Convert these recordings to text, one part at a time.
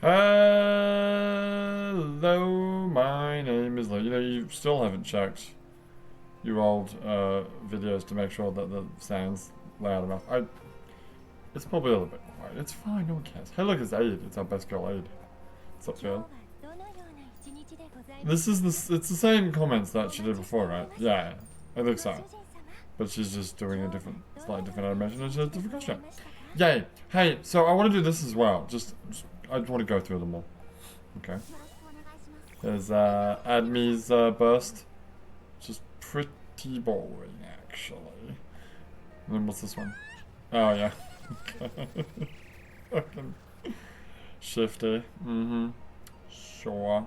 Hello, my name is Lee. You know, you still haven't checked your old videos to make sure that the sound's loud enough. It's probably a little bit quiet. It's fine, no one cares. Hey, look, it's Aid. It's our best girl, Aid. What's up, girl? It's the same comments that she did before, right? Yeah, I think so. But she's just doing a slightly different animation and she has a different costume. Yay! Hey, so I want to do this as well. I want to go through them all. Okay. There's Admi's burst, which is pretty boring actually. And then what's this one? Oh yeah. Fucking shifty. Mm-hmm. Sure.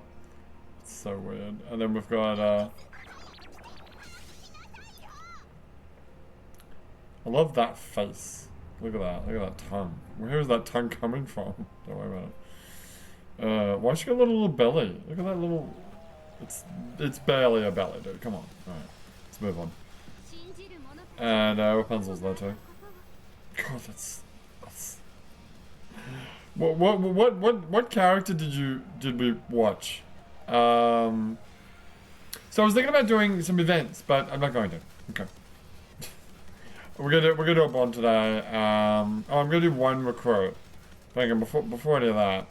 It's so weird. And then we've got I love that face. Look at that. Look at that tongue. Where is that tongue coming from? Don't worry about it. Why she got a little belly? Look at that little... It's barely a belly, dude. Come on. Alright. Let's move on. And Rapunzel's there too. God, that's... What character did we watch? So I was thinking about doing some events, but I'm not going to. Okay. We're gonna do a bond today. I'm gonna do one recruit. Thinking before any of that.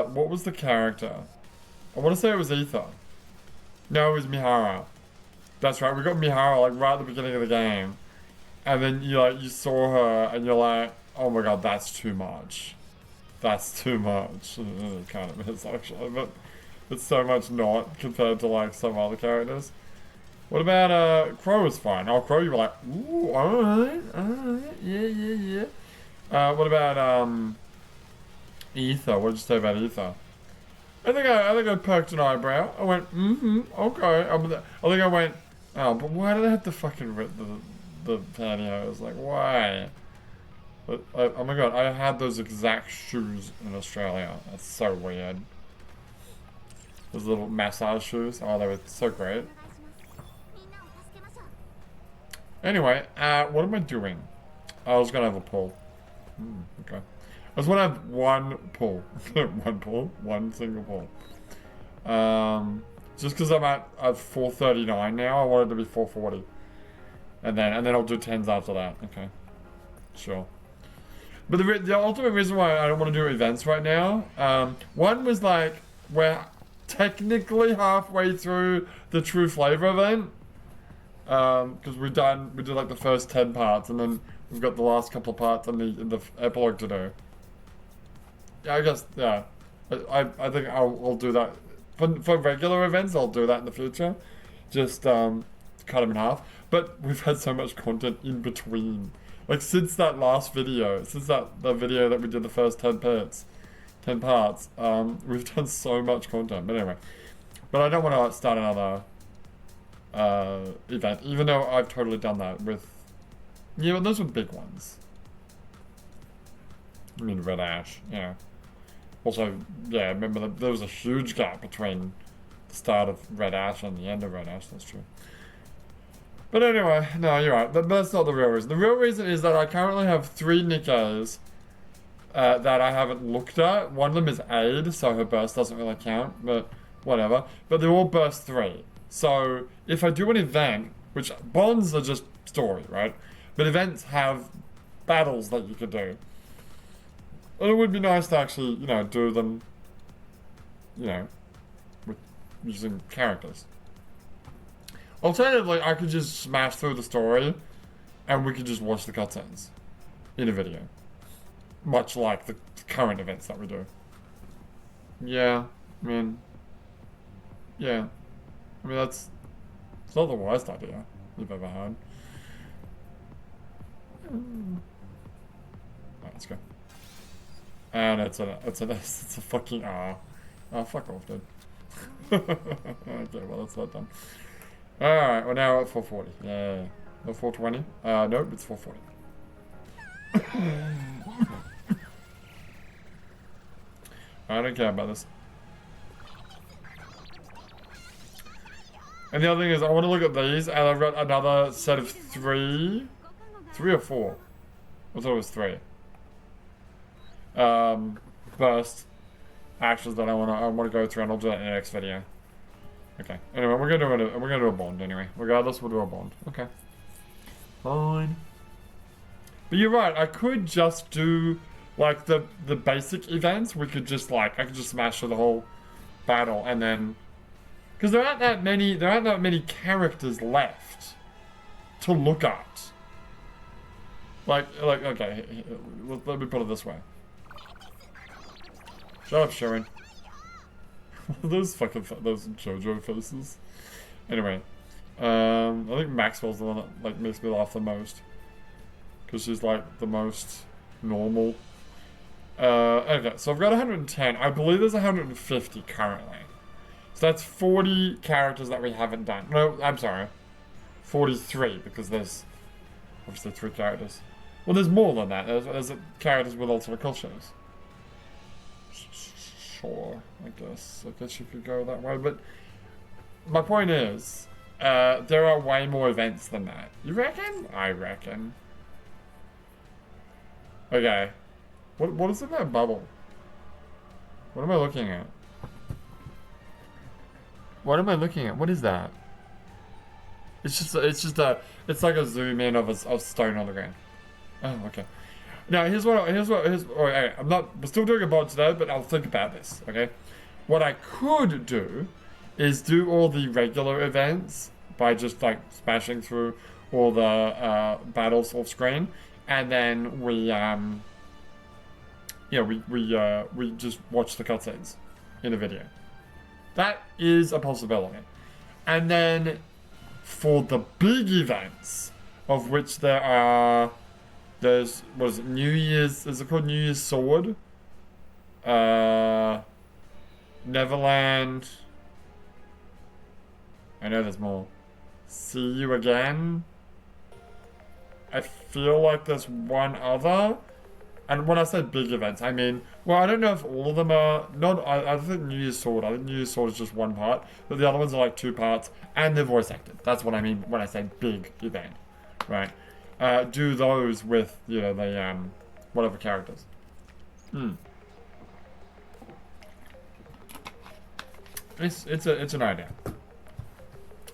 What was the character? I want to say it was Ether. No, it was Mihara. That's right. We got Mihara like right at the beginning of the game, and then you saw her and you're like, oh my god, that's too much. That's too much. It kind of is actually, but it's so much not compared to like some other characters. What about, Crow was fine. Oh, Crow, you were like, ooh, alright, yeah. What about, Ether? What did you say about Ether? I think I perked an eyebrow. I went, okay. I think I went, oh, but why did I have to fucking rip the pantyhose? Like, why? But, oh my god, I had those exact shoes in Australia. That's so weird. Those little massage shoes. Oh, they were so great. Anyway, what am I doing? I was gonna have a pull. Okay. I just wanna have one pull. One single pull. Just because I'm at 439 now, I want it to be 440. And then I'll do 10s after that. Okay. Sure. But the ultimate reason why I don't want to do events right now, one was like, we're technically halfway through the True Flavor event. Because we did like the first 10 parts, and then we've got the last couple of parts in the epilogue to do. Yeah, I guess, yeah. I think I'll do that. For regular events, I'll do that in the future. Just, cut them in half. But we've had so much content in between. Like, since that last video, the video that we did the first 10 parts, we've done so much content. But anyway. But I don't want to start another event, even though I've totally done that with, yeah, but those were big ones. I mean, Red Ash, yeah. Also, yeah, remember there was a huge gap between the start of Red Ash and the end of Red Ash, that's true. But anyway, no, you're right, but that's not the real reason. The real reason is that I currently have 3 Nikkes that I haven't looked at. One of them is Aid, so her burst doesn't really count, but whatever. But they're all burst 3. So, if I do an event, which bonds are just story, right? But events have battles that you could do. And it would be nice to actually, do them, with using characters. Alternatively, I could just smash through the story, and we could just watch the cutscenes in a video. Much like the current events that we do. Yeah, I mean, yeah. I mean, it's not the worst idea you've ever had. Alright, let's go. And it's a fucking R. Oh, fuck off, dude. Okay, well, that's not done. Alright, we're now at 440. Yeah. Not 420? Nope, it's 440. I don't care about this. And the other thing is, I want to look at these, and I've got another set of 3 or 4. I thought it was 3. Burst. actions that I wanna go through, and I'll do that in the next video. Okay. Anyway, we're gonna do a bond anyway. Regardless, we'll do a bond. Okay. Fine. But you're right. I could just do like the basic events. We could just like I could just smash through the whole battle, and then because there aren't that many characters left to look at. Like okay, let me put it this way. Shut up, Sharon. Those JoJo faces. Anyway, I think Maxwell's the one that like makes me laugh the most, because she's like the most normal. Okay, so I've got 110. I believe there's 150 currently. So that's 40 characters that we haven't done. No, I'm sorry, 43, because there's obviously 3 characters. Well, there's more than that. There's characters with alternate cultures. Sure, I guess you could go that way, but my point is, there are way more events than that. You reckon? I reckon. Okay, what is in that bubble? What am I looking at? What am I looking at? What is that? It's like a zoom in of a stone on the ground. Oh, okay. Now okay, we're still doing a bot today, but I'll think about this, okay? What I could do is do all the regular events by just like smashing through all the battles off screen, and then we just watch the cutscenes in the video. That is a possibility. And then for the big events, of which there's, what is it, New Year's, is it called New Year's Sword? Neverland. I know there's more. See You Again. I feel like there's one other. And when I say big events, I mean, well, I don't know if all of them are, I think New Year's Sword, I think New Year's Sword is just one part, but the other ones are like 2 parts, and they're voice acted. That's what I mean when I say big event, right? Do those with, you know, the, whatever characters. It's an idea.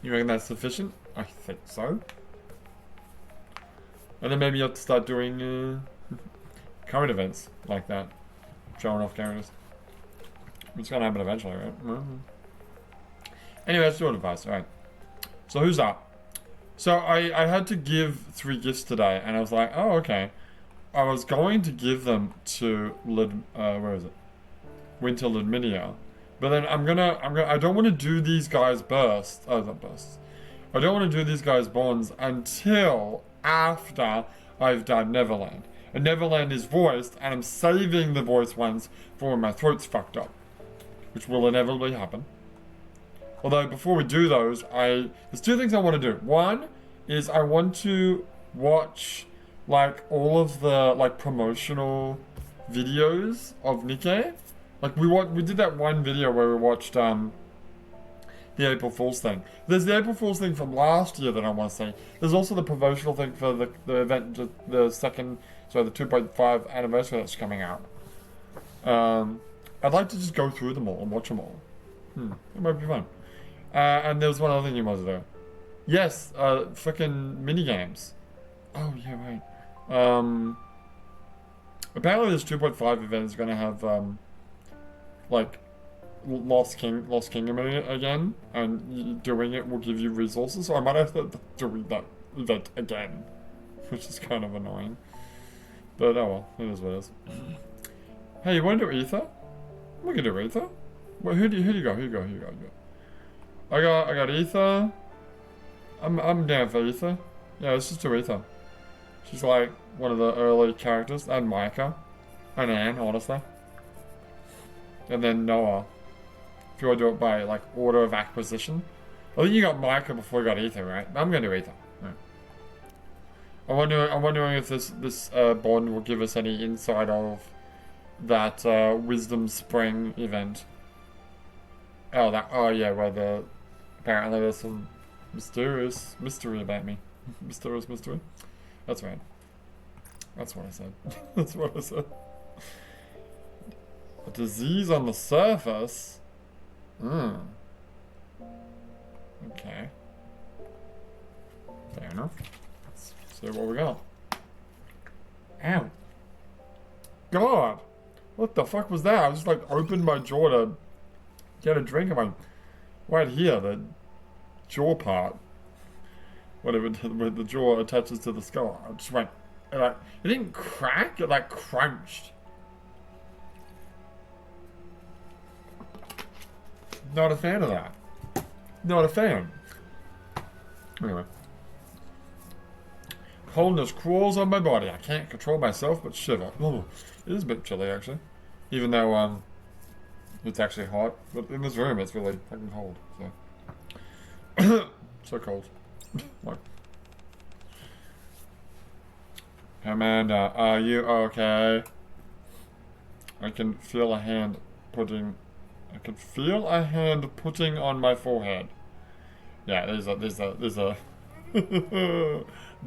You reckon that's sufficient? I think so. And then maybe you have to start doing, current events like that. Showing off characters. It's gonna happen eventually, right? Anyway, let's do advice, alright. So who's up? So I had to give 3 gifts today, and I was like, oh, okay. I was going to give them to where is it? Winter Ludminia. But then I don't want to do these guys bursts. Oh, not bursts. I don't want to do these guys bonds until after I've done Neverland. And Neverland is voiced, and I'm saving the voice ones for when my throat's fucked up, which will inevitably happen. Although before we do those, there's 2 things I want to do. One is I want to watch like all of the like promotional videos of Nikke. Like we did that one video where we watched the April Fool's thing. There's the April Fool's thing from last year that I want to see. There's also the promotional thing for the event, the 2.5 anniversary that's coming out. I'd like to just go through them all and watch them all. It might be fun. And there was one other thing you wanted to do. Yes, frickin' minigames. Oh, yeah, right. Apparently this 2.5 event is gonna have, like, Lost Kingdom in it again, and doing it will give you resources, so I might have to do that event again, which is kind of annoying. But oh well, it is what it is. Hey, you wanna do Ether? We can do Ether. Well, who do you go? I got Ether. I'm down for Ether. Yeah, let's just do Ether. She's like one of the early characters, and Micah, and Anne, honestly. And then Noah. If you want to do it by like order of acquisition. I think you got Micah before you got Ether, right? I'm gonna do Ether. Right. I'm wondering if this bond will give us any insight of that Wisdom Spring event. Oh yeah, where apparently there's some mystery about me. Mysterious mystery. That's right. That's what I said. That's what I said. Disease on the surface? Hmm. Okay. Fair enough. Let's see what we got. Ow. God! What the fuck was that? I just like opened my jaw to get a drink of my... Right here, the jaw part. Whatever, where the jaw attaches to the skull. I just went... It didn't crack, it like crunched. Not a fan of that. Not a fan. Anyway. Coldness crawls on my body. I can't control myself but shiver. Oh, it is a bit chilly actually. Even though it's actually hot. But in this room it's really fucking cold. So, so cold. Like. Amanda, are you okay? I can feel a hand putting on my forehead. Yeah, there's a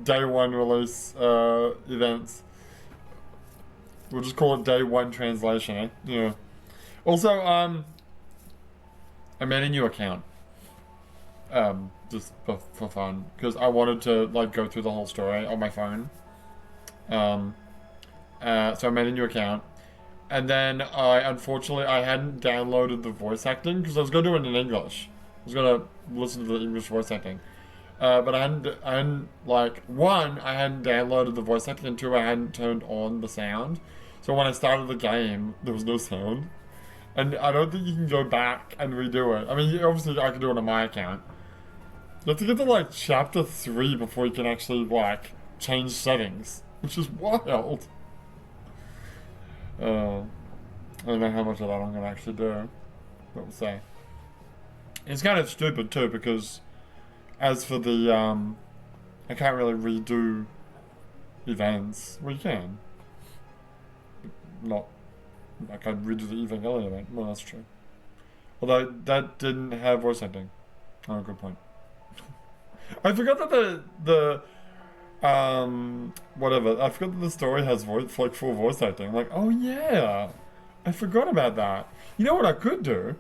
day one release events. We'll just call it day one translation, eh? Yeah. Also, I made a new account. Just for fun. Because I wanted to like go through the whole story on my phone. So I made a new account. And then unfortunately I hadn't downloaded the voice acting because I was going to do it in English. I was going to listen to the English voice acting. But I hadn't like, one, I hadn't downloaded the voice acting, and two, I hadn't turned on the sound. So when I started the game, there was no sound. And I don't think you can go back and redo it. I mean, obviously I can do it on my account. You have to get to like chapter 3 before you can actually like change settings, which is wild. I don't know how much of that I'm gonna actually do, but we'll see. It's kind of stupid too because, as for the I can't really redo events. Well, you can. Not. I can't redo the Evangelion event. Well, that's true. Although that didn't have voice acting. Oh, good point. I forgot that the whatever. I forgot that the story has full voice acting. I'm like, oh yeah, I forgot about that. You know what I could do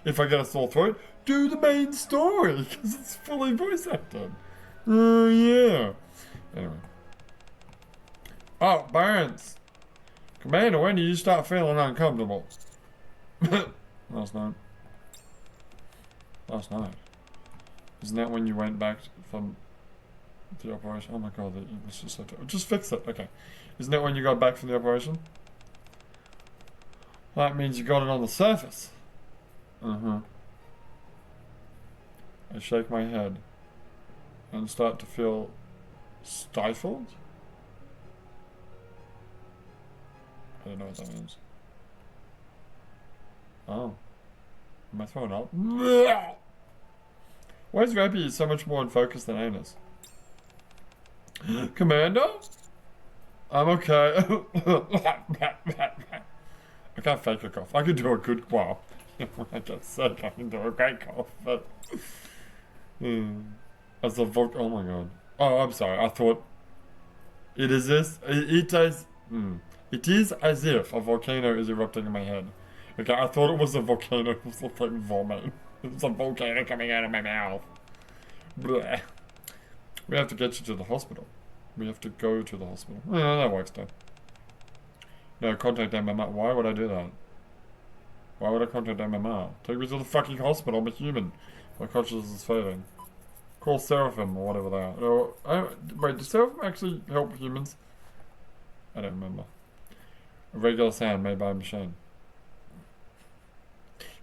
if I get a sore throat? Do the main story because it's fully voice acted. Oh yeah. Anyway. Oh, Burns. Commander, when did you start feeling uncomfortable? Last night. Last night. Isn't that when you went back from the operation? Oh my god, the English is so terrible. Just fix it, okay. Isn't that when you got back from the operation? That means you got it on the surface. I shake my head and start to feel stifled. I don't know what that means. Oh. Am I throwing up? Why is Rappy so much more in focus than Anus? Commander? I'm okay. I can't fake a cough. I can do a good cough. I just said I can do a great cough, but... As a oh my god. Oh, I'm sorry. I thought... It is this... It is... It is as if a volcano is erupting in my head. Okay, I thought it was a volcano. It was like vomit. It's a volcano coming out of my mouth. Blech. We have to get you to the hospital. We have to go to the hospital. Yeah, that works though. No, contact MMR. Why would I do that? Why would I contact MMR? Take me to the fucking hospital. I'm a human. My consciousness is fading. Call Seraphim or whatever they are. No, wait, does Seraphim actually help humans? I don't remember. A regular sound made by a machine.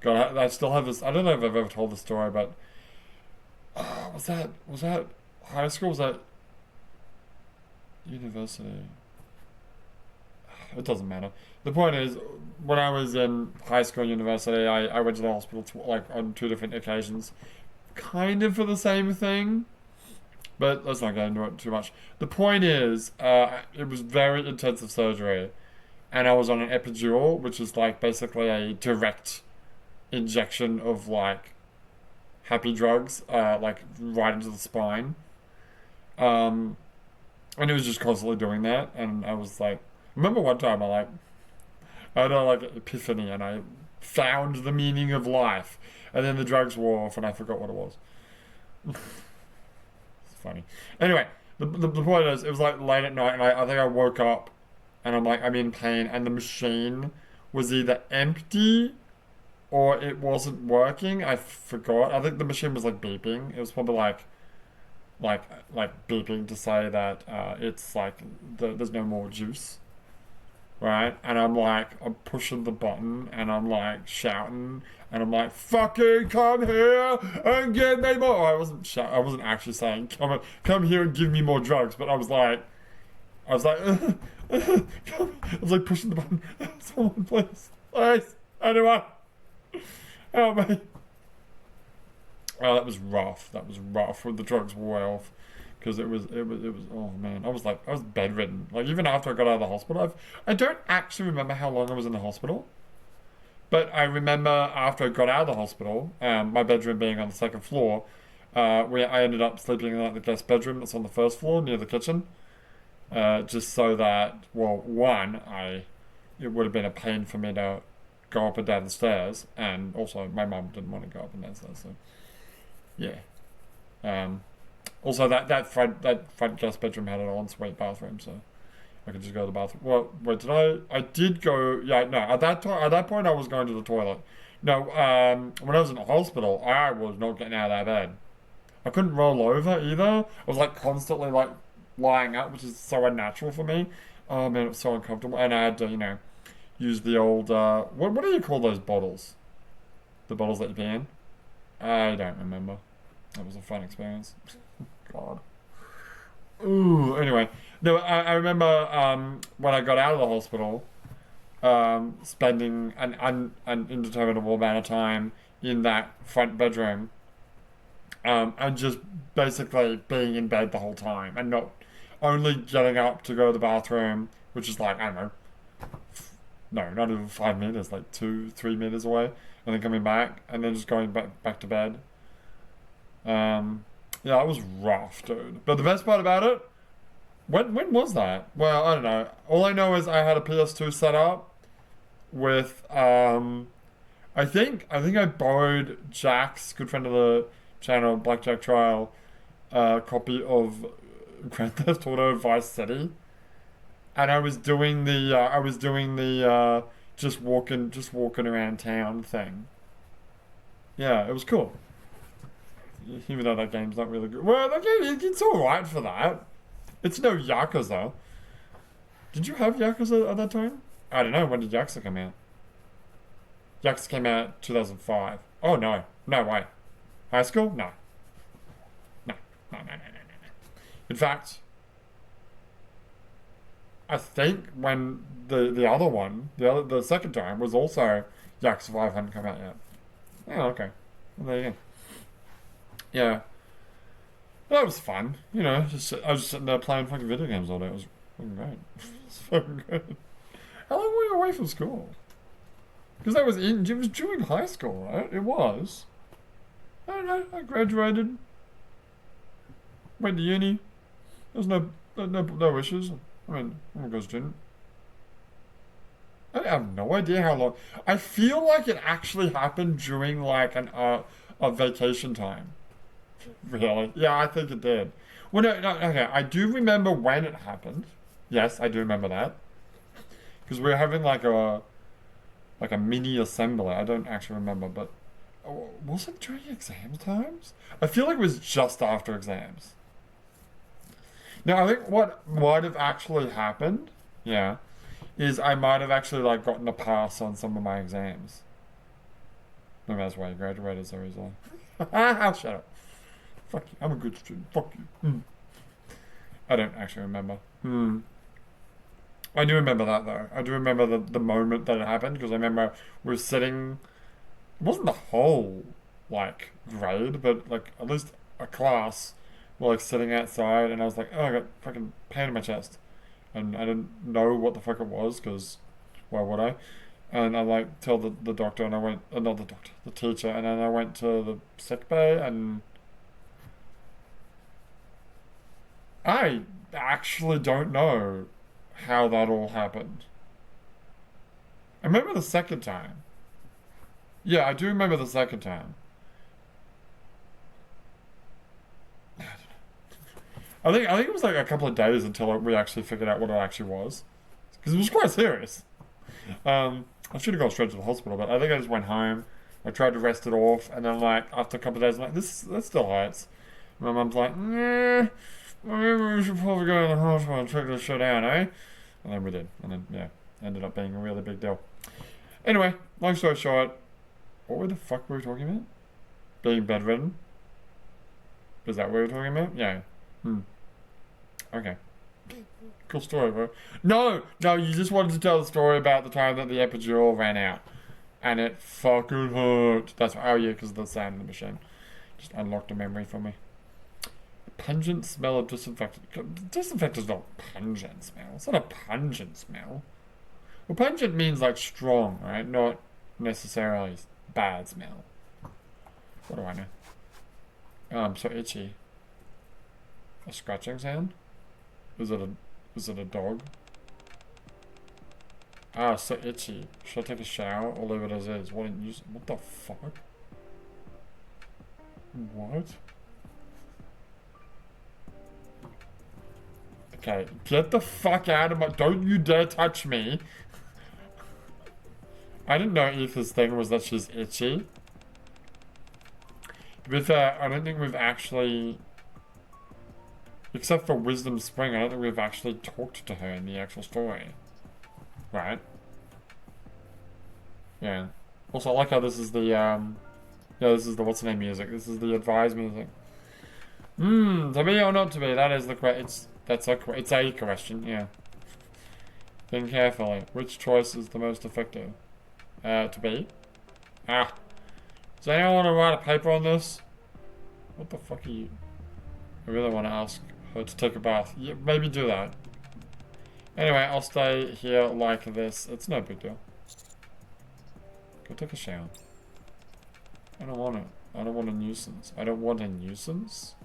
God, I still have this. I don't know if I've ever told the story, but was that high school? Was that university? It doesn't matter. The point is, when I was in high school and university, I went to the hospital like on 2 different occasions, kind of for the same thing. But let's not get into it too much. The point is, it was very intensive surgery, and I was on an epidural, which is like basically a direct injection of like happy drugs, like right into the spine. And it was just constantly doing that, and I was like, remember one time I had a like epiphany, and I found the meaning of life. And then the drugs wore off, and I forgot what it was. It's funny. Anyway, the point is, it was like late at night, and I think I woke up, and I'm like, I'm in pain, and the machine was either empty or it wasn't working. I forgot. I think the machine was like beeping. It was probably like like beeping to say that it's like there's no more juice, right? And I'm like, I'm pushing the button, and I'm like shouting, and I'm like, "Fucking come here and give me more!" I wasn't I wasn't actually saying, come here and give me more drugs," but I was like, I was like pushing the button. Someone, please, anyone, help me. Oh, that was rough. That was rough. When the drugs wore off, because it was. Oh man, I was bedridden. Like even after I got out of the hospital, I don't actually remember how long I was in the hospital, but I remember after I got out of the hospital, my bedroom being on the second floor, where I ended up sleeping in like the guest bedroom that's on the first floor near the kitchen, just so that one, it would have been a pain for me to go up and down the stairs, and also my mum didn't want to go up and down the stairs, so yeah. Um, Also, that front guest bedroom had an ensuite bathroom, so I could just go to the bathroom. Well, wait, did I? I did go. Yeah, no. At that point, I was going to the toilet. No, when I was in the hospital, I was not getting out of that bed. I couldn't roll over either. I was like constantly like lying up, which is so unnatural for me. Oh man, it was so uncomfortable, and I had to, use the old what do you call those bottles? The bottles that you pee in? I don't remember. That was a fun experience. God. Ooh. Anyway, no, I remember when I got out of the hospital, spending an indeterminable amount of time in that front bedroom, and just basically being in bed the whole time, and not only getting up to go to the bathroom, which is like I don't know, no, not even 5 meters, like 2, 3 meters away, and then coming back, and then just going back to bed. Yeah, it was rough, dude. But the best part about it, when was that? Well, I don't know. All I know is I had a PS2 set up with I think I borrowed Jack's, good friend of the channel, Blackjack Trial, copy of Grand Theft Auto Vice City, and I was doing the just walking around town thing. Yeah, it was cool. Even though that game's not really good. Well, that game, it's alright for that. It's no Yakuza. Did you have Yakuza at that time? I don't know. When did Yakuza come out? Yakuza came out 2005. Oh, no. No way. High school? No. No. No, no, no, no, no, no. In fact, I think when the other one, the second time, was also Yakuza 5 hadn't come out yet. Oh, okay. Well, there you go. Yeah. That was fun, I was just sitting there playing fucking video games all day. It was fucking great. It was fucking good. How long were you away from school? Because it was during high school, right? It was. I don't know. I graduated, went to uni. There was no issues. I mean, I'm a good student. I have no idea how long. I feel like it actually happened during like a vacation time. Really? Yeah, I think it did. Well, no, okay. I do remember when it happened. Yes, I do remember that because we were having like a mini assembly. I don't actually remember, but was it during exam times? I feel like it was just after exams. Now, I think what might have actually happened, yeah, is I might have actually like gotten a pass on some of my exams. Maybe that's why I graduated so easily. Shut up. Fuck you. I'm a good student. Fuck you. I don't actually remember. I do remember that though. I do remember the moment that it happened because I remember we were sitting. It wasn't the whole like grade, but like at least a class were like sitting outside, and I was like, oh, I got fucking pain in my chest, and I didn't know what the fuck it was because why would I? And I like tell the doctor, and I went, not the doctor, the teacher, and then I went to the sick bay, and I actually don't know how that all happened. I remember the second time. Yeah, I do remember the second time. I think it was like a couple of days until we actually figured out what it actually was, because it was quite serious. I should have gone straight to the hospital, but I think I just went home. I tried to rest it off, and then like after a couple of days, I'm like, that still hurts. My mum's like, nah, maybe we should probably go to the hospital and check this shit out, eh? And then we did, and then yeah, ended up being a really big deal. Anyway, long story short, what the fuck were we talking about? Being bedridden? Is that what we were talking about? Yeah. Okay. Cool story, bro. No, you just wanted to tell the story about the time that the epidural ran out. And it fucking hurt. That's oh yeah, because of the sound in the machine. Just unlocked a memory for me. Pungent smell of disinfectant. Disinfectant's not pungent smell. It's not a pungent smell. Well, pungent means like strong, right? Not necessarily bad smell. What do I know? Oh, I'm so itchy. A scratching sound? Is it a dog? Ah, so itchy. Should I take a shower or leave it as is? What the fuck? What? Okay, get the fuck out of my... Don't you dare touch me! I didn't know Etha's thing was that she's itchy. With I don't think we've actually... Except for Wisdom Spring, I don't think we've actually talked to her in the actual story. Right? Yeah. Also, I like how this is the, yeah, this is the what's-the-name music. This is the advised music. To be or not to be, that is the question. It's a question, yeah. Think carefully. Which choice is the most effective? To be? Ah. Does anyone want to write a paper on this? What the fuck are you... I really want to ask her to take a bath. Yeah, maybe do that. Anyway, I'll stay here like this. It's no big deal. Go take a shower. I don't want it. I don't want a nuisance. I don't want a nuisance?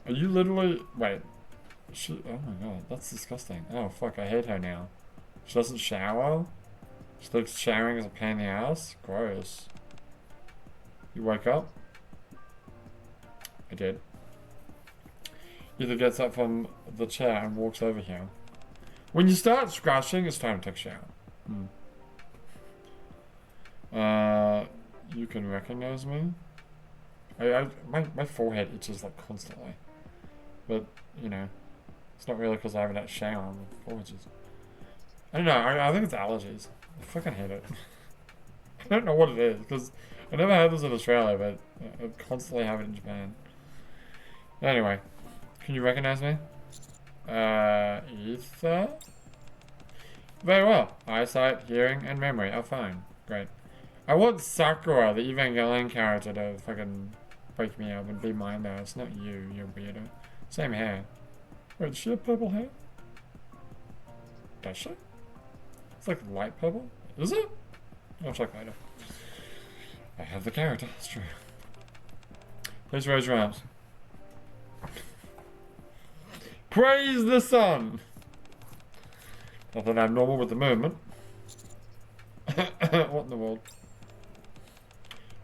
Are you literally... Wait. Oh my god, that's disgusting. Oh fuck, I hate her now. She doesn't shower? She thinks showering is a pain in the ass? Gross. You wake up? I did. Either gets up from the chair and walks over here. When you start scratching, it's time to take a shower. You can recognize me? My forehead itches like constantly. But, you know, it's not really because I haven't had a shower. My forehead just... I don't know, I think it's allergies. I fucking hate it. I don't know what it is, because I never had this in Australia, but I constantly have it in Japan. Anyway, can you recognize me? Ether? Very well. Eyesight, hearing, and memory are fine. Great. I want Sakura, the Evangelion character, to fucking wake me up and be mine now. It's not you, you weirdo. Same hair. Wait, does she have purple hair? Does she? It's like light purple? Is it? I'll check later. I have the character, it's true. Please raise your arms. Praise the sun! Nothing abnormal with the movement. What in the world?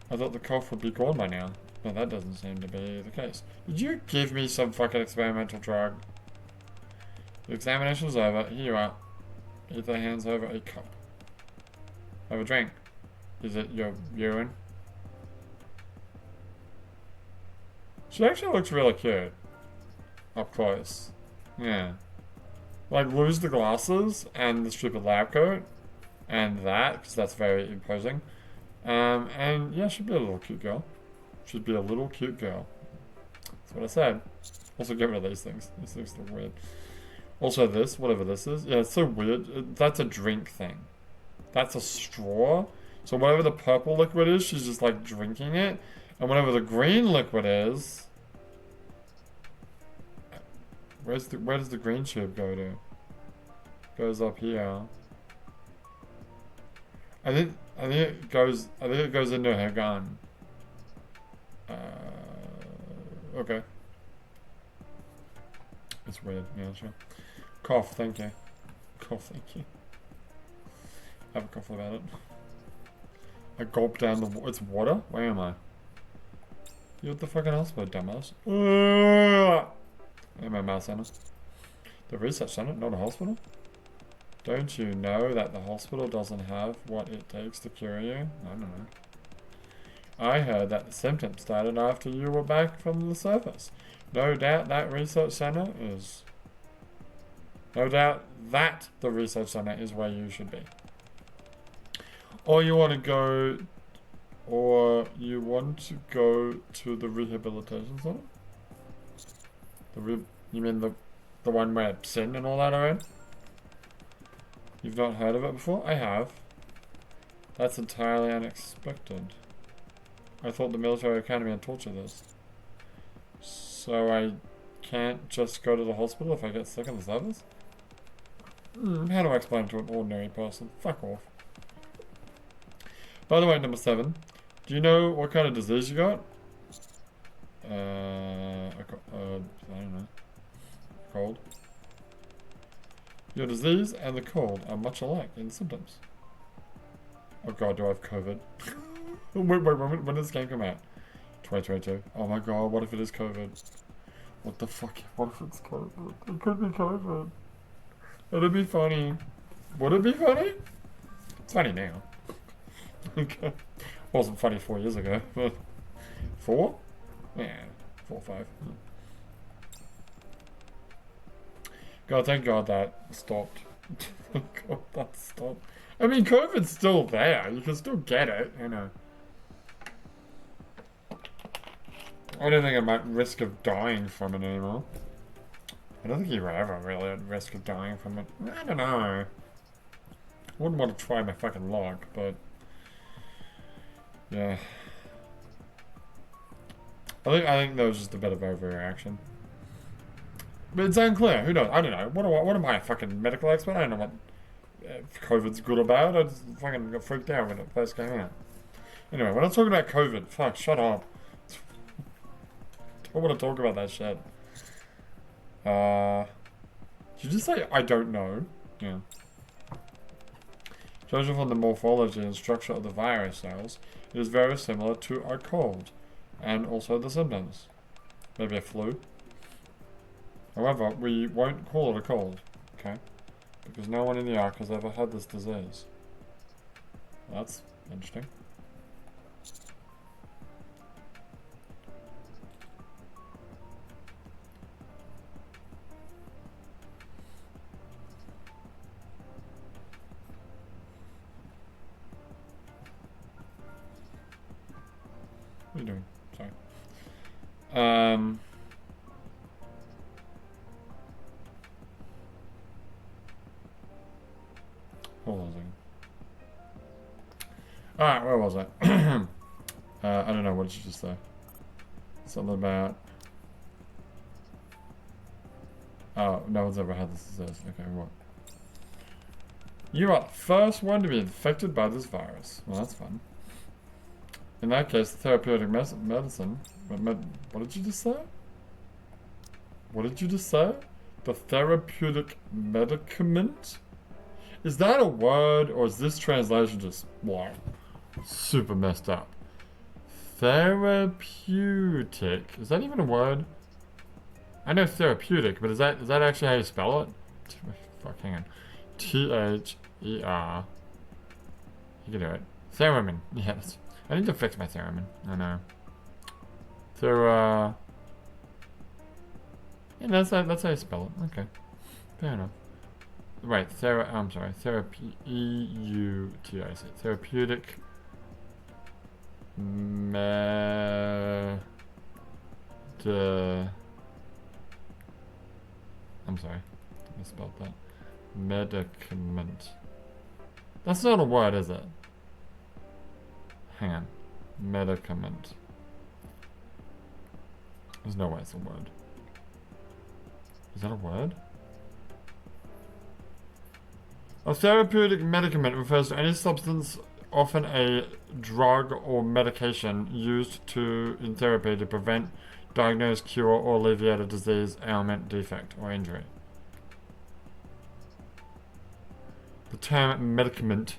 I thought the cough would be gone by now. But that doesn't seem to be the case. Did you give me some fucking experimental drug? The examination's over. Here you are. Ether hands over a cup. Have a drink. Is it your urine? She actually looks really cute. Up close. Yeah. Like, lose the glasses and the stupid lab coat. And that, because that's very imposing. And yeah, she'd be a little cute girl. She'd be a little cute girl. That's what I said. Also, get rid of these things. These things look weird. Also this, whatever this is. Yeah, it's so weird. That's a drink thing. That's a straw. So whatever the purple liquid is, she's just like drinking it. And whatever the green liquid is... where does the green tube go to? Goes up here. I think it goes into her gun. Okay. It's weird, yeah, sure. Cough, thank you. Cough, thank you. have a cough about it. I gulp down the it's water? Where am I? You're at the fucking hospital, dumbass. Am I mouse center? The research center, not a hospital? Don't you know that the hospital doesn't have what it takes to cure you? I don't know. I heard that the symptoms started after you were back from the surface. No doubt that research center is... No doubt that the research center is where you should be. Or you want to go... Or you want to go to the rehabilitation center? You mean the one where Sin and all that are in? You've not heard of it before? I have. That's entirely unexpected. I thought the military academy had taught you this. So I can't just go to the hospital if I get sick in the service? How do I explain to an ordinary person? Fuck off. By the way, number 7. Do you know what kind of disease you got? I don't know. Cold. Your disease and the cold are much alike in symptoms. Oh god, do I have COVID? wait, when did this game come out? 2022. Oh my god, what if it is COVID? What the fuck? What if it's COVID? It could be COVID. It'd be funny. Would it be funny? It's funny now. Okay. Wasn't funny 4 years ago, but 4? Yeah, 4 or 5. God, thank God that stopped. Thank God that stopped. I mean, COVID's still there. You can still get it, you know. I don't think I'm at risk of dying from it anymore. I don't think you were ever really at risk of dying from it. I don't know. I wouldn't want to try my fucking luck, but... Yeah. I think that was just a bit of overreaction. But it's unclear. Who knows? I don't know. What am I, a fucking medical expert? I don't know what COVID's good about. I just fucking got freaked out when it first came out. Anyway, when I'm talking about COVID, fuck, shut up. Don't want to talk about that shit. Did you just say I don't know? Yeah. Judging from the morphology and structure of the virus cells, it is very similar to a cold, and also the symptoms. Maybe a flu. However, we won't call it a cold, okay? Because no one in the Ark has ever had this disease. That's interesting. What are you doing? Sorry. Hold on a second. Alright, where was I? I don't know, what did you just say? Something about... Oh, no one's ever had this disease. Okay, what? You are the first one to be infected by this virus. Well, that's fun. In that case, the therapeutic medicine... What did you just say? What did you just say? The therapeutic medicament? Is that a word, or is this translation just, wow, super messed up? Therapeutic. Is that even a word? I know therapeutic, but is that actually how you spell it? Fuck, hang on. T-H-E-R. You can do it. Theremin. Yes. I need to fix my theremin. I know. Yeah, that's how you spell it. Okay. Fair enough. Right, I'm sorry, therapy, E-U-T-I-C, therapeutic, I'm sorry, I misspelled that, medicament, that's not a word, is it? Hang on, medicament, there's no way it's a word, is that a word? A therapeutic medicament refers to any substance, often a drug or medication, used in therapy to prevent, diagnose, cure, or alleviate a disease, ailment, defect, or injury. The term medicament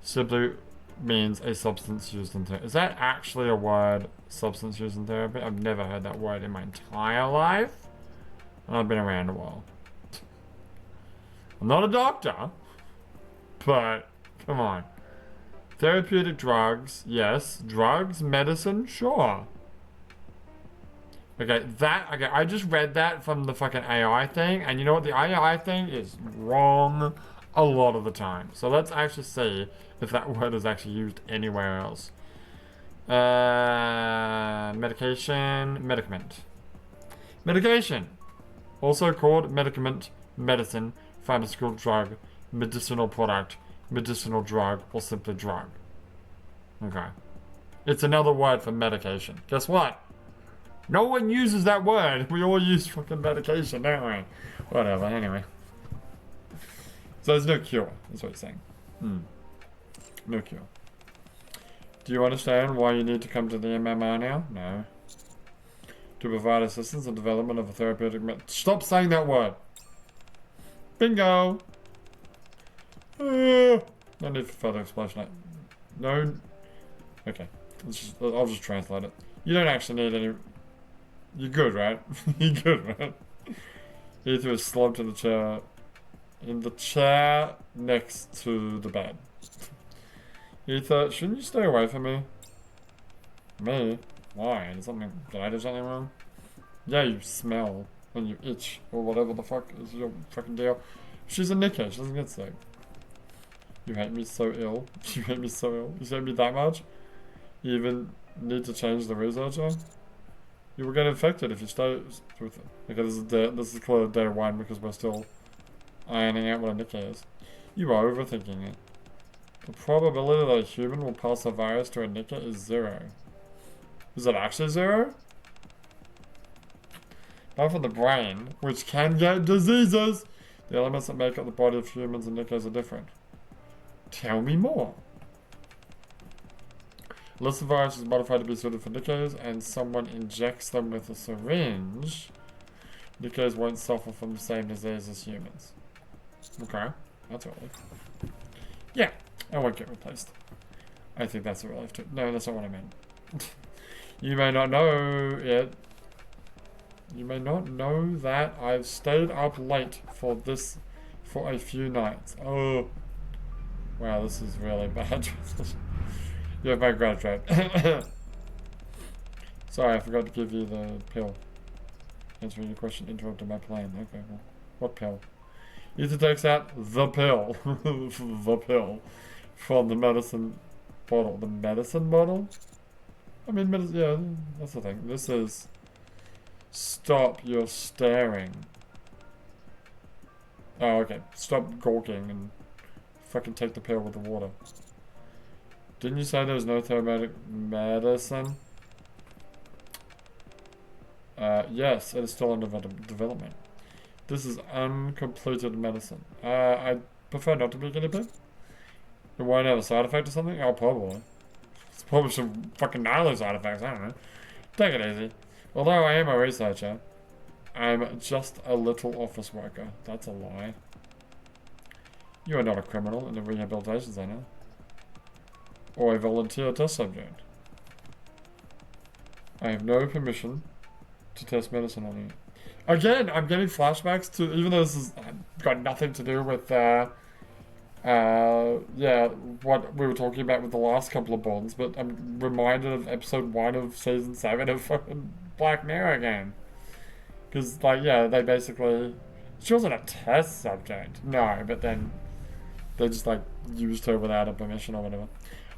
simply means a substance used in therapy. Is that actually a word, substance used in therapy? I've never heard that word in my entire life. And I've been around a while. I'm not a doctor, but come on. Therapeutic drugs, yes. Drugs, medicine, sure. Okay, I just read that from the fucking AI thing, and you know what? The AI thing is wrong a lot of the time. So let's actually see if that word is actually used anywhere else. Medication, medicament. Medication, also called medicament, medicine, pharmaceutical drug, medicinal product, medicinal drug, or simply drug. Okay. It's another word for medication. Guess what? No one uses that word. We all use fucking medication, don't we? Whatever, anyway. So there's no cure, is what you're saying. No cure. Do you understand why you need to come to the MMR now? No. To provide assistance in development of a therapeutic Stop saying that word! Bingo! No need for further explanation. No. Okay. I'll just translate it. You don't actually need any... You're good, right? You're good, right? He threw a slump to the chair. In the chair next to the bed. Ether, shouldn't you stay away from me? Me? Why? Did I do something wrong? Yeah, you smell and you itch or whatever the fuck is your fucking deal. She's a Nikke, she doesn't get sick. You hate me so ill. You hate me so ill. You hate me that much? You even need to change the researcher? You will get infected if you stay with it. Okay, this is clearly day one because we're still ironing out what a Nikke is. You are overthinking it. The probability that a human will pass a virus to a Nikke is 0. Is it actually 0? Not for the brain, which can get diseases. The elements that make up the body of humans and Nikkes are different. Tell me more. Unless the virus is modified to be suited for Nikkes and someone injects them with a syringe, Nikkes won't suffer from the same disease as humans. Okay, that's a relief. Yeah, I won't get replaced. I think that's a relief too. No, that's not what I meant. You may not know yet. You may not know that I've stayed up late for a few nights. Oh, wow, this is really bad. You have my gratitude. Sorry, I forgot to give you the pill. Answering your question interrupted my plan. Okay, well, what pill? Ether takes out the pill. The pill. From the medicine bottle. The medicine bottle? I mean, yeah, that's the thing. This is... Stop your staring. Oh, okay. Stop gawking and fucking take the pill with the water. Didn't you say there was no therapeutic medicine? Yes, it is still under development. This is uncompleted medicine. I prefer not to be a guinea pig. It won't have a side effect or something? Oh, probably. It's probably some fucking gnarly side effects, I don't know. Take it easy. Although I am a researcher, I'm just a little office worker. That's a lie. You are not a criminal in the rehabilitation center. Or a volunteer test subject. I have no permission to test medicine on you. Again, I'm getting flashbacks to, even though this has got nothing to do with, yeah, what we were talking about with the last couple of bonds, but I'm reminded of episode 1 of season 7 of fucking Black Mirror again. Because, like, yeah, they basically... She wasn't a test subject. No, but then they just, like, used her without a permission or whatever. I'm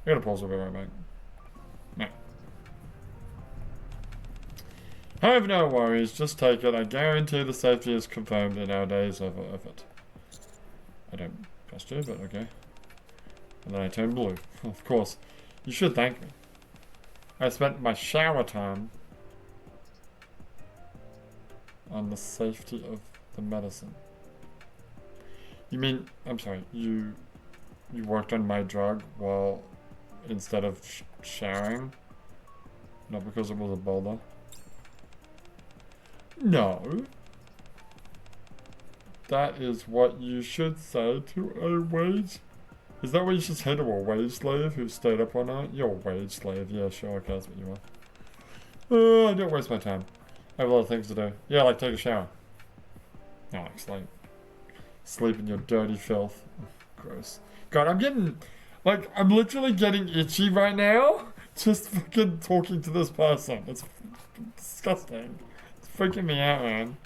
gonna pause, we'll be right back. No. Have no worries, just take it. I guarantee the safety is confirmed in our days of it. I don't trust you, but okay. And then I turn blue. Of course. You should thank me. I spent my shower time on the safety of the medicine. You mean, I'm sorry, you worked on my drug while, instead of showering? Not because it was a boulder? No. That is what you should say to a wage Is that what you just said to a wage slave who stayed up all night? You're a wage slave. Yeah, sure, okay, that's what you are. Oh, don't waste my time. I have a lot of things to do. Yeah, like take a shower. No, like sleep. Sleep in your dirty filth. Gross. God, I'm getting... Like, I'm literally getting itchy right now. Just fucking talking to this person. It's disgusting. It's freaking me out, man.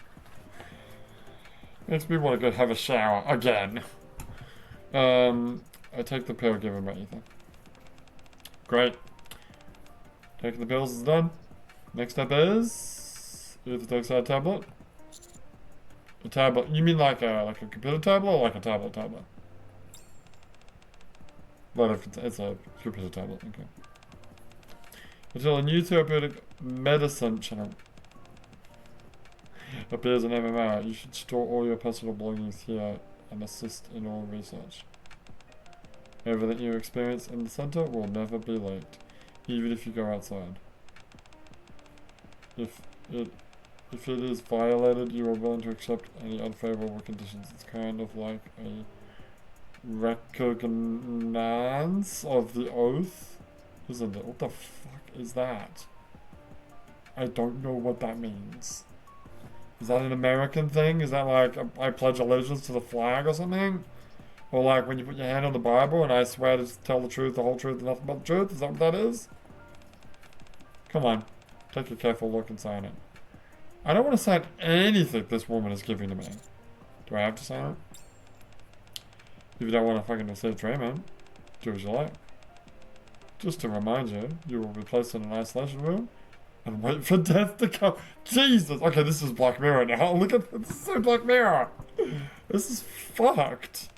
Makes me want to go have a shower again. I take the pill given by Ethan. Great. Taking the pills is done. Next step is... Ethan takes out a tablet. A tablet. You mean like a computer tablet or like a tablet? But if it's a computer tablet, okay. Until a new therapeutic medicine channel appears in MMR, you should store all your personal belongings here and assist in all research. Everything you experience in the center will never be leaked, even if you go outside. If it is violated, you are willing to accept any unfavorable conditions. It's kind of like a recognize of the oath, isn't it? What the fuck is that? I don't know what that means. Is that an American thing? Is that like I pledge allegiance to the flag or something? Or like when you put your hand on the Bible and I swear to tell the truth, the whole truth, and nothing but the truth? Is that what that is? Come on. Take a careful look and sign it. I don't want to sign anything this woman is giving to me. Do I have to sign it? If you don't want to fucking receive treatment, do as you like. Just to remind you, you will be placed in an isolation room and wait for death to come. Jesus! Okay, this is Black Mirror now. Look at this. This is so Black Mirror. This is fucked.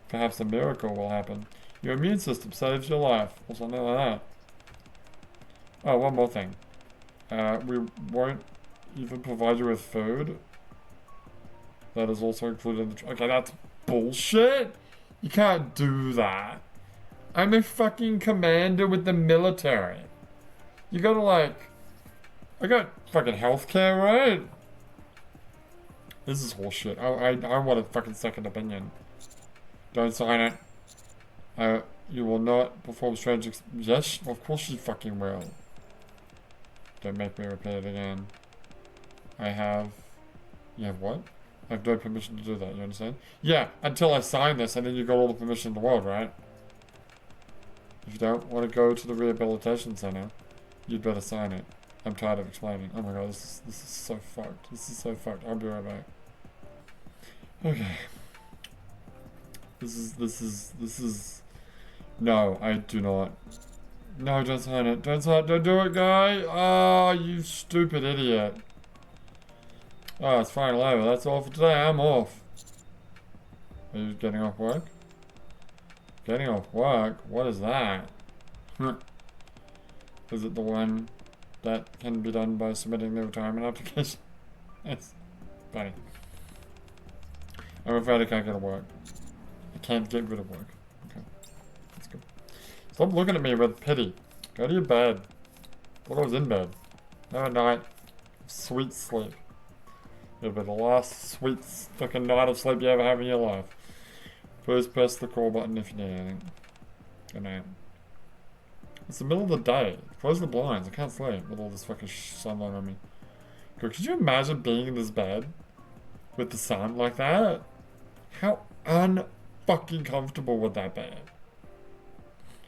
Perhaps a miracle will happen. Your immune system saves your life, or something like that. Oh, one more thing. We won't even provide you with food. That is also included in the... Okay, that's bullshit. You can't do that. I'm a fucking commander with the military. You gotta like... I got fucking healthcare, right? This is horseshit. I want a fucking second opinion. Don't sign it. You will not perform strange... Yes, of course you fucking will. Don't make me repeat it again. I have... You have what? I have no permission to do that, you understand? Yeah, until I sign this, and then you got all the permission in the world, right? If you don't want to go to the rehabilitation center, you'd better sign it. I'm tired of explaining. Oh my god, this is so fucked. This is so fucked. I'll be right back. Okay. This is... No, I do not. No, don't sign it. Don't do it, guy! Oh, you stupid idiot. Oh, it's finally over. That's all for today. I'm off. Are you getting off work? Getting off work? What is that? Is it the one that can be done by submitting the retirement application? Yes. Funny. I'm afraid I can't get to work. I can't get rid of work. Okay. That's good. Stop looking at me with pity. Go to your bed. I thought I was in bed. Have a night of sweet sleep. It'll be the last sweet fucking night of sleep you ever have in your life. Please press the call button if you need anything. Good night. It's the middle of the day. Close the blinds. I can't sleep with all this fucking sunlight on me. God, could you imagine being in this bed with the sun like that? How unfucking comfortable would that be?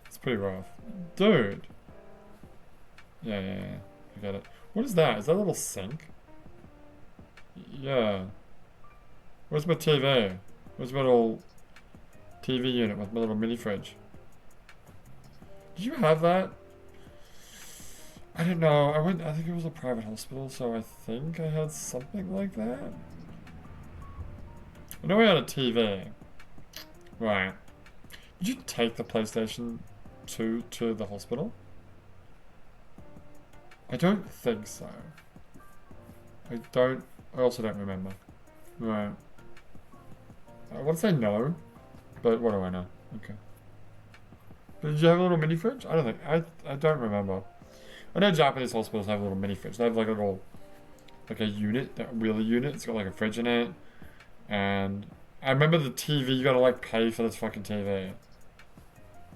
It's pretty rough. Dude. Yeah. I get it. What is that? Is that a little sink? Yeah. Where's my TV? Where's my little TV unit with my little mini fridge? Did you have that? I don't know. I think it was a private hospital, so I think I had something like that. I know we had a TV. Right. Did you take the PlayStation 2 to the hospital? I don't think so. I also don't remember. Right. I want to say no, but what do I know? Okay. But did you have a little mini fridge? I don't think. I don't remember. I know Japanese hospitals have a little mini fridge. They have like a little, like a unit, that wheelie unit. It's got like a fridge in it. And I remember the TV, you gotta like pay for this fucking TV.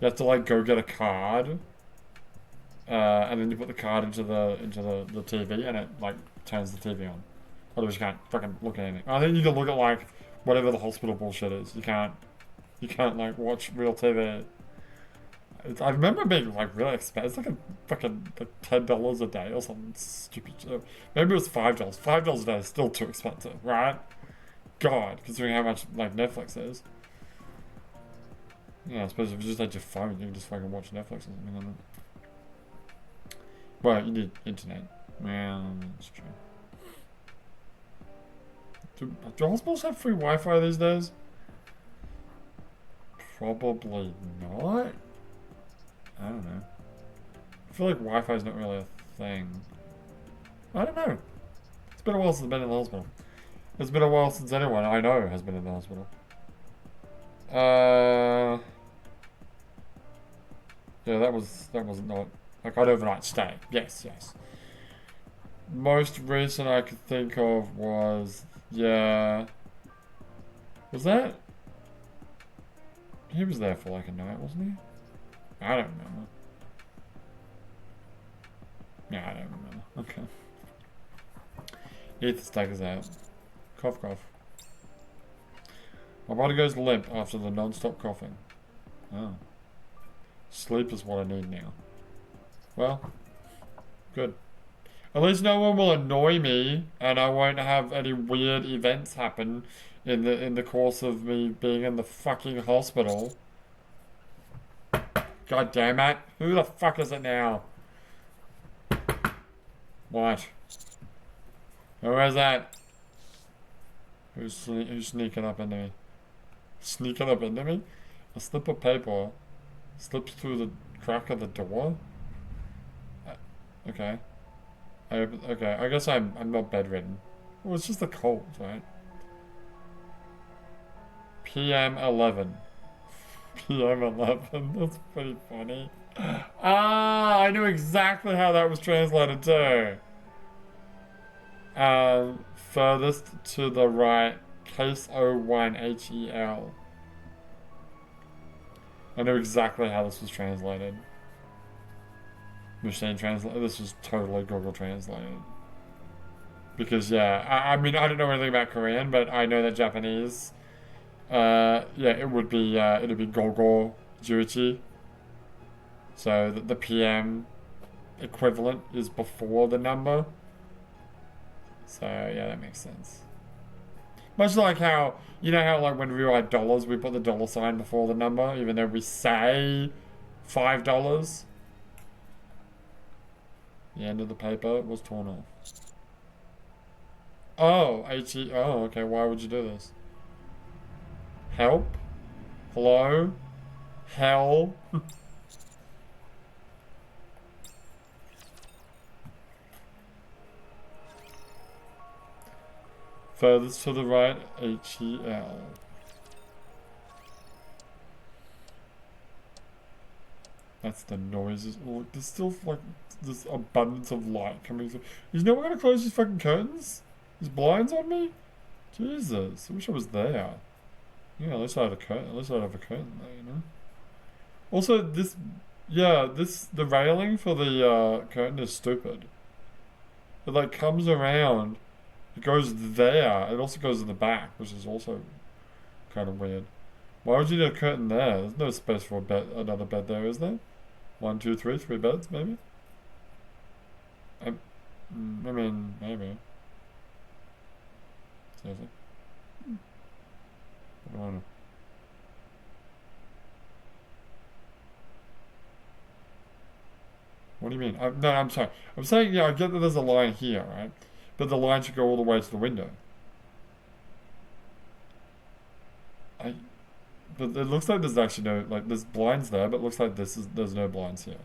You have to like go get a card, and then you put the card into the TV, and it like turns the TV on. Otherwise, you can't fucking look at anything. I think you can look at like whatever the hospital bullshit is. You can't like watch real TV. I remember it being like really expensive. It's like a fucking like $10 a day or something stupid shit. Maybe it was $5. $5 a day is still too expensive, right? God, considering how much like Netflix is. Yeah, I suppose if you just had your phone, you can just fucking watch Netflix or something on it. Well, you need internet. Yeah, that's true. Do hospitals have free Wi-Fi these days? Probably not. I don't know. I feel like Wi-Fi is not really a thing. I don't know. It's been a while since I've been in the hospital. It's been a while since anyone I know has been in the hospital. Yeah, that was not like an overnight stay. Yes. Most recent I could think of was was that? He was there for like a night, wasn't he? I don't remember. Yeah, I don't remember. Okay. Ethan's take us out. Cough. My body goes limp after the non-stop coughing. Oh. Sleep is what I need now. Well, good. At least no one will annoy me, and I won't have any weird events happen in the course of me being in the fucking hospital. God damn it! Who the fuck is it now? What? Who is that? Who's sneaking up into me? Sneaking up into me? A slip of paper slips through the crack of the door. Okay. Okay, I guess I'm not bedridden. Well, it's just a cold, right? PM 11. PM 11. That's pretty funny. Ah, I knew exactly how that was translated too. Furthest to the right, case 01 HEL. I know exactly how this was translated. Machine translate. This was totally Google translated. Because yeah, I mean I don't know anything about Korean, but I know that Japanese. Yeah, it'd be Gogo Juichi. So the PM equivalent is before the number. So yeah, that makes sense. Much like how how like when we write dollars, we put the dollar sign before the number, even though we say $5. The end of the paper was torn off. Oh, HE. Oh, okay. Why would you do this? Help? Hello? Hell? Furthest to the right, HEL. That's the noises. Oh, there's still like this abundance of light coming through. Is no one gonna close these fucking curtains? These blinds on me? Jesus, I wish I was there. Yeah, at least I had a curtain. At least I'd have a curtain there, Also, the railing for the curtain is stupid. It like comes around, it goes there. It also goes in the back, which is also kind of weird. Why would you need a curtain there? There's no space for another bed there, is there? 1, 2, 3, 3 beds, maybe? I mean, maybe. Seriously? I don't know. What do you mean? No, I'm sorry. I'm saying, yeah, I get that there's a line here, right? But the line should go all the way to the window. But it looks like there's actually no, like, there's blinds there, but it looks like there's no blinds here.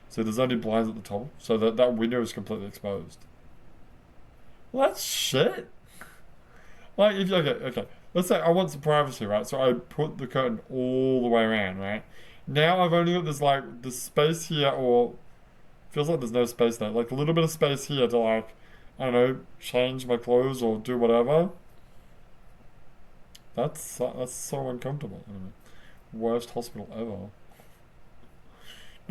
So there's only blinds at the top, so that window is completely exposed. Well, that's shit. Like, okay. Let's say I want some privacy, right? So I put the curtain all the way around, right? Now I've only got this space here, or feels like there's no space there. Like a little bit of space here to like, I don't know, change my clothes or do whatever. That's so uncomfortable. Anyway, worst hospital ever.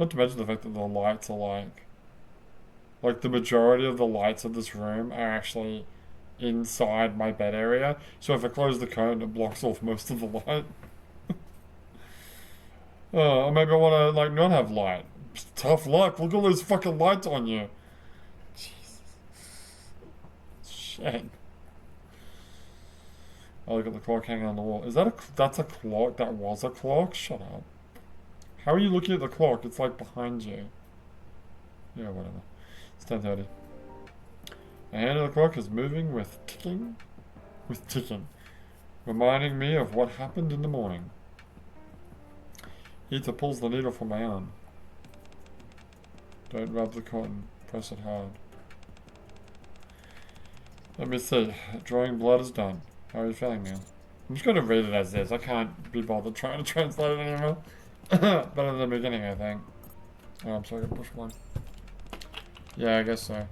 Not to mention the fact that the lights are like the majority of the lights of this room are actually inside my bed area. So if I close the curtain, it blocks off most of the light. Or maybe I want to like not have light. Tough luck. Look at all those fucking lights on you. Jesus. Shit. Oh, look at the clock hanging on the wall. Is that that's a clock? That was a clock? Shut up. How are you looking at the clock? It's like behind you. Yeah, whatever. It's 10:30. The hand of the clock is moving with ticking. Reminding me of what happened in the morning. Ether pulls the needle from my arm. Don't rub the cotton. Press it hard. Let me see. Drawing blood is done. How are you feeling now? I'm just going to read it as is. I can't be bothered trying to translate it anymore. Better than the beginning, I think. Oh, I'm sorry, I pushed one. Yeah, I guess so.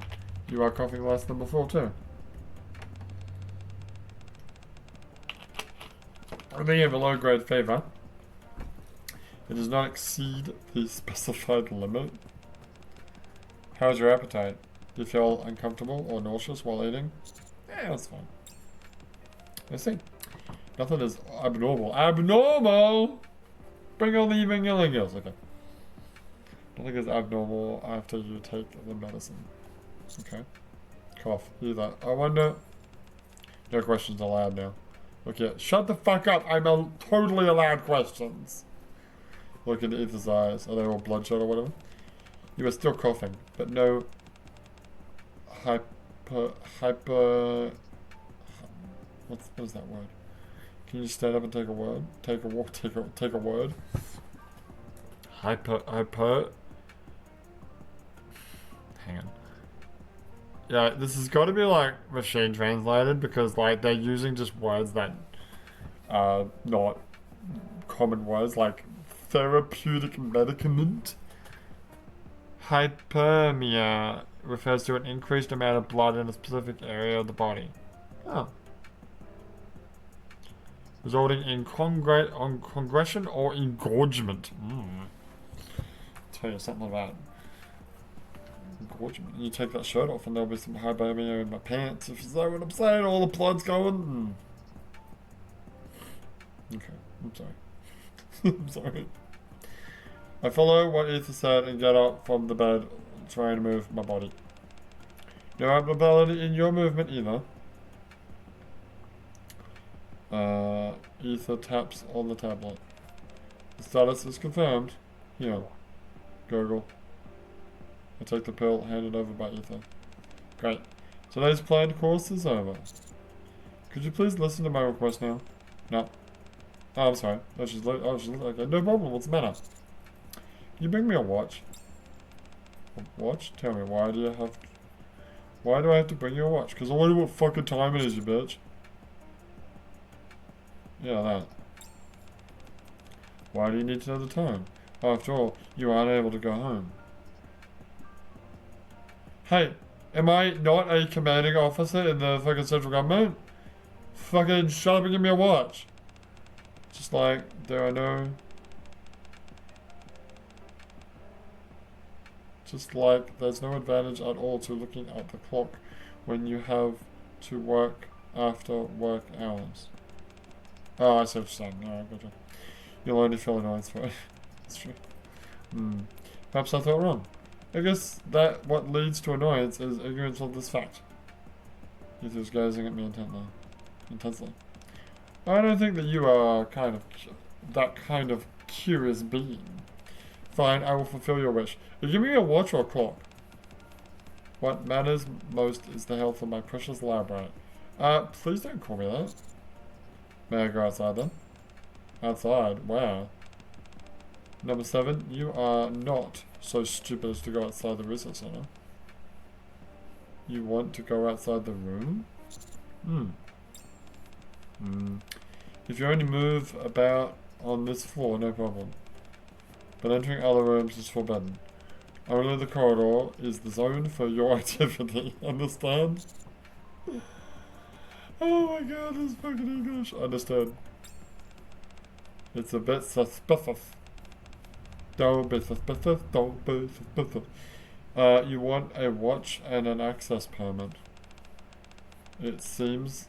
You are coughing less than before, too. I think you have a low-grade fever. It does not exceed the specified limit. How's your appetite? Do you feel uncomfortable or nauseous while eating? Yeah, that's fine. Let's see. Nothing is abnormal. Abnormal! Bring on the Evangelion girls. Okay. Nothing is abnormal after you take the medicine. Okay. Cough. Either. I wonder... No questions allowed now. Okay. Shut the fuck up. I'm totally allowed questions. Look into Ether's eyes. Are they all bloodshot or whatever? You are still coughing, but no hyper... What is that word? Can you stand up and take a word? Take a walk, take a word? Hyper... Hang on. Yeah, this has got to be like machine translated because like they're using just words that are not common words like therapeutic medicament. Hyperemia refers to an increased amount of blood in a specific area of the body. Oh. Resulting in congression or engorgement. Tell you something about engorgement. You take that shirt off and there'll be some hyperemia in my pants. If you know what I'm saying, all the blood's going. Okay, I'm sorry. I'm sorry. I follow what Ether said and get up from the bed, trying to move my body. No abnormality in your movement either. Ether taps on the tablet. The status is confirmed. Here. Gurgle. I take the pill handed over by Ether. Great. Today's planned course is over. Could you please listen to my request now? No. Oh, I'm sorry. Okay, no problem. What's the matter? Can you bring me a watch? A watch? Tell me, why do I have to bring you a watch? Because I wonder what fucking time it is, you bitch. Yeah, that. Why do you need to know the time? After all, you aren't able to go home. Hey, am I not a commanding officer in the fucking central government? Fucking shut up and give me a watch. Just like, there are no... Just like, there's no advantage at all to looking at the clock when you have to work after work hours. Oh, I see what you're saying. Alright, gotcha. You'll only feel annoyance for it. It's true. Perhaps I thought wrong. I guess that what leads to annoyance is ignorance of this fact. He's just gazing at me intensely. I don't think that you are that kind of curious being. Fine, I will fulfill your wish. You give me a watch or a clock. What matters most is the health of my precious lab rat. Please don't call me that. May I go outside then? Outside? Wow. Number 7, you are not so stupid as to go outside the research center. You want to go outside the room? If you only move about on this floor, no problem. But entering other rooms is forbidden. Only the corridor is the zone for your activity. Understand? Oh my god, this fucking English. Understood. It's a bit suspicious. Don't be suspicious. Don't be suspicious. You want a watch and an access permit. It seems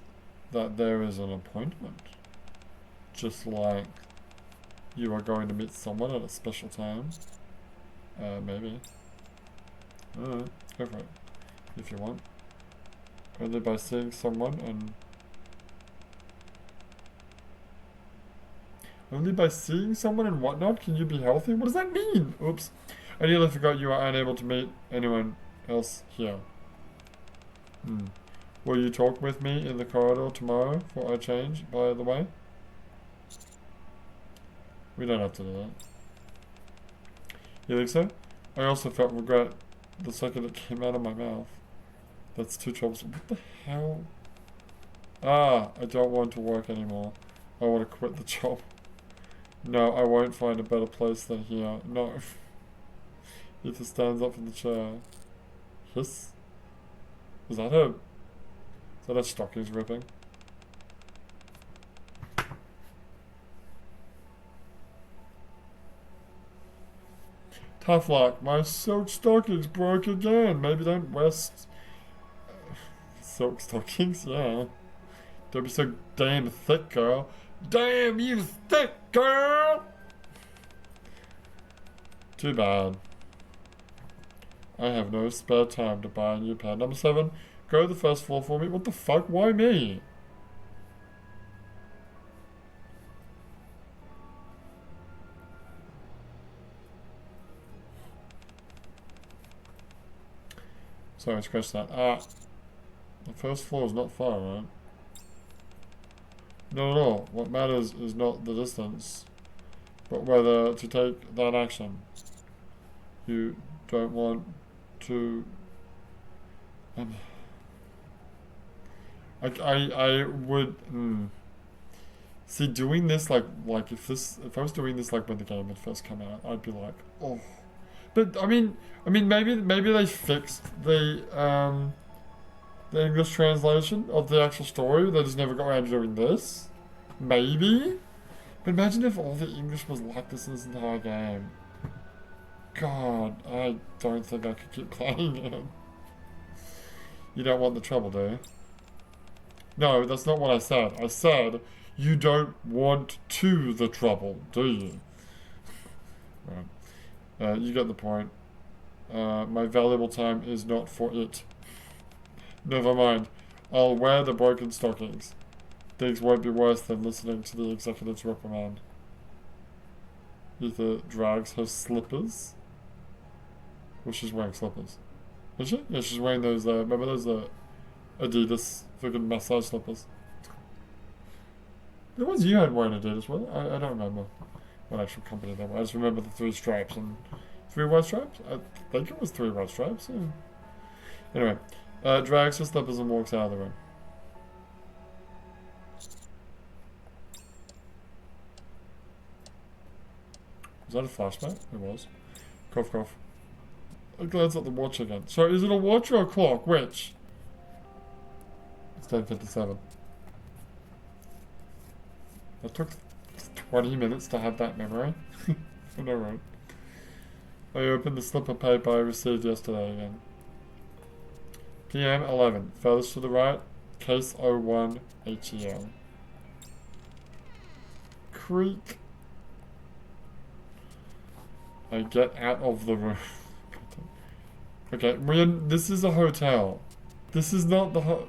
that there is an appointment. Just like you are going to meet someone at a special time. Maybe. Alright, go for it. If you want. Only by seeing someone and... Only by seeing someone and whatnot can you be healthy? What does that mean? Oops. I nearly forgot you are unable to meet anyone else here. Will you talk with me in the corridor tomorrow for a change, by the way? We don't have to do that. You think so? I also felt regret the second it came out of my mouth. That's too troublesome. What the hell? Ah, I don't want to work anymore. I want to quit the job. No, I won't find a better place than here. No. Ethan stands up from the chair. Hiss? Is that her stockings ripping? Tough luck. My silk stockings broke again. Maybe don't wear silk stockings? Yeah. Don't be so damn thick, girl. Damn you thick, girl! Too bad. I have no spare time to buy a new pen. Number 7, go to the first floor for me. What the fuck? Why me? Sorry, scratch that. The first floor is not far, right? Not at all. What matters is not the distance, but whether to take that action. You don't want to... I would... See, doing this, like if I was doing this like when the game had first come out, I'd be like, oh. But, I mean, maybe they fixed the English translation of the actual story. They just never got around to doing this. Maybe? But imagine if all the English was like this in this entire game. God, I don't think I could keep playing it. You don't want the trouble, do you? No, that's not what I said. I said, you don't want to the trouble, do you? Right. You get the point. My valuable time is not for it. Never mind. I'll wear the broken stockings. Things won't be worse than listening to the executive's reprimand. Ether drags her slippers. Well, she's wearing slippers. Is she? Yeah, she's wearing those, remember those, Adidas freaking massage slippers? The ones you had wearing Adidas, were they? I don't remember what actual company they were. I just remember the 3 stripes and 3 white stripes? I think it was 3 white stripes, yeah. Anyway, drags her slippers and walks out of the room. Was that a flashback? It was. Cough, cough. I glance at the watch again. So, is it a watch or a clock? Which? It's 10:57. That took 20 minutes to have that memory. I know, right? I opened the slip of paper I received yesterday again. PM 11. Furthest to the right. Case 01 HEL. Creak. I get out of the room. Okay, this is a hotel. This is not the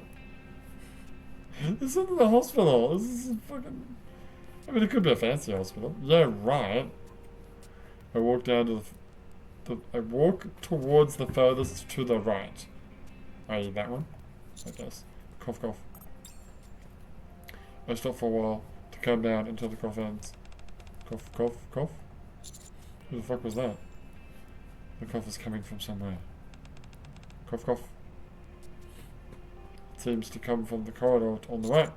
this isn't the hospital. This is a fucking... I mean, it could be a fancy hospital. Yeah, right. I walk down to I walk towards the furthest to the right. I.e. that one, I guess. Cough, cough. I stop for a while to calm down until the cough ends. Cough, cough, cough. Who the fuck was that? The cough is coming from somewhere. Cough, cough. It seems to come from the corridor on the right.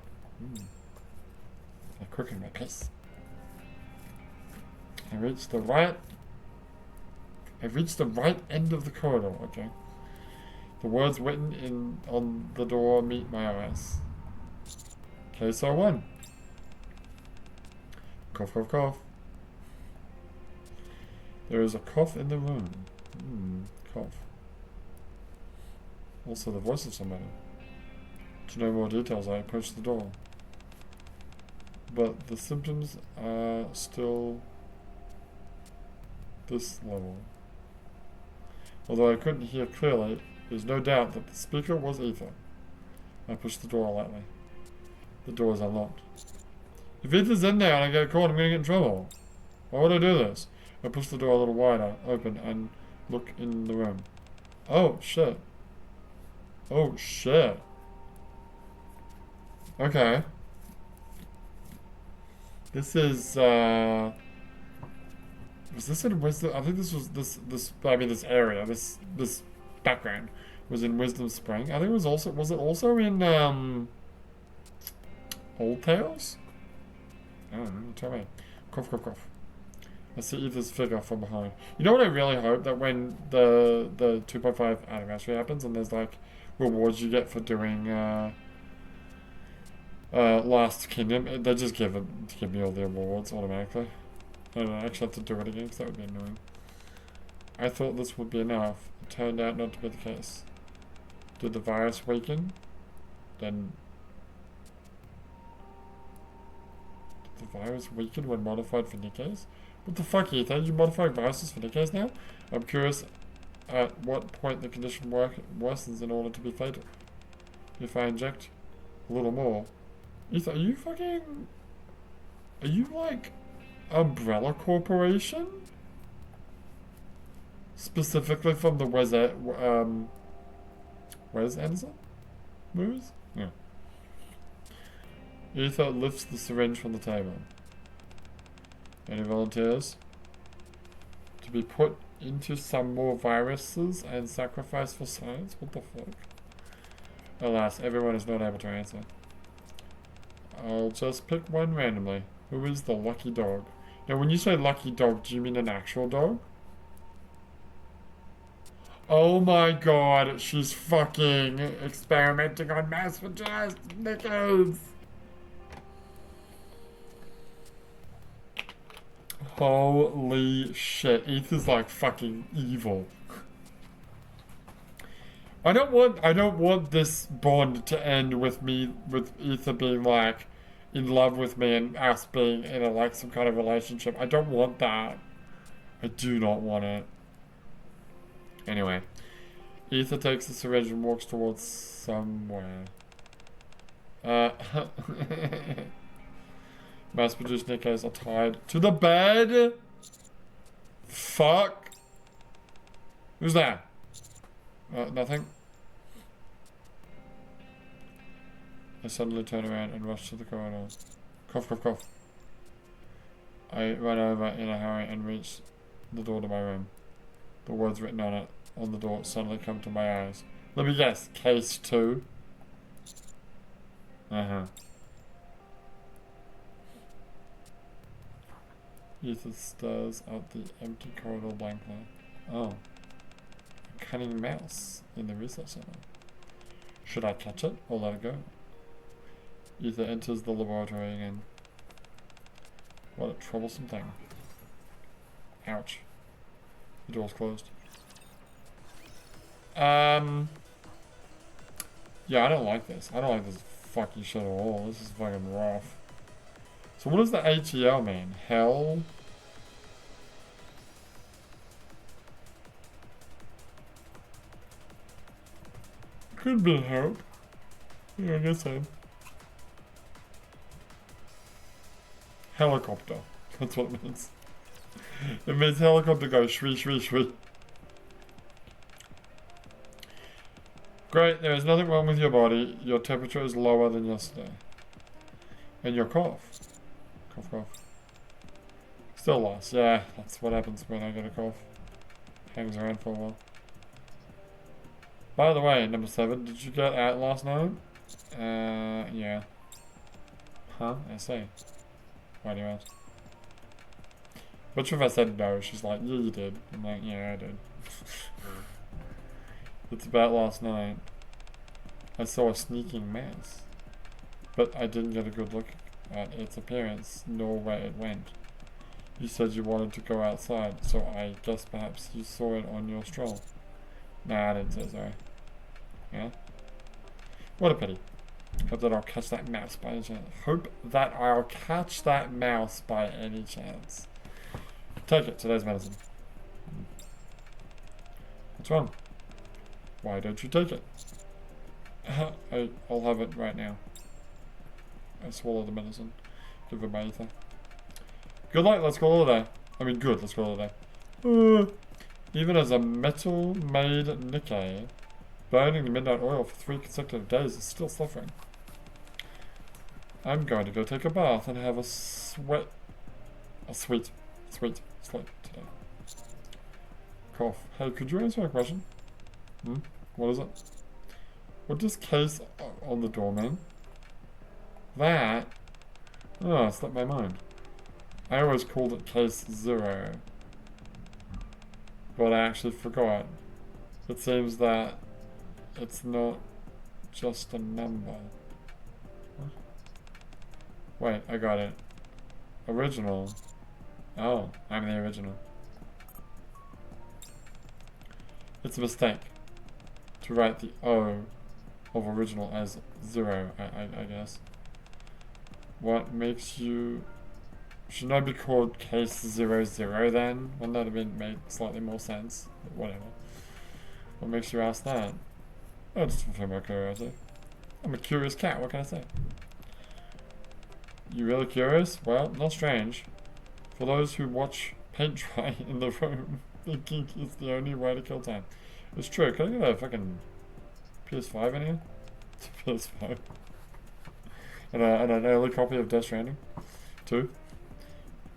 I quicken my pace. I reach the right end of the corridor, okay. The words written on the door meet my eyes. Case 01. Cough, cough, cough. There is a cough in the room. Cough. Also the voice of somebody. To know more details, I approach the door. But the symptoms are still this level. Although I couldn't hear clearly, there's no doubt that the speaker was Ether. I push the door lightly. The door is unlocked. If Ether's in there and I get caught, I'm gonna get in trouble. Why would I do this? I push the door a little wider, open, and look in the room. Oh, shit. Oh, shit. Okay. This is, was this in Wisdom? I think this was, this area, this background was in Wisdom Spring. I think it was also in, Old Tales? I don't know, tell me. Cough, cough, cough. I see Ether's figure from behind. You know what I really hope? That when the 2.5 anniversary happens and there's like rewards you get for doing Last Kingdom, they just give me all the rewards automatically. I don't actually have to do it again because that would be annoying. I thought this would be enough. It turned out not to be the case. Did the virus weaken? Then... Did the virus weaken when modified for Nikke's? What the fuck, Ethan? You modifying viruses for Nikke's now? I'm curious at what point the condition worsens in order to be fatal. If I inject a little more... Ethan, are you fucking... Are you like... Umbrella Corporation? Specifically from the Wes Anderson movies? Yeah. Ether lifts the syringe from the table. Any volunteers? To be put into some more viruses and sacrificed for science? What the fuck? Alas, everyone is not able to answer. I'll just pick one randomly. Who is the lucky dog? Now, when you say lucky dog, do you mean an actual dog? Oh my god, she's fucking experimenting on mass Nikkes. Holy shit, Ether's like fucking evil. I don't want this bond to end with Ether being like in love with me and us being in a like some kind of relationship. I don't want that. I do not want it. Anyway, Ether takes the syringe and walks towards somewhere. Mass-produced Nikkes are tied to the bed. Fuck. Who's that? Nothing. I suddenly turn around and rush to the corridor. Cough, cough, cough. I run over in a hurry and reach the door to my room. The words written on the door suddenly come to my eyes. Let me guess. Case 2. Ether stares at the empty corridor blankly. Oh. A cunning mouse in the research center. Should I catch it or let it go? Ether enters the laboratory again. What a troublesome thing. Ouch. The door's closed. Yeah, I don't like this. I don't like this fucking shit at all. This is fucking rough. So what does the ATL mean? Hell? Could be help. Yeah, I guess so. Helicopter. That's what it means. It means helicopter goes shwee shwee shwee. Great, there is nothing wrong with your body. Your temperature is lower than yesterday. And your cough. Cough, cough. Still lost. Yeah, that's what happens when I get a cough. Hangs around for a while. By the way, number 7, did you get out last night? Yeah. Huh? I see. Why do you ask? Which if I said no, she's like, yeah, you did. I'm like, yeah, I did. It's about last night. I saw a sneaking mouse. But I didn't get a good look at its appearance, nor where it went. You said you wanted to go outside, so I guess perhaps you saw it on your stroll. Nah, I didn't say sorry. Yeah? What a pity. Hope that I'll catch that mouse by any chance. Hope that I'll catch that mouse by any chance. Take it, today's medicine. What's wrong? Why don't you take it? I'll have it right now. I swallow the medicine. Give it my ether. Good luck, let's call it a day. I mean, good, let's call it a day. Even as a metal-made Nikke, burning the midnight oil for 3 consecutive days is still suffering. I'm going to go take a bath and have a sweet sleep today. Cough. Hey, could you answer my question? What is it? What does case on the door mean? That? Oh, it slipped my mind. I always called it case 0. But I actually forgot. It seems that it's not just a number. What? Wait, I got it. Original. Oh, I'm the original. It's a mistake to write the O of original as 0, I guess. What makes you... Should not be called case 00 then? Wouldn't that have been made slightly more sense? But whatever. What makes you ask that? Oh, just for my curiosity. I'm a curious cat, what can I say? You really curious? Well, not strange. For those who watch paint dry in the room, thinking it's the only way to kill time. It's true, can I get a fucking PS5 in here? PS5. And an early copy of Death Stranding, too.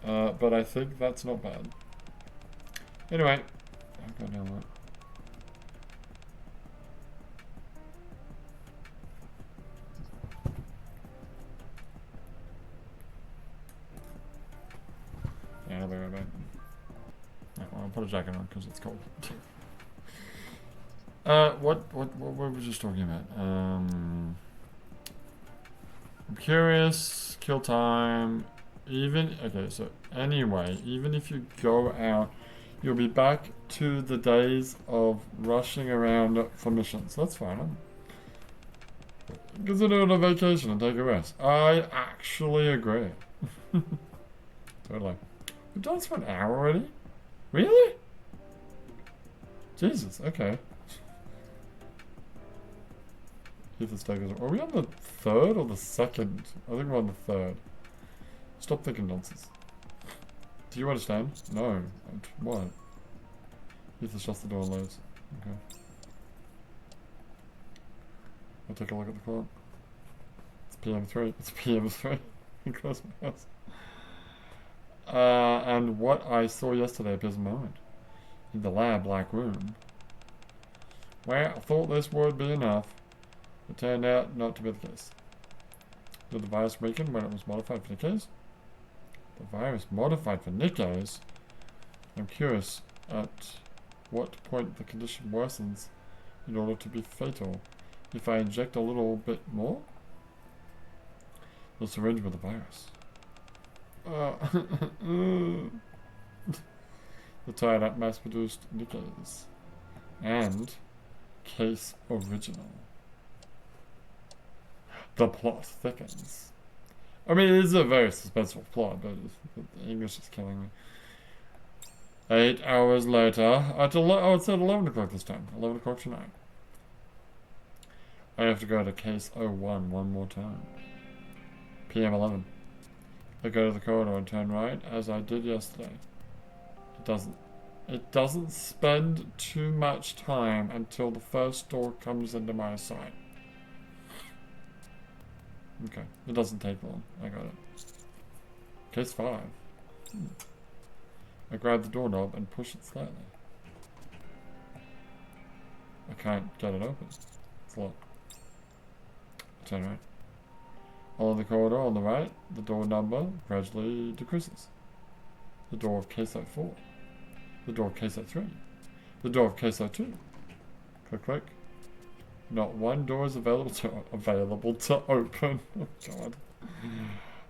But I think that's not bad. Anyway, I've got no what. Yeah, I'll be right back. I'll put a jacket on because it's cold. What were we just talking about? I'm curious, kill time, okay, so anyway, even if you go out, you'll be back to the days of rushing around for missions. That's fine. Consider it a vacation and take a rest. I actually agree. Totally. We've done this for an hour already? Really? Jesus, okay. Are we on the 3rd or the 2nd? I think we're on the 3rd. Stop thinking nonsense. Do you understand? No. What? Ether shuts the door and loads. Okay. I'll take a look at the clock. It's PM3. It's PM3. Close my house. And what I saw yesterday appears in my mind. In the lab-like room. Well, I thought this would be enough. It turned out not to be the case. Did the virus weaken when it was modified for Nikke's? The virus modified for Nikke's? I'm curious at what point the condition worsens in order to be fatal. If I inject a little bit more? The syringe with the virus. The tied up mass-produced Nikke's. And case original. The plot thickens. I mean, it is a very suspenseful plot, but the English is killing me. 8 hours later, it's at 11 o'clock this time. 11 o'clock tonight. I have to go to case 01 one more time. PM 11. I go to the corridor and turn right, as I did yesterday. It doesn't spend too much time until the first door comes into my sight. Okay, it doesn't take long. I got it. Case 5. I grab the doorknob and push it slightly. I can't get it open. It's locked. I turn right. Along the corridor on the right, the door number gradually decreases. The door of case 04. The door of case 03. The door of case 02. Click, click. Not one door is available to open. Oh god.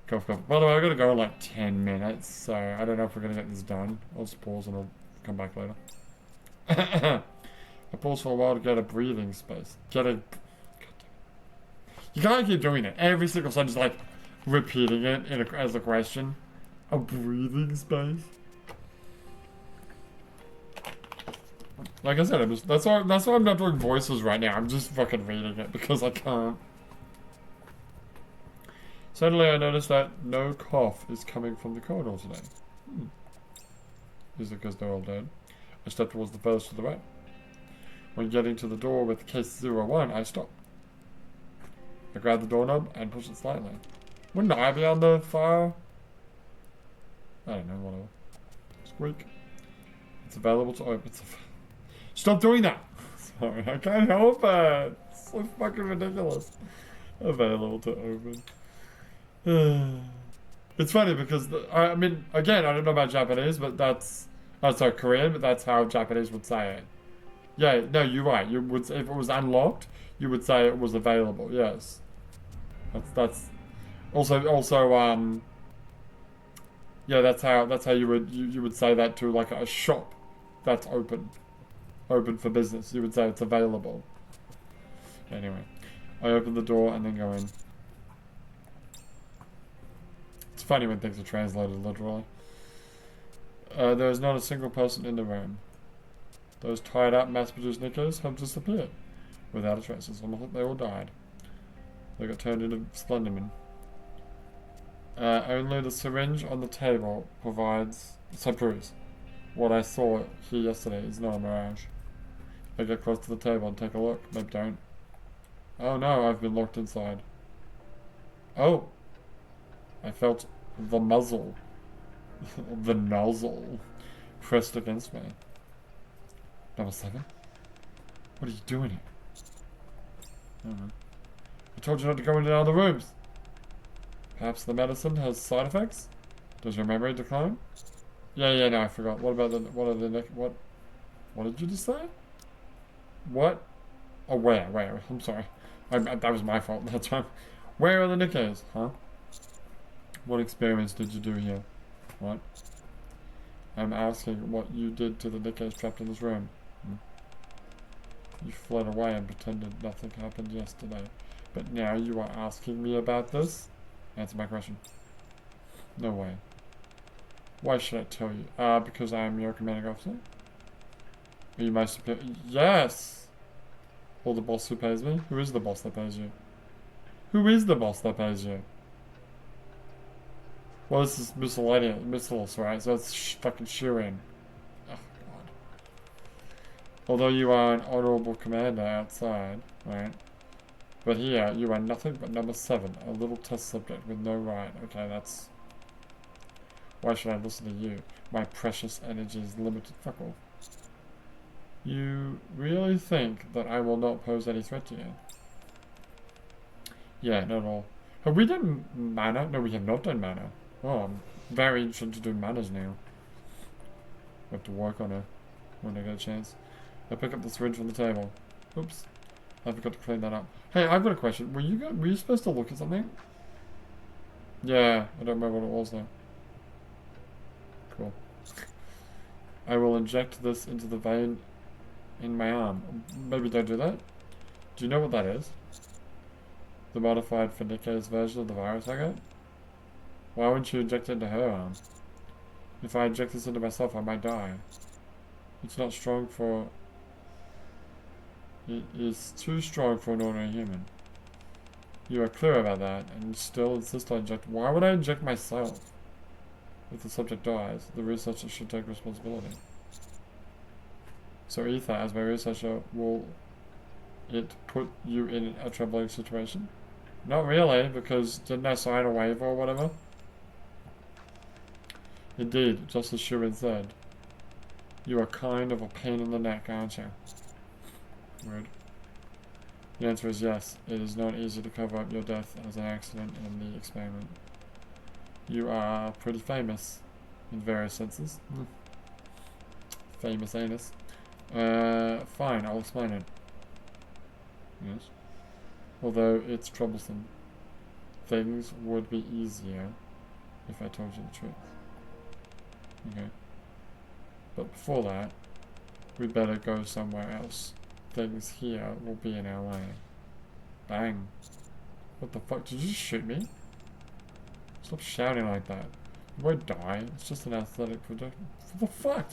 Cough, cough. By the way, I gotta go in like 10 minutes, so I don't know if we're gonna get this done. I'll just pause and I'll come back later. I pause for a while to get a breathing space. You can't keep doing it. Every single sentence, like, repeating it as a question. A breathing space? Like I said, that's why I'm not doing voices right now. I'm just fucking reading it because I can't. Suddenly I noticed that no cough is coming from the corridor today. Is it because they're all dead? I stepped towards the furthest to the right. When getting to the door with case 01, I stopped. I grabbed the doorknob and pushed it slightly. Wouldn't I be on the fire? I don't know, whatever. Squeak. It's available to open. Stop doing that! Sorry, I can't help it. It's so fucking ridiculous. Available to open. It's funny because, I mean, again, I don't know about Japanese, but that's... Oh, sorry, Korean, but that's how Japanese would say it. Yeah, no, you're right. You would, if it was unlocked, you would say it was available. Yes, that's also yeah, that's how you would say that to like a shop that's open for business. You would say it's available. Anyway, I open the door and then go in. It's funny when things are translated literally. There is not a single person in the room. Those tied up, mass-produced Nikkes have disappeared without a trace. It's almost like they all died. They got turned into Slenderman. Only the syringe on the table proves what I saw here yesterday is not a mirage. I get close to the table and take a look. They don't. Oh no, I've been locked inside. Oh! I felt the muzzle, the nozzle, pressed against me. Number 7? What are you doing here? I don't know. I told you not to go into the other rooms. Perhaps the medicine has side effects? Does your memory decline? Yeah, no, I forgot. What about what did you just say? What? Oh, where? I'm sorry. That was my fault that time. Where are the Nikkes, huh? What experiments did you do here? What? I'm asking what you did to the Nikkes trapped in this room. You fled away and pretended nothing happened yesterday. But now you are asking me about this? Answer my question. No way. Why should I tell you? Because I am your commanding officer? Are you my superior? Yes! Or the boss who pays me? Who is the boss that pays you? Who is the boss that pays you? Well, this is miscellaneous, right? So it's fucking shoe-in. Oh, God. Although you are an honorable commander outside, right? But here, you are nothing but number 7, a little test subject with no right. Okay, that's... Why should I listen to you? My precious energy is limited. Fuck off. You really think that I will not pose any threat to you? Yeah, not at all. Have we done mana? No, we have not done mana. Oh, I'm very interested to do manas now. We have to work on it when I get a chance. I pick up the syringe from the table. Oops. I forgot to clean that up. Hey, I've got a question. Were you supposed to look at something? Yeah, I don't remember what it was though. Cool. I will inject this into the vein in my arm. Maybe don't do that. Do you know what that is? The modified for Nikke's version of the virus I got? Why wouldn't you inject it into her arm? If I inject this into myself, I might die. It's not strong for... It is too strong for an ordinary human. You are clear about that, and still insist on inject... Why would I inject myself? If the subject dies, the researcher should take responsibility. So Ether, as my researcher, will it put you in a troubling situation? Not really, because didn't I sign a waiver or whatever? Indeed, just as Shuin said. You are kind of a pain in the neck, aren't you? Weird. The answer is yes. It is not easy to cover up your death as an accident in the experiment. You are pretty famous, in various senses. Famous anus. Fine, I'll explain it. Yes. Although it's troublesome. things would be easier if I told you the truth. Okay. But before that, we better go somewhere else. Things here will be in our way. Bang. What the fuck? Did you just shoot me? Stop shouting like that. You won't die. It's just an athletic projection. What the fuck?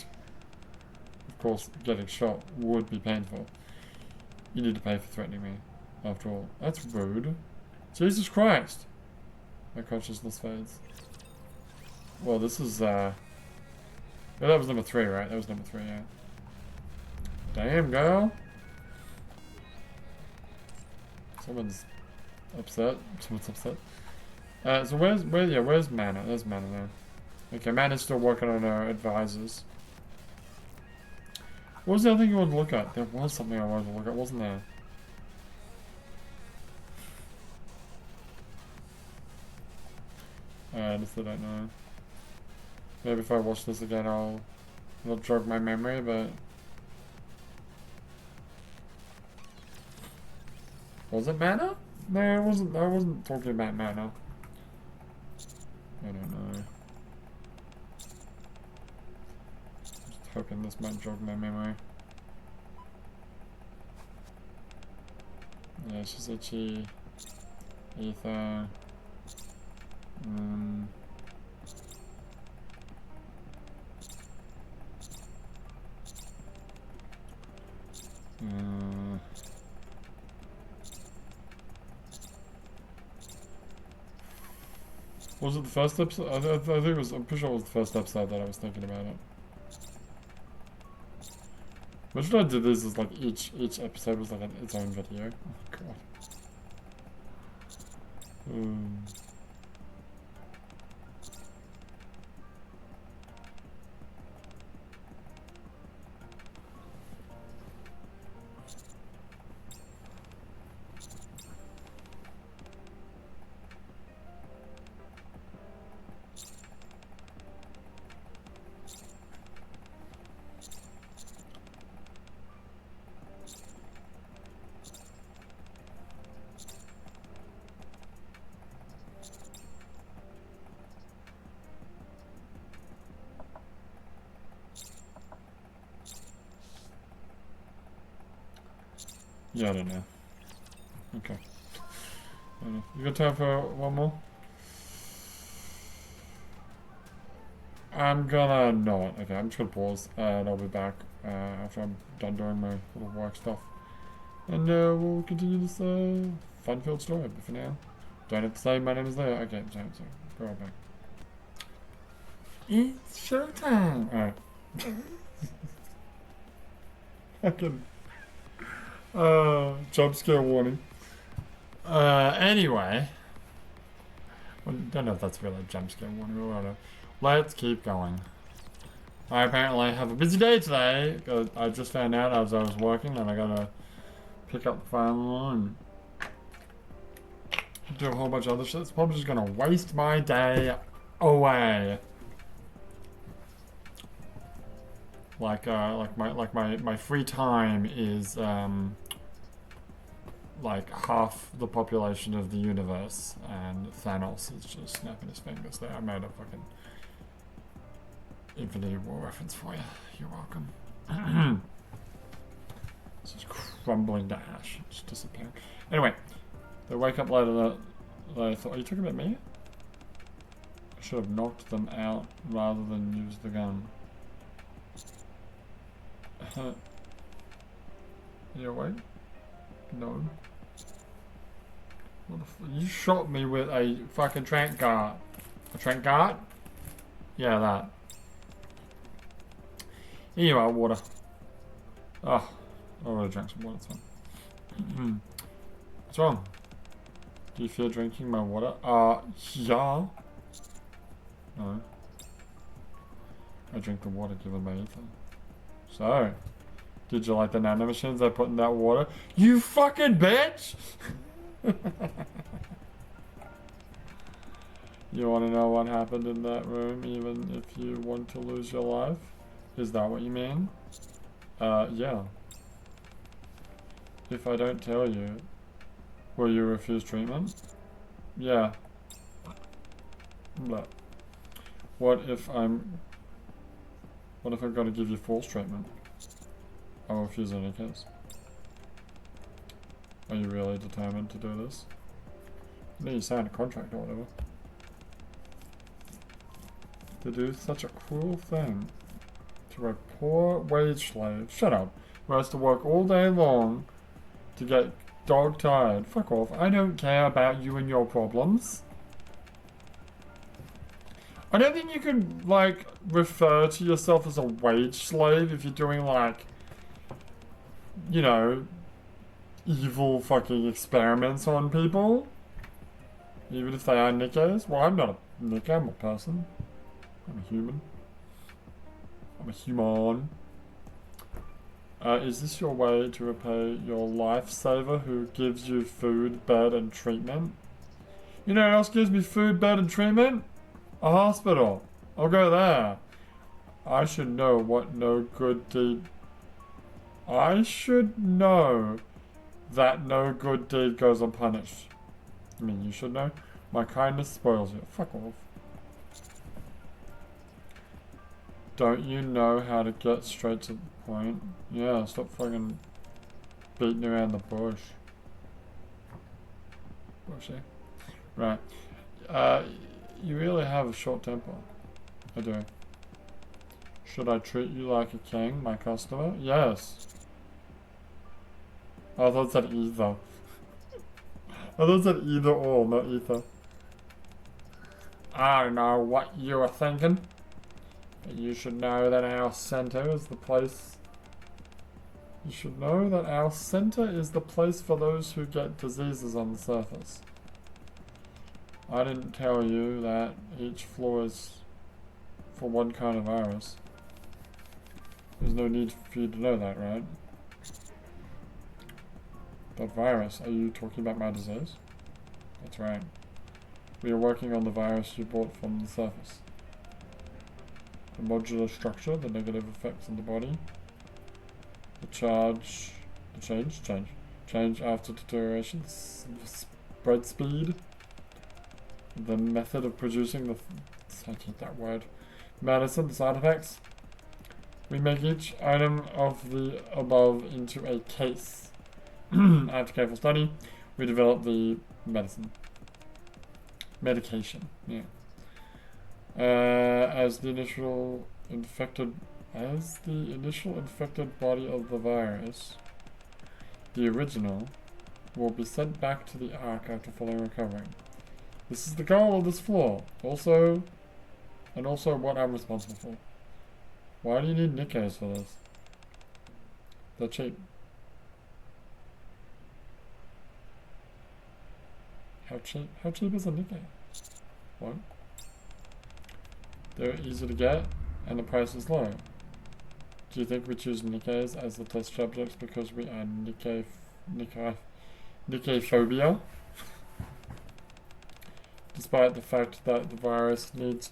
Of course, getting shot would be painful. You need to pay for threatening me. After all, that's rude. Jesus Christ! My consciousness fades. Well, this is, yeah, that was number 3, right? That was number 3, yeah. Damn, girl! Someone's upset. Someone's upset. So where's Mana? There's Mana now. Okay, Mana's still working on her advisors. What was the other thing you wanted to look at? There was something I wanted to look at, wasn't there? I honestly don't know. Maybe if I watch this again, it'll jog my memory, but... Was it Mana? No, it wasn't. I wasn't talking about Mana. I don't know. Just hoping this might jog my memory. Yeah, she's itchy. Ether. Was it the first episode? I think it was. I'm pretty sure it was the first episode that I was thinking about it. What should I do? This is like each episode was like its own video. Oh god. Yeah, I don't know. Okay. I don't know. You got time for one more? I'm gonna not. Okay, I'm just gonna pause and I'll be back after I'm done doing my little work stuff. And we'll continue this fun-filled story. But for now, don't have to say my name is Leo. Okay, I'm sorry. Go right back. It's showtime! Alright. I can... jump scare warning. Anyway. Well, don't know if that's really a jump scare warning or whatever. Let's keep going. I apparently have a busy day today. I just found out as I was working and I gotta pick up the phone and do a whole bunch of other shit. It's probably just gonna waste my day away. Like my free time is like half the population of the universe, and Thanos is just snapping his fingers there. I made a fucking Infinity War reference for you. You're welcome. It's just crumbling to ash. It's disappearing. Anyway, they wake up later that they thought, are you talking about me? I should have knocked them out rather than use the gun. You awake? No. What the you shot me with a fucking trank guard. A trank guard? Yeah, that. Here you are, water. Oh, I already drank some water, it's fine. What's wrong? Do you feel drinking my water? Yeah. No. I drink the water given by Ether. So, did you like the nanomachines I put in that water? You fucking bitch! You want to know what happened in that room even if you want to lose your life? Is that what you mean? Yeah. If I don't tell you, will you refuse treatment? Yeah, Blah. What if I'm... What if I've got to give you false treatment? I will refuse in any case. Are you really determined to do this? I know you signed a contract or whatever. To do such a cruel thing to a poor wage slave, shut up, who has to work all day long to get dog tired. Fuck off. I don't care about you and your problems. I don't think you could, like, refer to yourself as a wage slave if you're doing, like, you know, evil fucking experiments on people. Even if they are Nikkes. Well, I'm not a Nikke, I'm a person. I'm a human. I'm a human. Is this your way to repay your lifesaver who gives you food, bed, and treatment? You know what else gives me food, bed, and treatment? A hospital. I'll go there. I should know what no good deed... I should know that no good deed goes unpunished. I mean, you should know. My kindness spoils you. Fuck off. Don't you know how to get straight to the point? Yeah, stop fucking beating around the bush. Bushy. Right. You really have a short temper. I do. Should I treat you like a king, my customer? Yes. I thought it said either. I thought it said either or, not either. I don't know what you were thinking. But you should know that our center is the place... You should know that our center is the place for those who get diseases on the surface. I didn't tell you that each floor is for one kind of virus. There's no need for you to know that, right? That virus, are you talking about my disease? That's right. We are working on the virus you brought from the surface. The modular structure, the negative effects on the body, the change after deterioration, the spread speed, the method of producing the, I hate that word, medicine, the side effects. We make each item of the above into a case. After careful study, we develop the medication, yeah. As the initial infected body of the virus, the original will be sent back to the Ark after fully recovering. This is the goal of this floor. Also what I'm responsible for. Why do you need Nikkes for this? They're cheap. How cheap is a Nikke? What? They're easy to get, and the price is low. Do you think we choose Nikkes as the test subjects because we are Nikkephobia? Despite the fact that the virus needs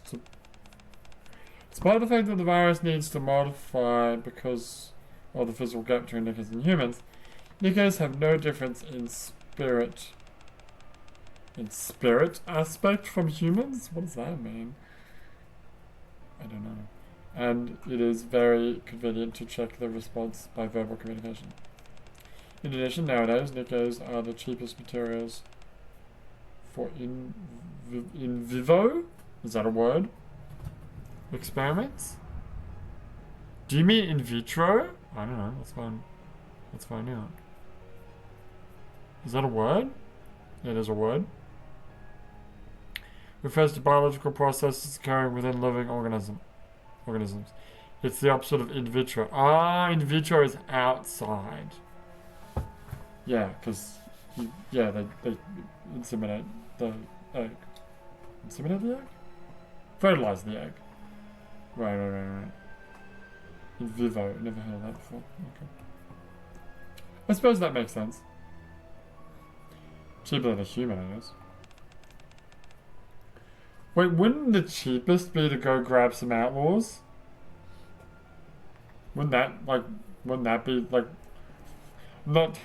to modify because of the physical gap between Nikkes and humans, Nikkes have no difference in spirit aspect from humans? What does that mean? I don't know. And it is very convenient to check the response by verbal communication. In addition, nowadays, Nikkes are the cheapest materials for in vivo? Is that a word? Experiments? Do you mean in vitro? I don't know. Let's find out. Is that a word? Yeah, it is a word. Refers to biological processes occurring within living organisms. It's the opposite of in vitro. Ah, in vitro is outside. Yeah, because they inseminate the egg. Inseminate the egg? Fertilize the egg. Right. In vivo. Never heard of that before. Okay. I suppose that makes sense. Cheaper than a human, I guess. Wait, wouldn't the cheapest be to go grab some outlaws? Wouldn't that be, like... Not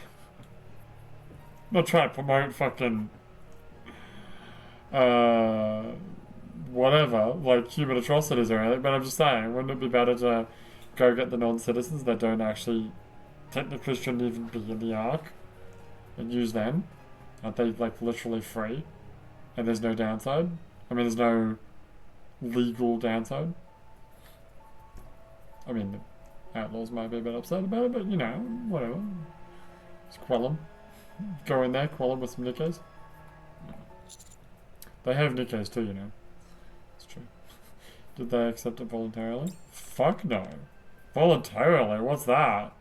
trying to promote fucking... the whatever, like human atrocities or anything, but I'm just saying, wouldn't it be better to go get the non-citizens that don't actually, technically shouldn't even be in the Ark, and use them? Aren't they, like, literally free? And there's no downside? I mean, there's no legal downside? I mean, the outlaws might be a bit upset about it, but, you know, whatever. Just quell them. Go in there, quell them with some Nikkes. They have Nikkes too, you know. It's true. Did they accept it voluntarily? Fuck no. Voluntarily? What's that?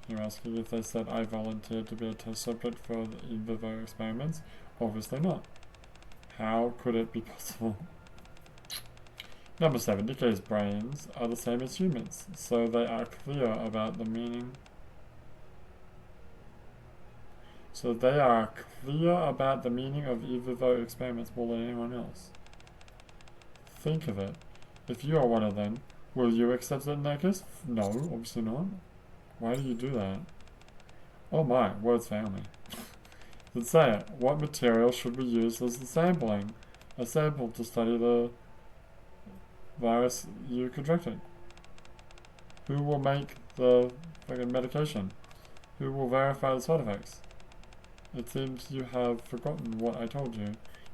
You're asking if they said I volunteered to be a test subject for the in vivo experiments? Obviously not. How could it be possible? Number 7. Nikke's brains are the same as humans, so they are clear about the meaning. So they are clear about the meaning of in vivo experiments more than anyone else. Think of it. If you are one of them, will you accept it in that case? No, obviously not. Why do you do that? Oh my, words fail me. Let's say it. What material should we use as the sampling? A sample to study the virus you contracted. Who will make the fucking medication? Who will verify the side effects? It seems you have forgotten what I told you.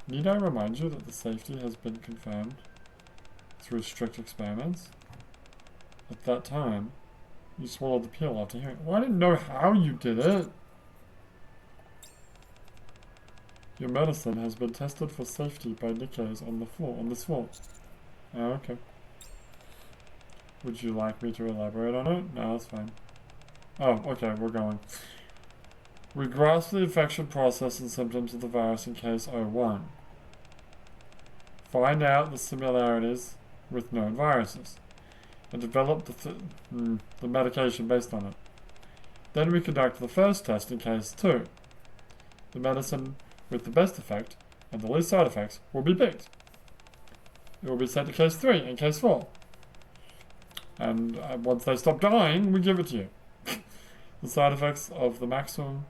Need I remind you that the safety has been confirmed through strict experiments? At that time, you swallowed the pill after hearing. Well, I didn't know how you did it. Your medicine has been tested for safety by Nikke's on this floor. Oh, okay. Would you like me to elaborate on it? No, that's fine. Oh, okay, we're going. We grasp the infection process and symptoms of the virus in case 01. Find out the similarities with known viruses, and develop the medication based on it. Then we conduct the first test in case 2. The medicine with the best effect and the least side effects will be picked. It will be sent to case 3 and case 4. And once they stop dying, we give it to you. The side effects of the maximum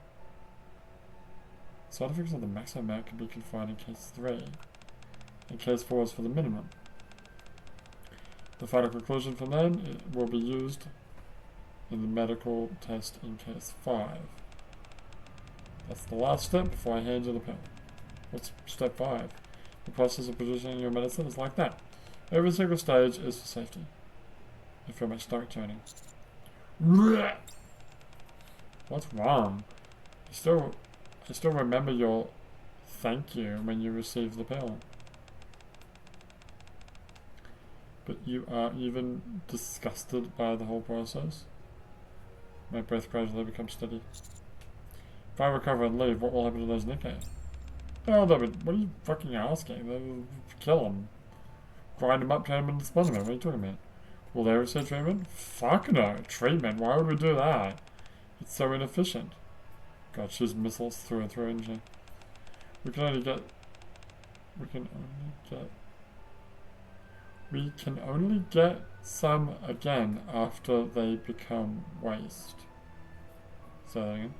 amount can be confined in case 3. And case 4 is for the minimum. The final conclusion from then will be used in the medical test in case 5. That's the last step before I hand you the pill. What's step 5? The process of producing your medicine is like that. Every single stage is for safety. I feel my stomach turning. What's wrong? I still remember your thank you when you received the pill. But you are even disgusted by the whole process? My breath gradually becomes steady. If I recover and leave, what will happen to those Nikke? Oh, what are you fucking asking? They'll kill them. Grind them up, turn them into Spider-Man. What are you talking about? Will they receive treatment? Fuck no. Treatment? Why would we do that? It's so inefficient. God, she's missiles through and through, isn't she? We can only get some again after they become waste. Say that again.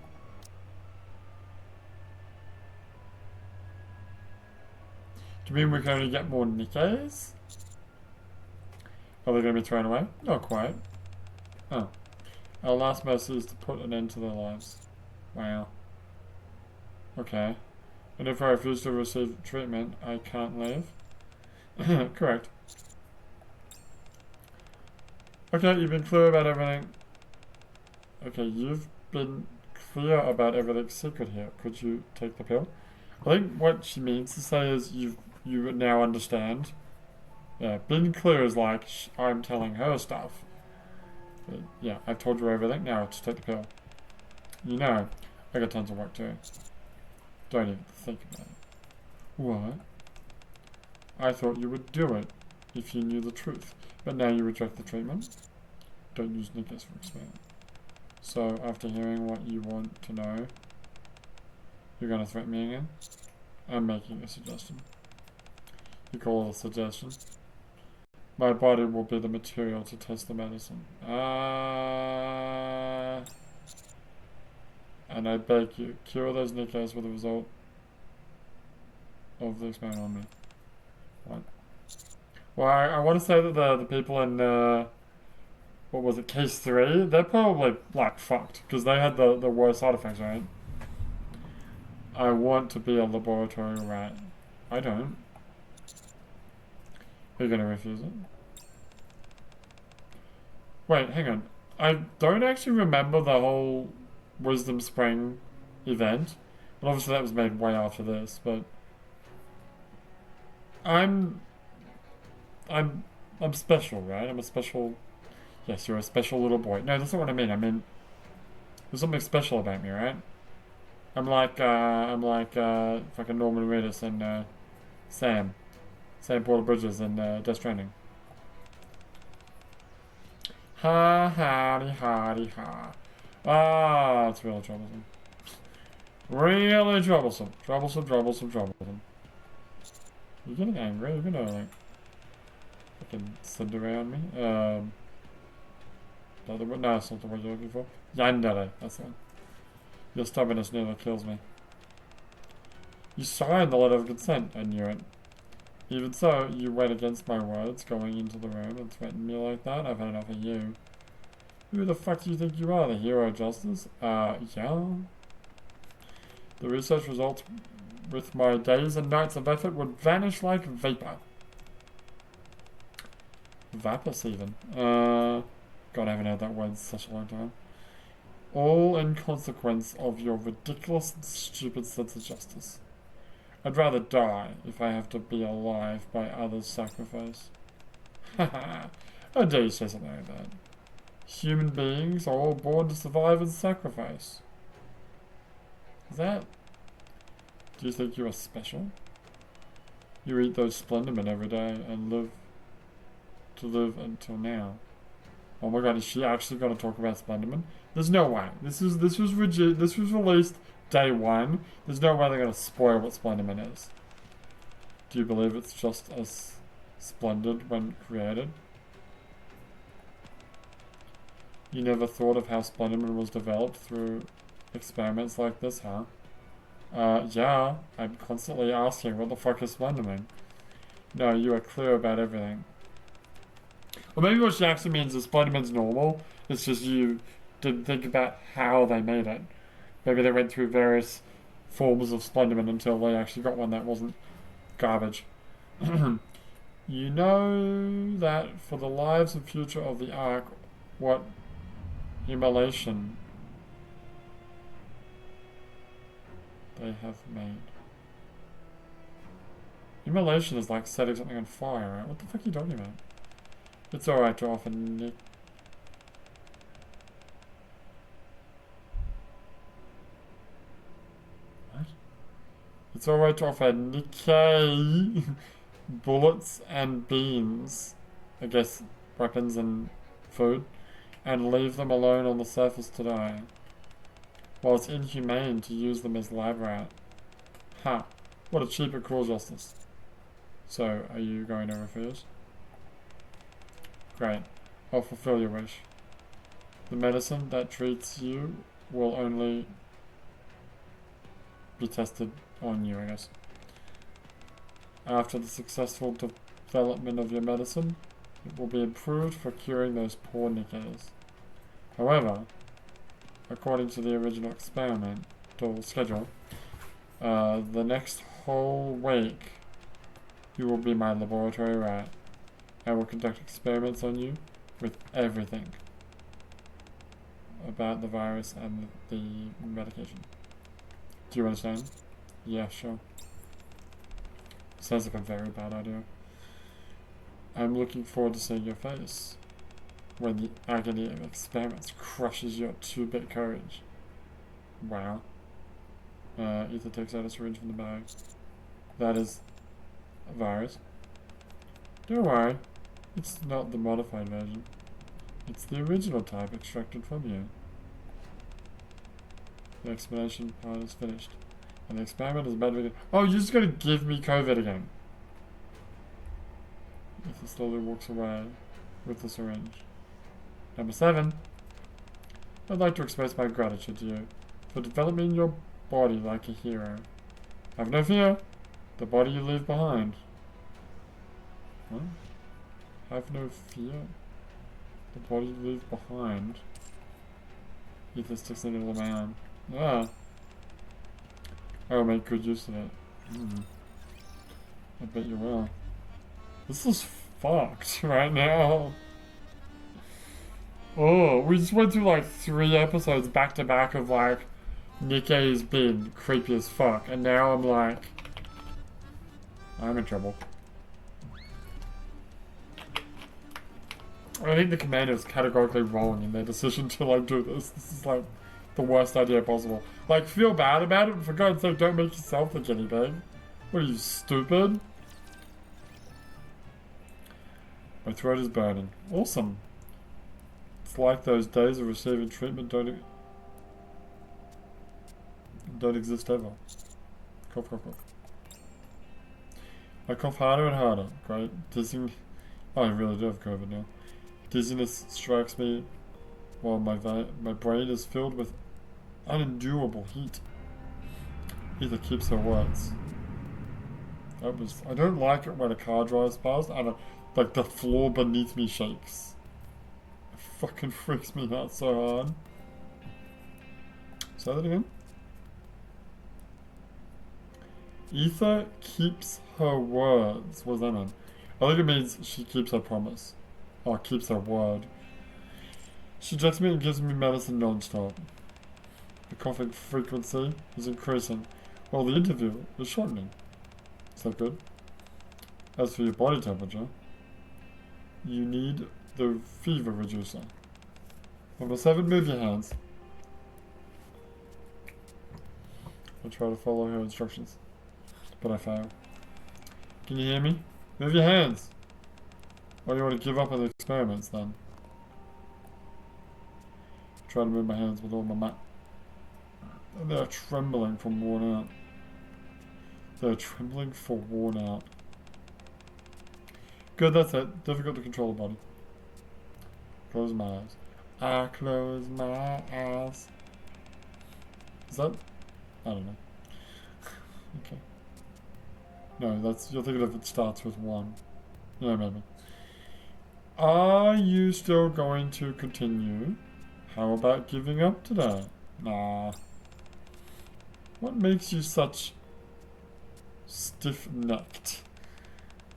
Do you mean we can only get more Nikkes? Are they going to be thrown away? Not quite. Oh. Our last mercy is to put an end to their lives. Wow. Okay. And if I refuse to receive treatment, I can't leave? Correct. Okay, you've been clear about everything. Okay, you've been clear about everything secret here. Could you take the pill? I think what she means to say is you now understand. Yeah, being clear is like I'm telling her stuff. But yeah, I've told you everything. Now just take the pill. You know, I got tons of work too. Don't even think about it. What? I thought you would do it if you knew the truth. But now you reject the treatment? Don't use Nikkes for experiment. So, after hearing what you want to know, you're gonna threaten me again? I'm making a suggestion. You call it a suggestion? My body will be the material to test the medicine. And I beg you, cure those Nikkes with a result of the experiment on me. What? Well, I want to say that the people in, what was it, case 3, they're probably, like, fucked, because they had the worst side effects, right? I want to be a laboratory rat. I don't. Are you gonna refuse it? Wait, hang on. I don't actually remember the whole Wisdom Spring event. And obviously that was made way after this, but I'm I'm I'm special, right? I'm a special. Yes, you're a special little boy. No, that's not what I mean. I mean there's something special about me, right? I'm like fucking Norman Reedus and Sam Porter Bridges and Death Stranding. Ha howdy howdy ha. Ah, it's really troublesome. Really troublesome. Troublesome. You're getting angry. You're gonna like fucking send around me. No, that's not the word you're looking for. Yandere. That's the one. Your stubbornness nearly kills me. You signed the letter of consent. I knew it. Even so, you went against my words, going into the room and threatened me like that. I've had enough of you. Who the fuck do you think you are, the hero of justice? Yeah. The research results with my days and nights of effort would vanish like vapor. Vapors even. God, I haven't heard that word in such a long time. All in consequence of your ridiculous and stupid sense of justice. I'd rather die if I have to be alive by others' sacrifice. Haha, how dare you say something like that? Human beings are all born to survive and sacrifice. Is that... Do you think you are special? You eat those Splendermen every day and live until now. Oh my god, is she actually going to talk about Splenderman? There's no way. This was released day 1. There's no way they're going to spoil what Splenderman is. Do you believe it's just as splendid when created? You never thought of how Splenderman was developed through experiments like this, huh? Yeah. I'm constantly asking, what the fuck is Splenderman? No, you are clear about everything. Or maybe what she actually means is Splenderman's normal. It's just you didn't think about how they made it. Maybe they went through various forms of Splenderman until they actually got one that wasn't garbage. You know that for the lives and future of the Ark, what immolation they have made. Immolation is like setting something on fire, right? What the fuck are you talking about? It's alright to offer Nick. What? It's alright to offer Nikke bullets and beans. I guess weapons and food. And leave them alone on the surface to die. While it's inhumane to use them as lab rat. Ha! What a cheap and cruel justice. So, are you going to refuse? Great. I'll fulfill your wish. The medicine that treats you will only be tested on you, I guess. After the successful development of your medicine, it will be improved for curing those poor Nikkes. However, according to the original experimental schedule, the next whole week you will be my laboratory rat. I will conduct experiments on you with everything about the virus and the medication. Do you understand? Yeah, sure. Sounds like a very bad idea. I'm looking forward to seeing your face when the agony of experiments crushes your 2-bit courage. Wow. Ether takes out a syringe from the bag. That is a virus. Don't worry. It's not the modified version. It's the original type extracted from you. The explanation part is finished. And the experiment is about to begin. Oh, you're just gonna give me COVID again. Ethan slowly walks away with the syringe. Number 7. I'd like to express my gratitude to you for developing your body like a hero. Have no fear. The body you leave behind. What? Have no fear. The body you leave behind. Ether sticks into the man. Ah. I'll make good use of it. I bet you will. This is fucked right now. Oh, we just went through like 3 episodes back to back of like Nikke's been creepy as fuck, and now I'm like, I'm in trouble. I think the commander's categorically wrong in their decision to like do this. This is like the worst idea possible. Like, feel bad about it, but for God's sake, don't make yourself the guinea pig. What are you, stupid? My throat is burning. Awesome. It's like those days of receiving treatment don't exist ever. Cough, cough, cough. I cough harder and harder. Great. Dizziness. Oh, I really do have COVID now. Dizziness strikes me while my brain is filled with unendurable heat. Ether keeps her words. I don't like it when a car drives past and like the floor beneath me shakes. It fucking freaks me out so hard. Say that again. Ether keeps her words. What does that mean? I think it means she keeps her promise. Or keeps her word. She injects me and gives me medicine non-stop. The coughing frequency is increasing, while the interview is shortening. Is that good? As for your body temperature, you need the fever reducer. Number 7, move your hands. I try to follow her instructions, but I fail. Can you hear me? Move your hands! Or do you want to give up on the experiments then? Try to move my hands with all my might. And they're trembling from worn out. They're trembling for worn out. Good, that's it. Difficult to control the body. Close my eyes. I close my eyes. Is that? I don't know. Okay. No, that's, you're thinking of it starts with 1. Yeah, maybe. Are you still going to continue? How about giving up today? Nah. What makes you such stiff-necked?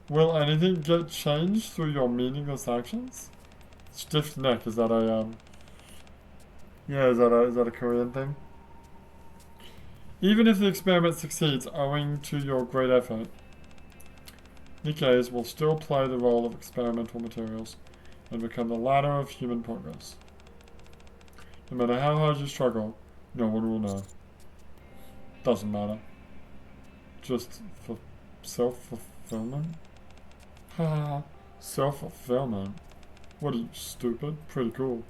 Will anything get changed through your meaningless actions? Stiff-neck, is that a, yeah, is that a Korean thing? Even if the experiment succeeds owing to your great effort, Nikke's will still play the role of experimental materials and become the ladder of human progress. No matter how hard you struggle, no one will know. Doesn't matter. Just for self-fulfillment? Haha, self-fulfillment. What are you, stupid? Pretty cool.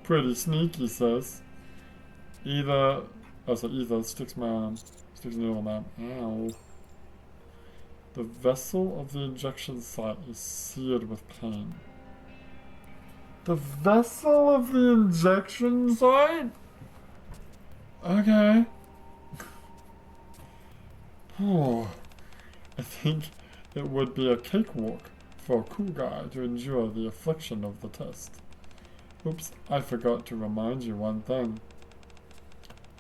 Pretty sneaky, sis. Ether sticks my arm. Sticks a needle in my arm. Ow. The vessel of the injection site is seared with pain. The vessel of the injection site? Okay. Oh, I think it would be a cakewalk for a cool guy to endure the affliction of the test. Oops, I forgot to remind you one thing.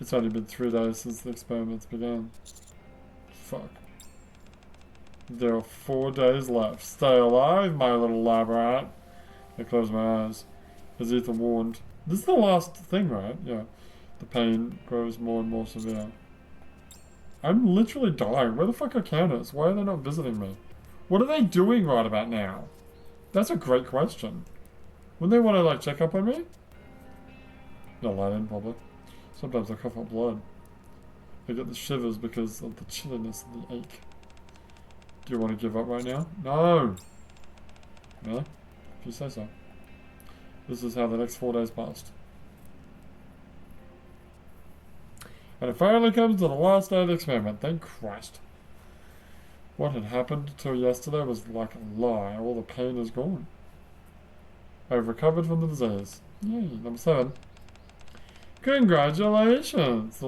It's only been 3 days since the experiments began. Fuck. There are 4 days left. Stay alive, my little lab rat. I close my eyes. As Ether warned. This is the last thing, right? Yeah. The pain grows more and more severe. I'm literally dying. Where the fuck are Candace? Why are they not visiting me? What are they doing right about now? That's a great question. Wouldn't they want to, like, check up on me? Not let in, probably. Sometimes I cough up blood. I get the shivers because of the chilliness and the ache. Do you want to give up right now? No! Really? If you say so. This is how the next 4 days passed. And it finally comes to the last day of the experiment. Thank Christ. What had happened till yesterday was like a lie. All the pain is gone. I've recovered from the disease. Yay, number 7. Congratulations! The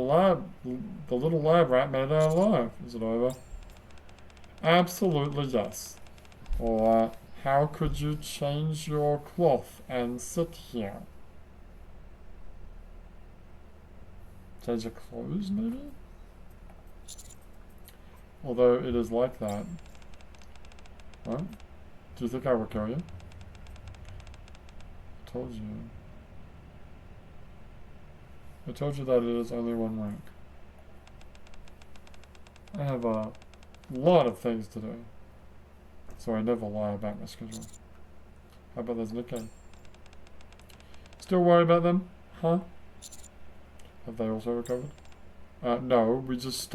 little lab rat made it out alive. Is it over? Absolutely yes. Or, how could you change your cloth and sit here? Change your clothes, maybe? Although it is like that. What? Do you think I will kill you? I told you. I told you that it is only 1 week. I have a lot of things to do. So I never lie about my schedule. How about those Nikke? Still worried about them? Huh? Have they also recovered? No, we just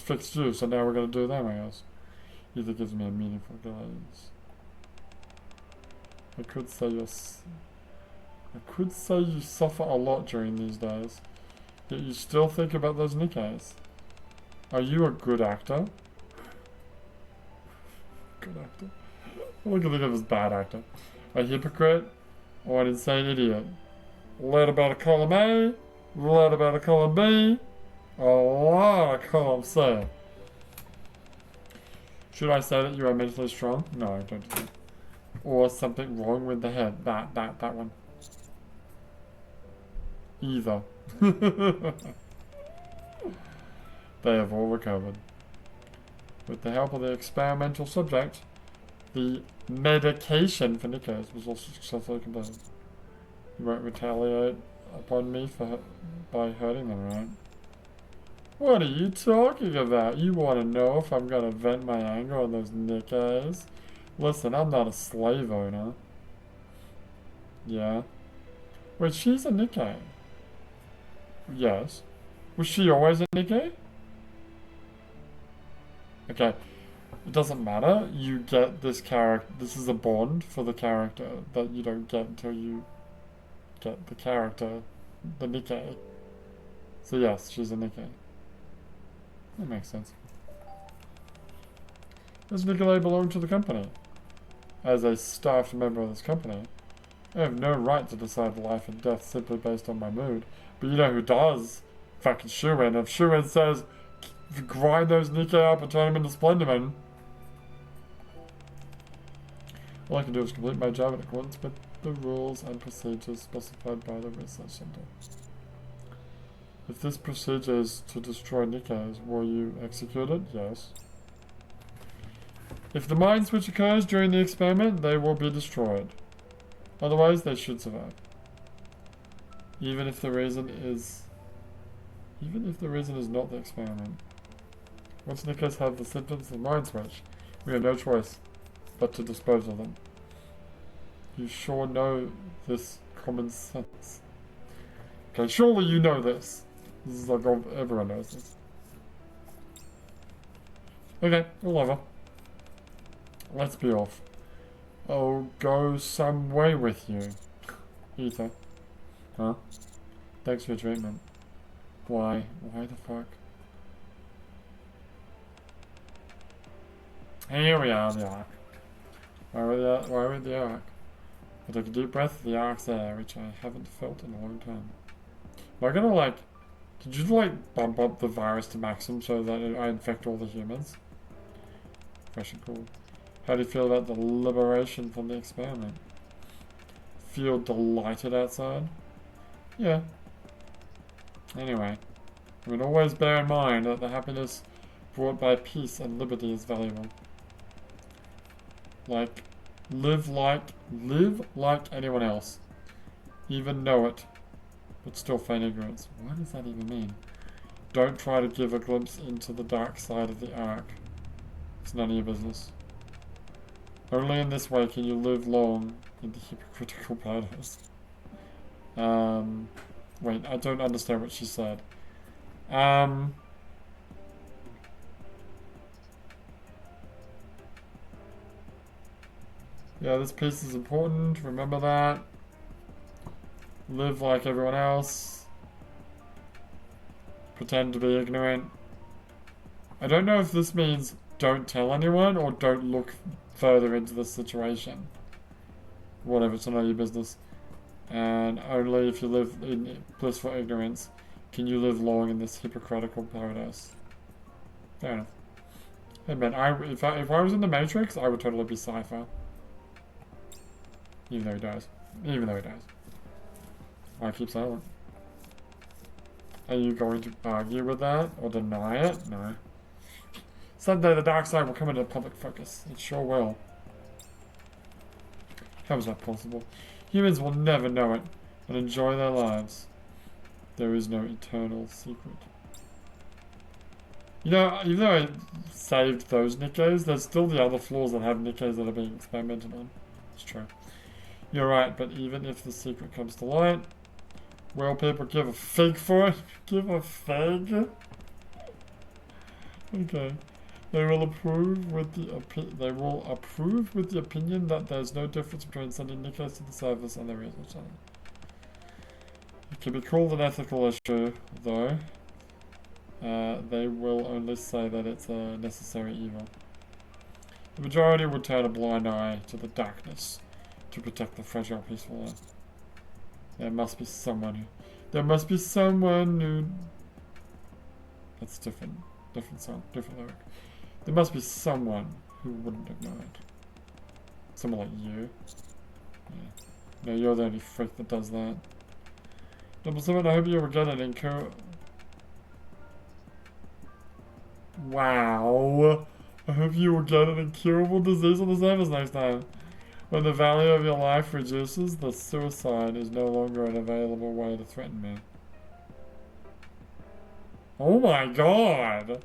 fixed you, so now we're gonna do them, I guess. Either gives me a meaningful gaze. I could say you suffer a lot during these days, yet you still think about those Nikkes. Are you a good actor? Good actor. Look at this bad actor. A hypocrite or an insane idiot. Learn about a column A, learn about a column B, a lot of column C. Should I say that you are mentally strong? No, don't do that. Or something wrong with the head. That one. Either. They have all recovered. With the help of the experimental subject, the medication for Nikkes was also successfully completed. You won't retaliate upon me by hurting them, right? What are you talking about? You want to know if I'm going to vent my anger on those Nikkes? Listen, I'm not a slave owner. Yeah. Wait, she's a Nikke. Yes. Was she always a Nikke? Okay. It doesn't matter. You get this character. This is a bond for the character that you don't get until you get the character, the Nikke. So yes, she's a Nikke. That makes sense. Does Nikolai belong to the company? As a staff member of this company, I have no right to decide life and death simply based on my mood. But you know who does? Fucking Shuin. If Shuin says, grind those Nikke up and turn them into Splenderman, all I can do is complete my job in accordance with the rules and procedures specified by the research center. If this procedure is to destroy Nikkes, will you execute it? Yes. If the mind switch occurs during the experiment, they will be destroyed. Otherwise, they should survive. Even if the reason is not the experiment. Once Nikkes have the symptoms of the mind switch, we have no choice but to dispose of them. You sure know this common sense. Okay, surely you know this. This is like everyone knows this. Okay, all over. Let's be off. I'll go some way with you. Ether. Huh? Thanks for your treatment. Why? Why the fuck? Here we are, the Ark. Why are we at the Ark? I took a deep breath of the Ark's air, which I haven't felt in a long time. Am I gonna like... Did you like bump up the virus to maximum so that I infect all the humans? Fresh and cool. How do you feel about the liberation from the experiment? Feel delighted outside? Yeah. Anyway, I would always bear in mind that the happiness brought by peace and liberty is valuable. Like, live like anyone else. Even know it, but still feign ignorance. What does that even mean? Don't try to give a glimpse into the dark side of the Ark. It's none of your business. Only in this way can you live long in the hypocritical paradise. Wait, I don't understand what she said. Yeah, this piece is important. Remember that. Live like everyone else. Pretend to be ignorant. I don't know if this means don't tell anyone or don't look further into the situation. Whatever, it's none of your business. And only if you live in blissful ignorance can you live long in this hypocritical paradise. Fair enough. Hey man, if I was in the Matrix, I would totally be Cypher. Even though he dies. Even though he dies. Why keep silent? Are you going to argue with that or deny it? No. Someday the dark side will come into public focus. It sure will. How is that possible? Humans will never know it and enjoy their lives. There is no eternal secret. You know, even though I saved those Nikkes, there's still the other floors that have Nikkes that are being experimented on. It's true. You're right, but even if the secret comes to light, will people give a fig for it? Give a fig? Okay. They will approve with the opinion that there's no difference between sending Nikkes to the service and the real channel. It can be called an ethical issue, though. They will only say that it's a necessary evil. The majority would turn a blind eye to the darkness to protect the fragile, peaceful earth. There must be someone who... That's different. Different song. Different lyric. There must be someone who wouldn't ignore it. Someone like you. Yeah. No, you're the only freak that does that. Number 7, I hope you will get an incurable... Wow. I hope you will get an incurable disease on the surface next time. When the value of your life reduces, the suicide is no longer an available way to threaten me. Oh my god!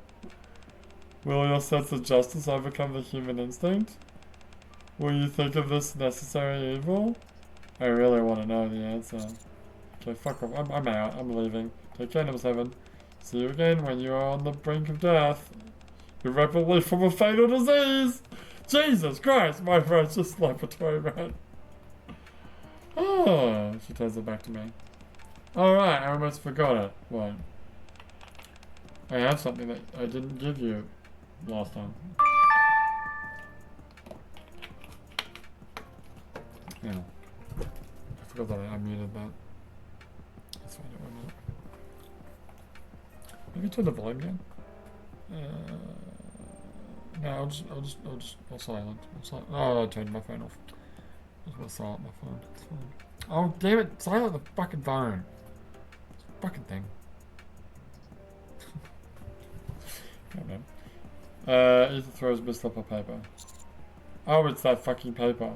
Will your sense of justice overcome the human instinct? Will you think of this necessary evil? I really want to know the answer. Okay, fuck off. I'm out. I'm leaving. Take care, number 7. See you again when you are on the brink of death. Irreparably from a fatal disease! Jesus Christ, my precious laboratory man. Oh, she turns it back to me. Alright, I almost forgot it. What? I have something that I didn't give you last time. Yeah. I forgot that I muted that. Let's find out one minute. Maybe turn the volume down? No, I'll silent. Oh, I turned my phone off. I just want to silent my phone. It's fine. Oh, damn it. Silent the fucking phone. This fucking thing. Okay, man. Ethan throws missed up a paper. Oh, it's that fucking paper.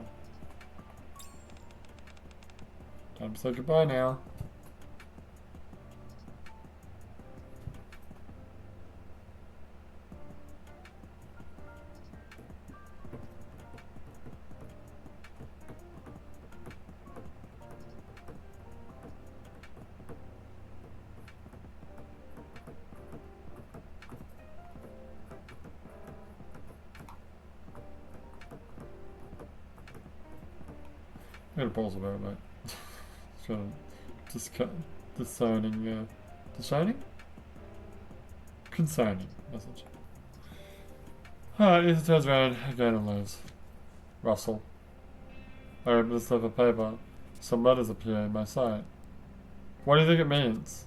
Time to say goodbye now. I'm gonna pause about it, mate. Discerning, concerning message. Alright, Ethan turns around again and leaves. Russell. I open the slip of paper. Some letters appear in my sight. What do you think it means?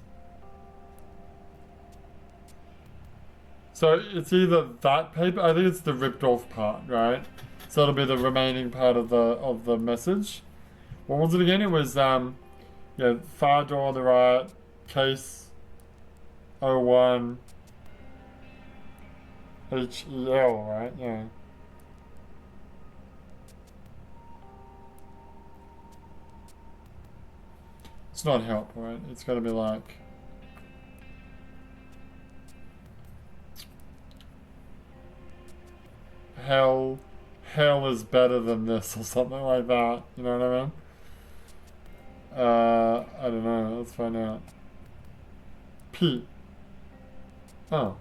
So it's either that paper, I think it's the ripped off part, right? So it'll be the remaining part of the message. What was it again? It was yeah, far door on the right, case 01 HEL, right? Yeah. It's not help, right? It's gotta be like hell is better than this or something like that. You know what I mean? I don't know. Let's find out. P. Oh.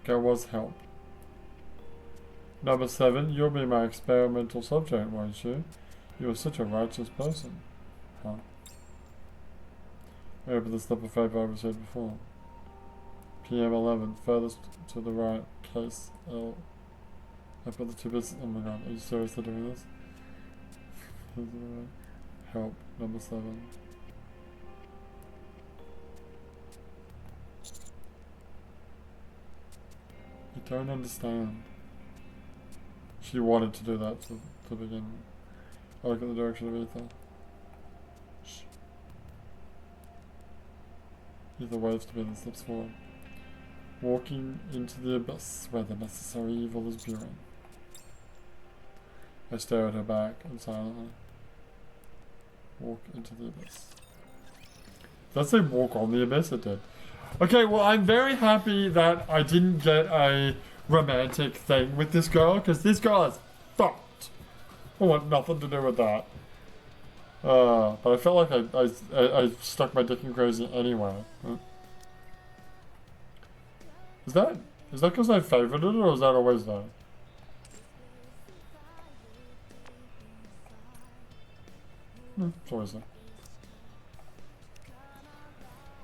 There was help. Number 7, you'll be my experimental subject, won't you? You are such a righteous person. Huh. I opened the slip of paper I received before. PM 11, furthest to the right, case L. I put the two bits. Oh my god, are you seriously doing this? Help, number 7. I don't understand. She wanted to do that to begin. I look at the direction of ether. Shh. Ether waves to me and slips forward. Walking into the abyss where the necessary evil is brewing. I stare at her back and silently walk into the abyss. Did I say walk on the abyss? It did. Okay, well, I'm very happy that I didn't get a romantic thing with this girl, because this girl is fucked. I want nothing to do with that. But I felt like I stuck my dick in crazy anyway. Is that because I favorited it, or is that always there? It's always there.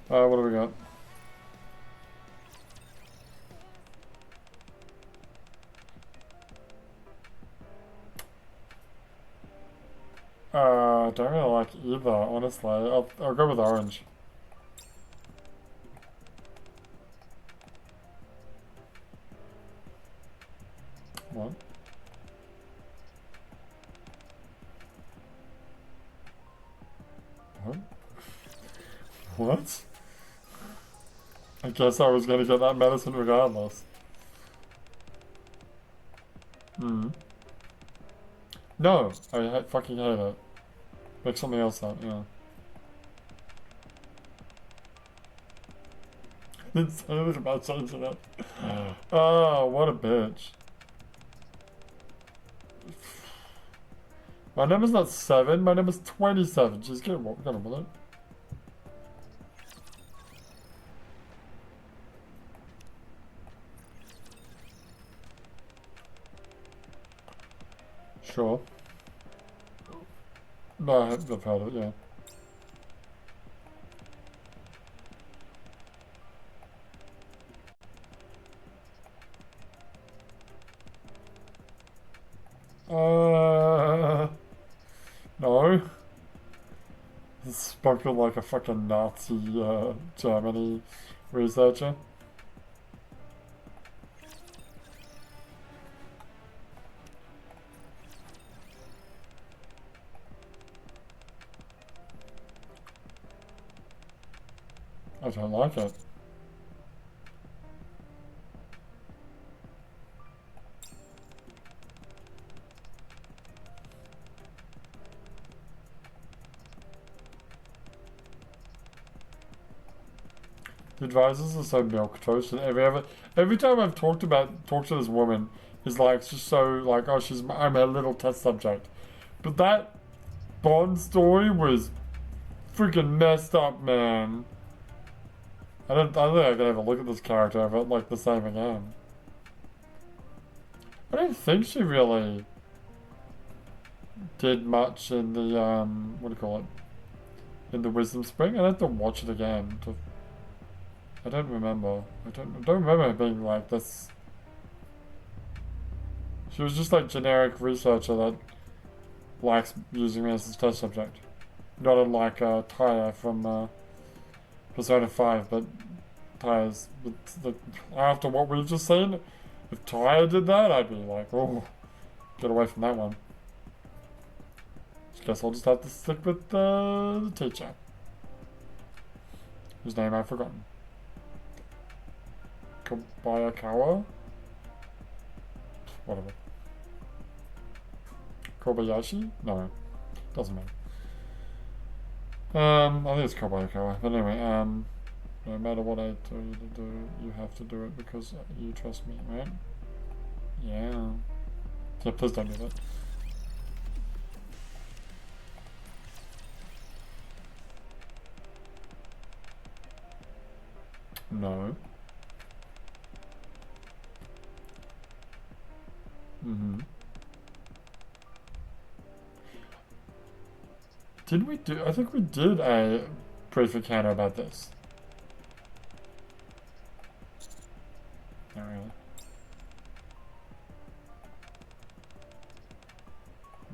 What do we got? I don't really like either, honestly. I'll go with orange. What? What? What? I guess I was gonna get that medicine regardless. No, I fucking hate it. Make something else up, yeah. Didn't say anything about changing it. Oh, what a bitch. My number's not 7, my number's 27. Just get what we're gonna with it. Sure. No, I've heard it, yeah. No. Spoken like a fucking Nazi, Germany researcher. I don't like it. The advisors are so milquetoast, and every time I've talked to this woman, is like she's so like, oh, I'm a little test subject, but that Bond story was freaking messed up, man. I don't think I can have a look at this character ever like the same again. I don't think she really did much in the what do you call it? In the Wisdom Spring. I'd have to watch it again to. I don't remember. I don't remember her being like this. She was just like generic researcher that likes using me as a test subject. Not unlike Tyre from Persona 5, but Tyre's after what we've just seen, if Tyre did that, I'd be like, oh, get away from that one. Guess I'll just have to stick with the teacher, whose name I've forgotten. Kobayakawa? Whatever. Kobayashi? No, doesn't matter. I think it's Kobayakawa. But anyway, no matter what I tell you to do, you have to do it because you trust me, right? Yeah. Yeah, please don't do that. No. Did we do? I think we did a brief encounter about this. Not really.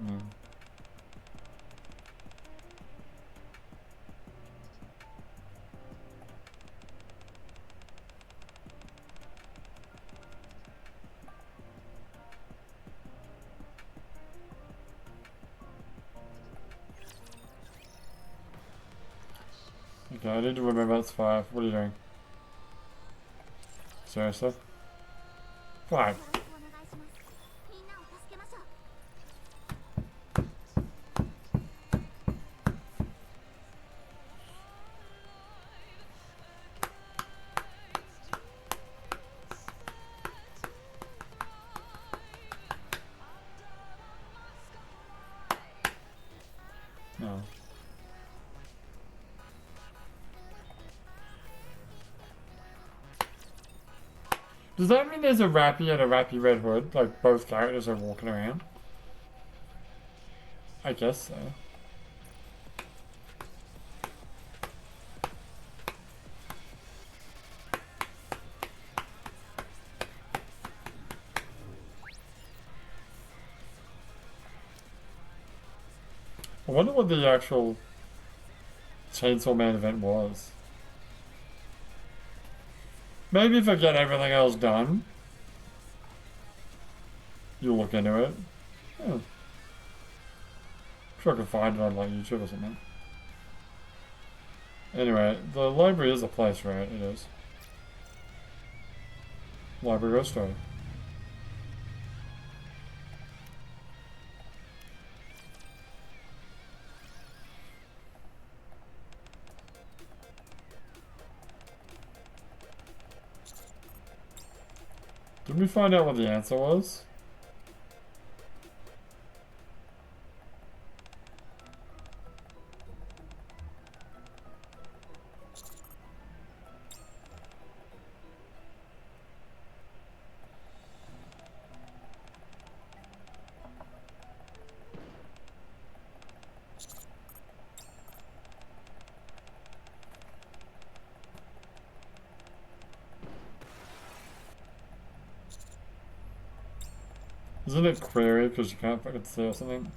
Mm. Okay, I need to remember it's 5. What are you doing? Seriously? 5. No. Does that mean there's a Rappy and a Rappy Red Hood? Like both characters are walking around? I guess so. I wonder what the actual Chainsaw Man event was. Maybe if I get everything else done, you'll look into it. Yeah. I'm sure I can find it on like YouTube or something. Anyway, the library is a place, right? It is. Library ghost story. Did we find out what the answer was? Isn't it query because you can't fucking see or something?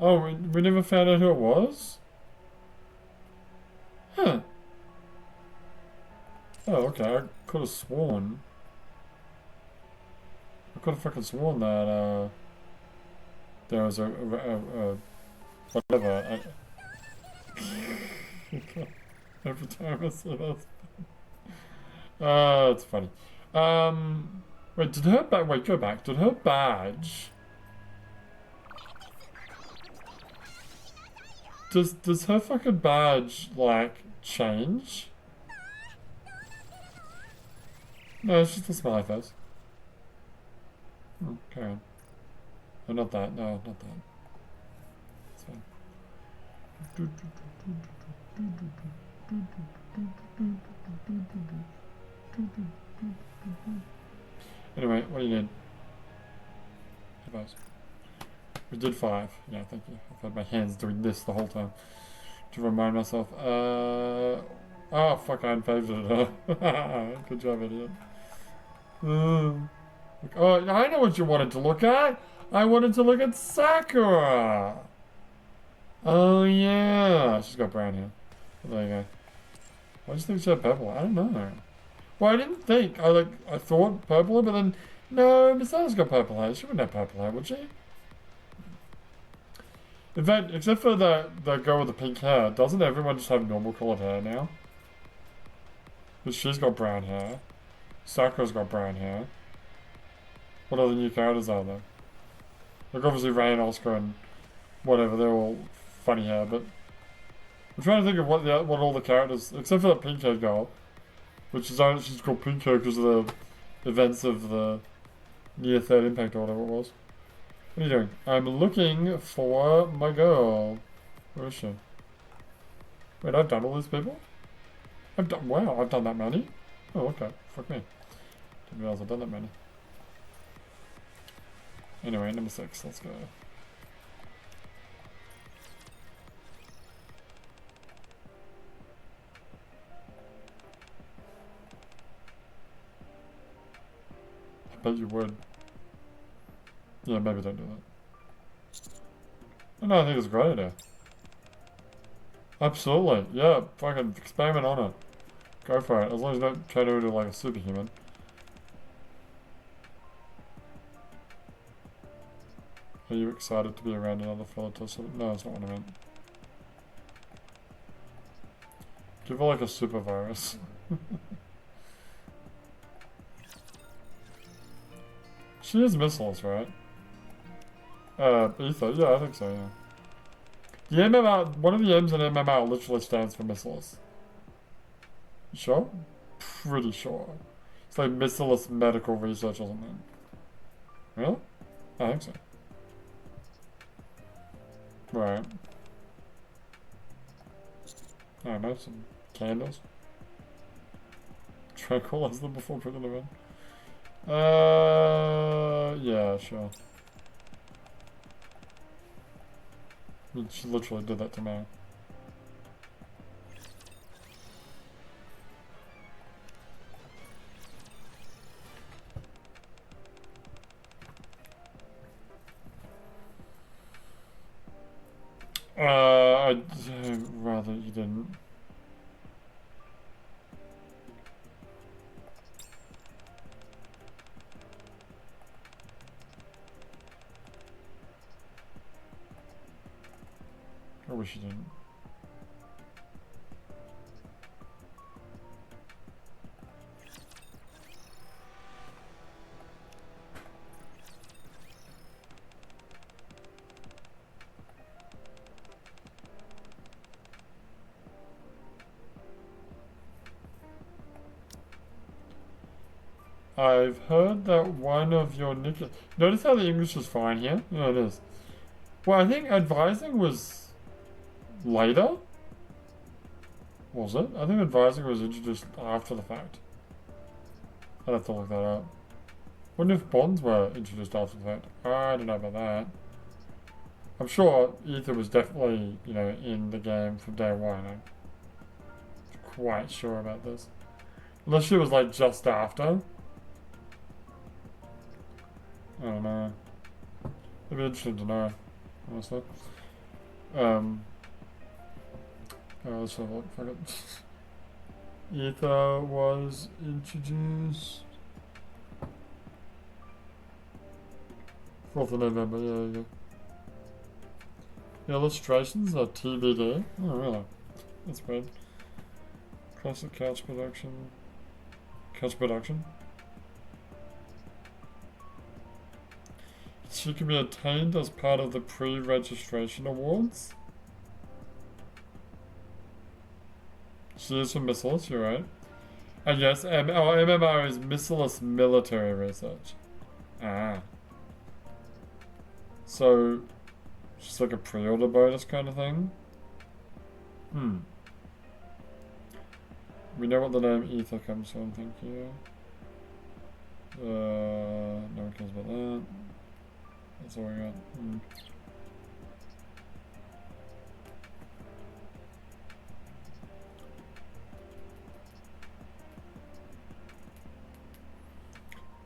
Oh, we never found out who it was? Huh. Oh, okay. I could have sworn. I could have fucking sworn that, there was a whatever. Every time I say that. It's funny. Wait, wait, go back. Did her badge... Does her fucking badge, like, change? No, it's just a smiley face. Carry on. Oh, not that. No, not that. It's fine. Anyway, what do you need? Advice. We did 5. Yeah, thank you. I've had my hands doing this the whole time to remind myself. Oh, fuck, I unfavored it. Good job, idiot. Oh, I know what you wanted to look at. I wanted to look at Sakura. Oh, yeah. She's got brown hair. There you go. Why do you think she had purple? I don't know. Well, I didn't think. I thought purple, but then no, Misa's got purple hair. She wouldn't have purple hair, would she? In fact, except for the girl with the pink hair, doesn't everyone just have normal colored hair now? Because she's got brown hair. Sakura's got brown hair. What other new characters are there? Like obviously Ray and Oscar and whatever, they're all funny hair, but I'm trying to think of what all the characters, except for that pink haired girl, which is she's called pink hair because of the events of the near third impact or whatever it was. What are you doing? I'm looking for my girl. Where is she? Wait, I've done all these people? Wow, I've done that many? Oh, okay. Fuck me. Didn't realize I've done that many. Anyway, number 6, let's go. I bet you would. Yeah, maybe don't do that. Oh, no, I think it's a great idea. Absolutely. Yeah, fucking experiment on it. Go for it. As long as you don't turn into like a superhuman. Are you excited to be around another fella to no, that's not what I meant. Give her like a super virus. She is missiles, right? Ether, yeah, I think so, yeah. The MMR, one of the M's in MMR literally stands for missiles. You sure? Pretty sure. It's like missileless medical research or something. Really? I think so. Right. I don't know, some candles. Tranquilize them before putting them in. Yeah, sure. She literally did that to me. I'd rather you didn't. I wish you didn't. I've heard that one of your Nikke... Notice how the English is fine here? Yeah, it is. Well, I think advising was later? Was it? I think advising was introduced after the fact. I'd have to look that up. Wonder if bonds were introduced after the fact. I don't know about that. I'm sure Ether was definitely, you know, in the game from day one. I'm quite sure about this. Unless she was like just after. I don't know. It'd be interesting to know, honestly. Let's have a look. Fuck it. Ether was introduced 4th of November, yeah, there you go. The illustrations are TBD. Oh, really? That's weird. Classic couch production. Couch production? She can be attained as part of the pre-registration awards. She is from missiles, you're right. And yes, MMR is missileless military research. Ah. So, just like a pre-order bonus kind of thing? We know what the name Ether comes from, thank you. No one cares about that. That's all we got.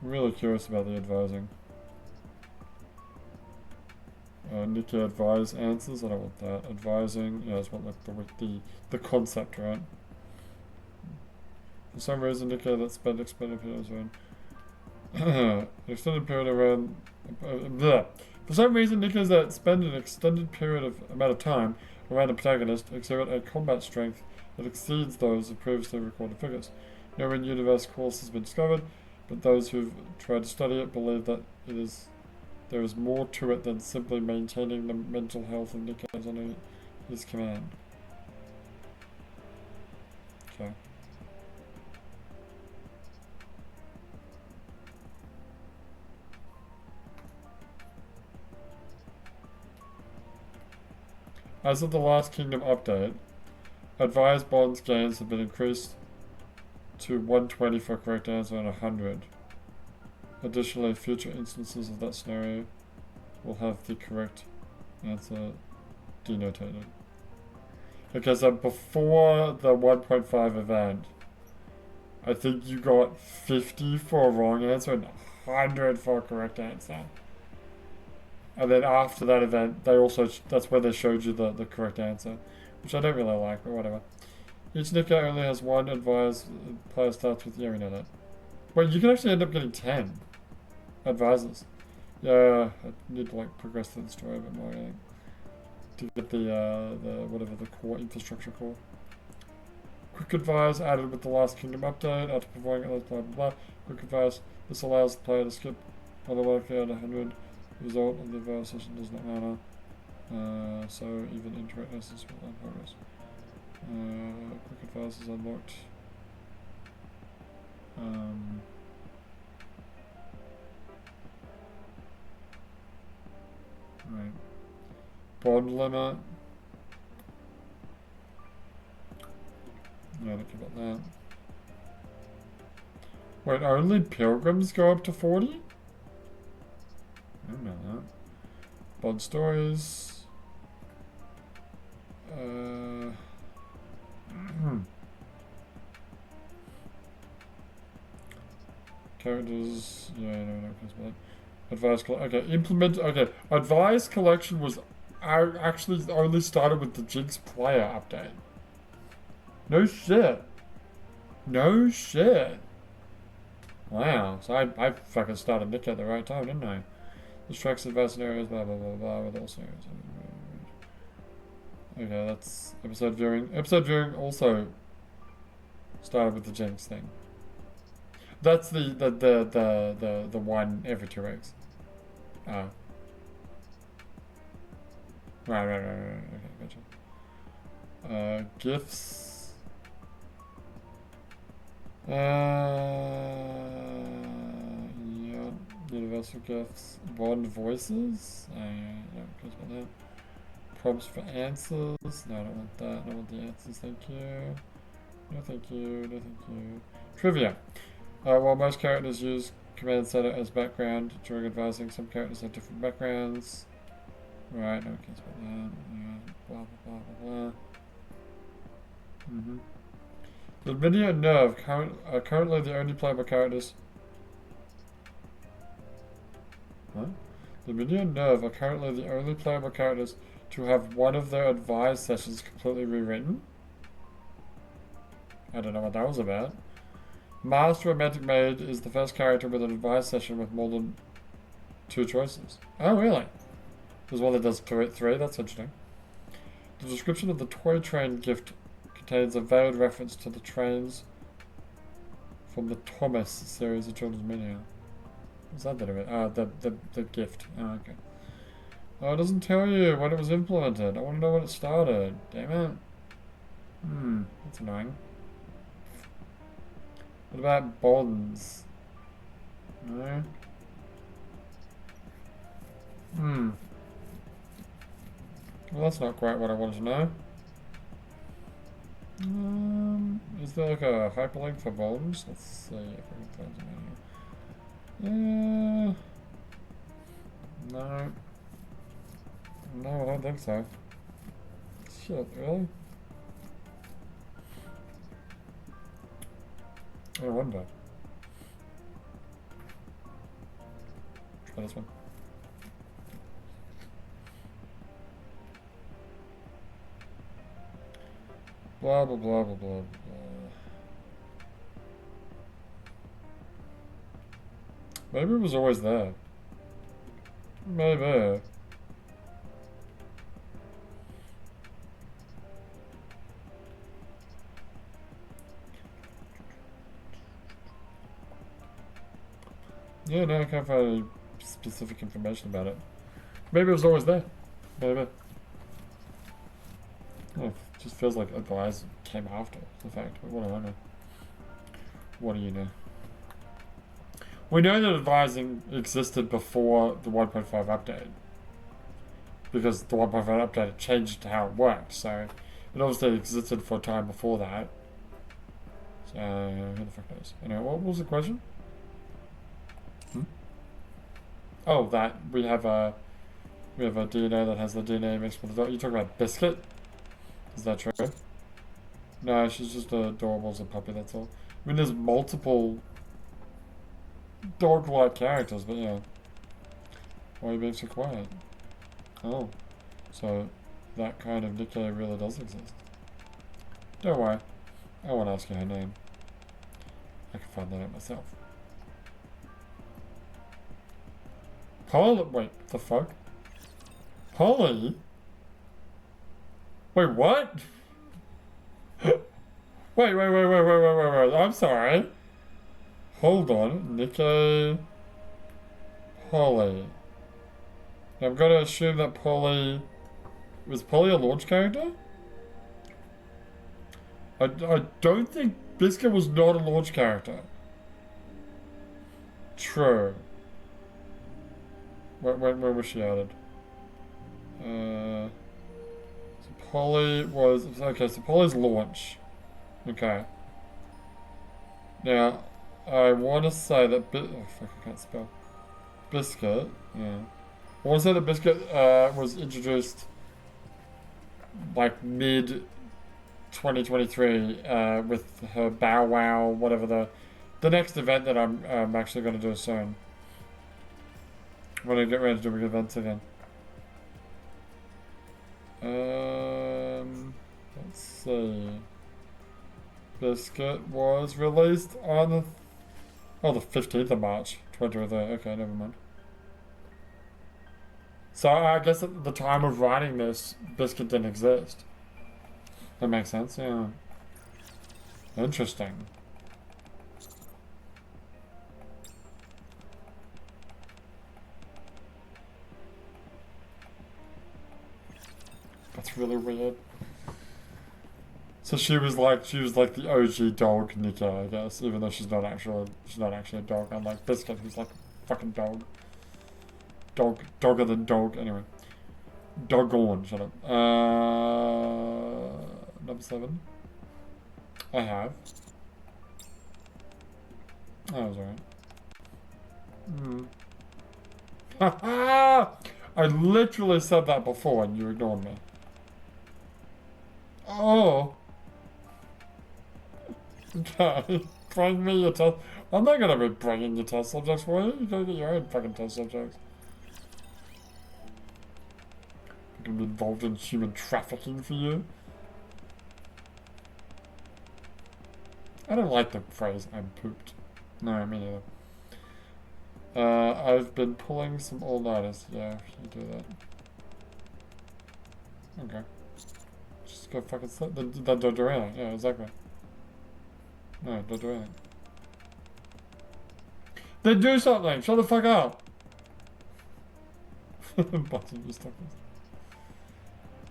I'm really curious about the advising. Nikke advise answers. I don't want that. Advising. Yeah, I just want like the concept, right? For some reason, Nikke that spent extended periods around extended period around. For some reason, Nikke's that spend an extended amount of time around a protagonist exhibit a combat strength that exceeds those of previously recorded figures. No in-universe course has been discovered, but those who've tried to study it believe that there is more to it than simply maintaining the mental health of Nikke under his command. Okay. As of the last Kingdom update, advised bonds gains have been increased to 120 for a correct answer and 100. Additionally, future instances of that scenario will have the correct answer denotated. Okay, so before the 1.5 event, I think you got 50 for a wrong answer and 100 for a correct answer. And then after that event, they also that's where they showed you the correct answer, which I don't really like, but whatever. Each Nikke only has one advised player starts with. Yeah, we know that. Wait, you can actually end up getting 10 advisors. Yeah, I need to like progress through the story a bit more, I think, to get the whatever the core infrastructure core. Quick advise added with the last Kingdom update after performing others, blah blah blah. Quick advise. This allows the player to skip other likely at 100. The result of the advice session does not matter. So even incorrectnesses will add progress. Quick advice is unlocked. Right. Bond limit. Yeah, I don't care about that. Wait, only pilgrims go up to 40? I don't know that. Bond stories. Characters. Yeah, no, because advice. Okay, implement. Okay, advice collection was actually only started with the Jinx player update. No shit. No shit. Wow. So I fucking started Nikke at the right time, didn't I? This tracks advice scenarios, blah blah blah blah, with all scenarios. Okay, that's episode viewing. Episode viewing also started with the Jinx thing. That's the one every 2 weeks. Oh. Right. Okay, gotcha. Gifts. Yeah. Universal gifts. Bond voices. Yeah, goes about that. Prompts for answers. No, I don't want that. I don't want the answers. Thank you. No, thank you. No, thank you. Trivia. While most characters use command center as background during advising, some characters have different backgrounds. Right, no one cares about that. Yeah, blah blah blah blah. The Minia and Nerve are currently the only playable characters. What? The Minia and Nerve are currently the only playable characters to have one of their advised sessions completely rewritten. I don't know what that was about. Master Romantic Maid is the first character with an advice session with more than 2 choices. Oh, really? There's one that does 3. That's interesting. The description of the toy train gift contains a veiled reference to the trains from the Thomas series of children's media. What's that bit of it? Oh, the gift. Oh, okay. Oh, it doesn't tell you when it was implemented. I want to know when it started. Damn it. That's annoying. What about bonds? No? Well, that's not quite what I wanted to know. Is there like a hyperlink for bonds? Let's see if we can find something here. No. No, I don't think so. Shit, really? I wonder. Try this one. Blah blah blah blah blah blah. Maybe it was always there. Maybe. Yeah, no, I can't find any specific information about it. Maybe it was always there. Maybe. It just feels like advice came after the fact, but what do I know? What do you know? We know that advising existed before the 1.5 update. Because the 1.5 update changed how it worked, so it obviously existed for a time before that. So, who the fuck knows? Anyway, what was the question? Oh, that we have a DNA that has the DNA mixed with the dog. You talking about Biscuit? Is that true? No, she's just adorable as a puppy, that's all. I mean, there's multiple dog-like characters, but yeah. Why are you being so quiet? Oh, so that kind of Nikke really does exist. Don't worry, I won't ask you her name. I can find that out myself. Polly? Wait, the fuck? Polly? Wait, what? wait, I'm sorry. Hold on, Nikke... Polly. I'm gonna assume that Polly... Was Polly a launch character? I don't think Biscuit was not a launch character. True. When was she added? So Polly was... Okay, so Polly's launch. Okay. Now, I want to say that... Oh, fuck, I can't spell. Biscuit, yeah. I want to say that Biscuit was introduced like mid 2023 with her Bow Wow, whatever the next event that I'm actually going to do soon. When I get ready to do events again. Let's see. Biscuit was released on the 15th of March, 2023. Okay, never mind. So I guess at the time of writing this, Biscuit didn't exist. That makes sense, yeah. Interesting. That's really weird. So she was like the OG dog Nikke, I guess, even though she's not actually a dog, unlike Biscuit, who's like a fucking dog. Dogger than dog, anyway. Doggone, shut up. Number 7. I have. That was alright. I literally said that before and you ignored me. Oh. Okay. Bring me your test. I'm not gonna be bringing your test subjects for you. You gotta get your own fucking test subjects. I'm gonna be involved in human trafficking for you. I don't like the phrase "I'm pooped." No, me neither. I've been pulling some all-nighters. Yeah, you do that. Okay. Just go fucking sleep. Then don't do anything. Yeah, exactly. No, don't do anything. Then do something! Shut the fuck up! Button just talking.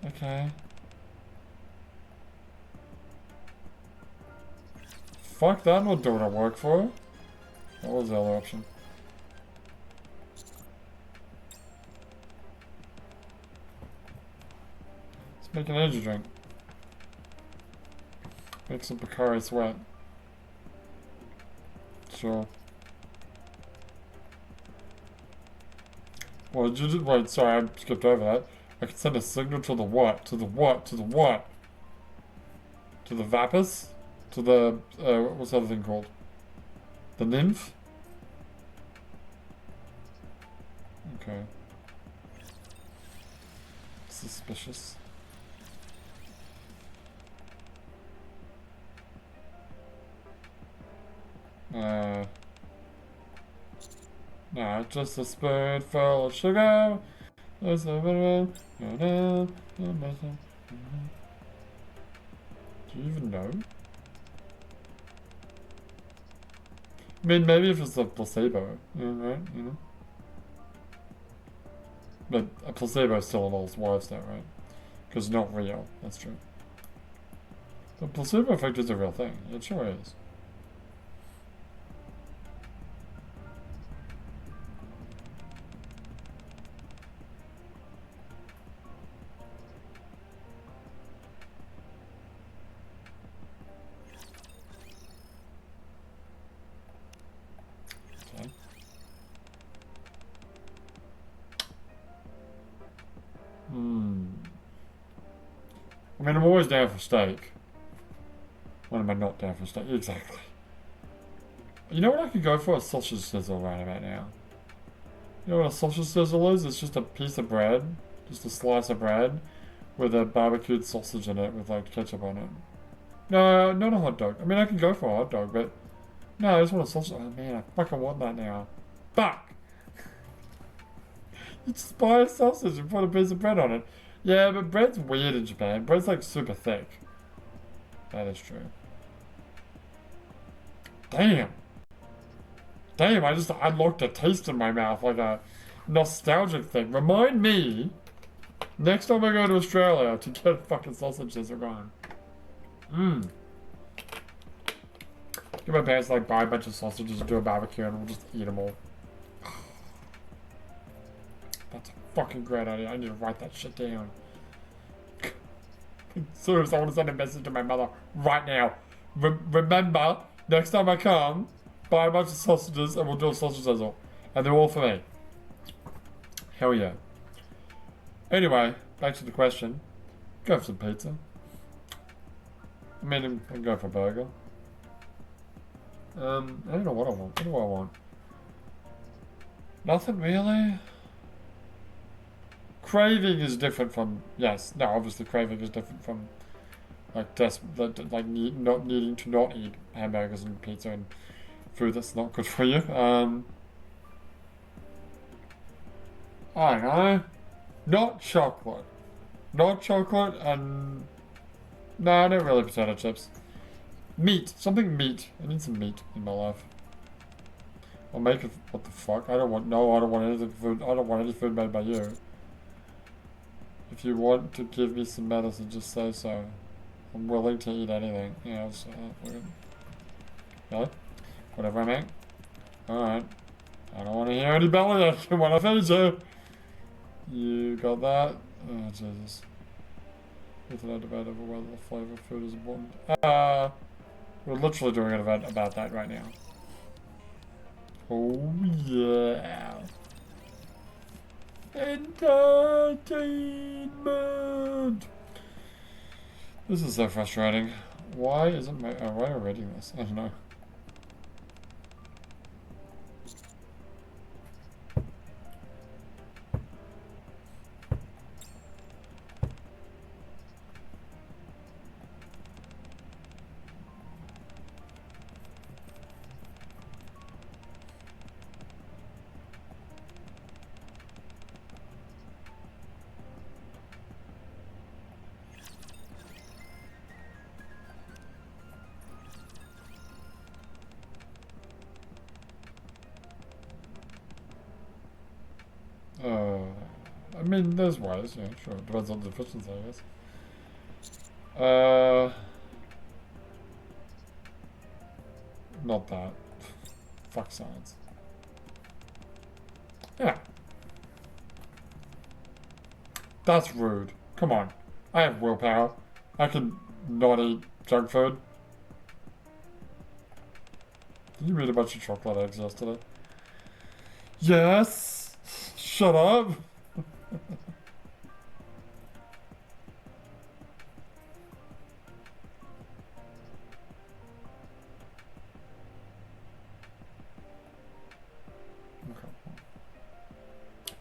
Okay. Fuck that, I'm not doing a work for her. What was the other option? Let's make an energy drink. Make some Picari sweat. Sure. Well, did you just, wait, sorry, I skipped over that. I can send a signal to the what? To the what? To the what? To the Vapus? To the, what's the other thing called? The Nymph? Okay. Suspicious. No, just a spoonful of sugar. Do you even know? I mean, maybe if it's a placebo, right? You know? But a placebo is still an old wives' tale, right? Because it's not real, that's true. The placebo effect is a real thing. It sure is. Okay. I mean, I'm always down for steak. When am I not down for steak? Exactly. You know what I could go for? A sausage sizzle right about now. You know what a sausage sizzle is? It's just a piece of bread, just a slice of bread, with a barbecued sausage in it with like ketchup on it. No, not a hot dog. I mean, I can go for a hot dog, but no, I just want a sausage. Oh man, I fucking want that now. Fuck! You just buy a sausage and put a piece of bread on it. Yeah, but bread's weird in Japan. Bread's like super thick. That is true. Damn! Damn, I just unlocked a taste in my mouth, like a nostalgic thing. Remind me, next time I go to Australia, to get fucking sausages are gone. Get my parents like buy a bunch of sausages and do a barbecue and we'll just eat them all. That's a fucking great idea. I need to write that shit down. Seriously, I want to send a message to my mother right now. Remember, next time I come, buy a bunch of sausages and we'll do a sausage sizzle. And they're all for me. Hell yeah. Anyway, back to the question. Go for some pizza. I mean, I can go for a burger. I don't know what I want. What do I want? Nothing really. Craving is different from... Yes, no, obviously craving is different from... Like, not needing to not eat hamburgers and pizza and food that's not good for you. I don't know. Not chocolate. Not chocolate and... No, I don't really potato chips. Meat. Something meat. I need some meat in my life. I'll make it... What the fuck? I don't want... No, I don't want anything food. I don't want any food made by you. If you want to give me some medicine, just say so. I'm willing to eat anything. Yeah, so... Really? Whatever I make? Alright. I don't want to hear any bellyache when I feed you. You got that? Oh, Jesus. With an debate over whether the flavor of food is important. We're literally doing an event about that right now. Oh, yeah. Entertainment! This is so frustrating. Why isn't my... why am I reading this? I don't know. I mean, there's ways, yeah, sure. Depends on the efficiency, I guess. Not that. Fuck science. Yeah. That's rude. Come on. I have willpower. I can not eat junk food. Did you eat a bunch of chocolate eggs yesterday? Yes! Shut up!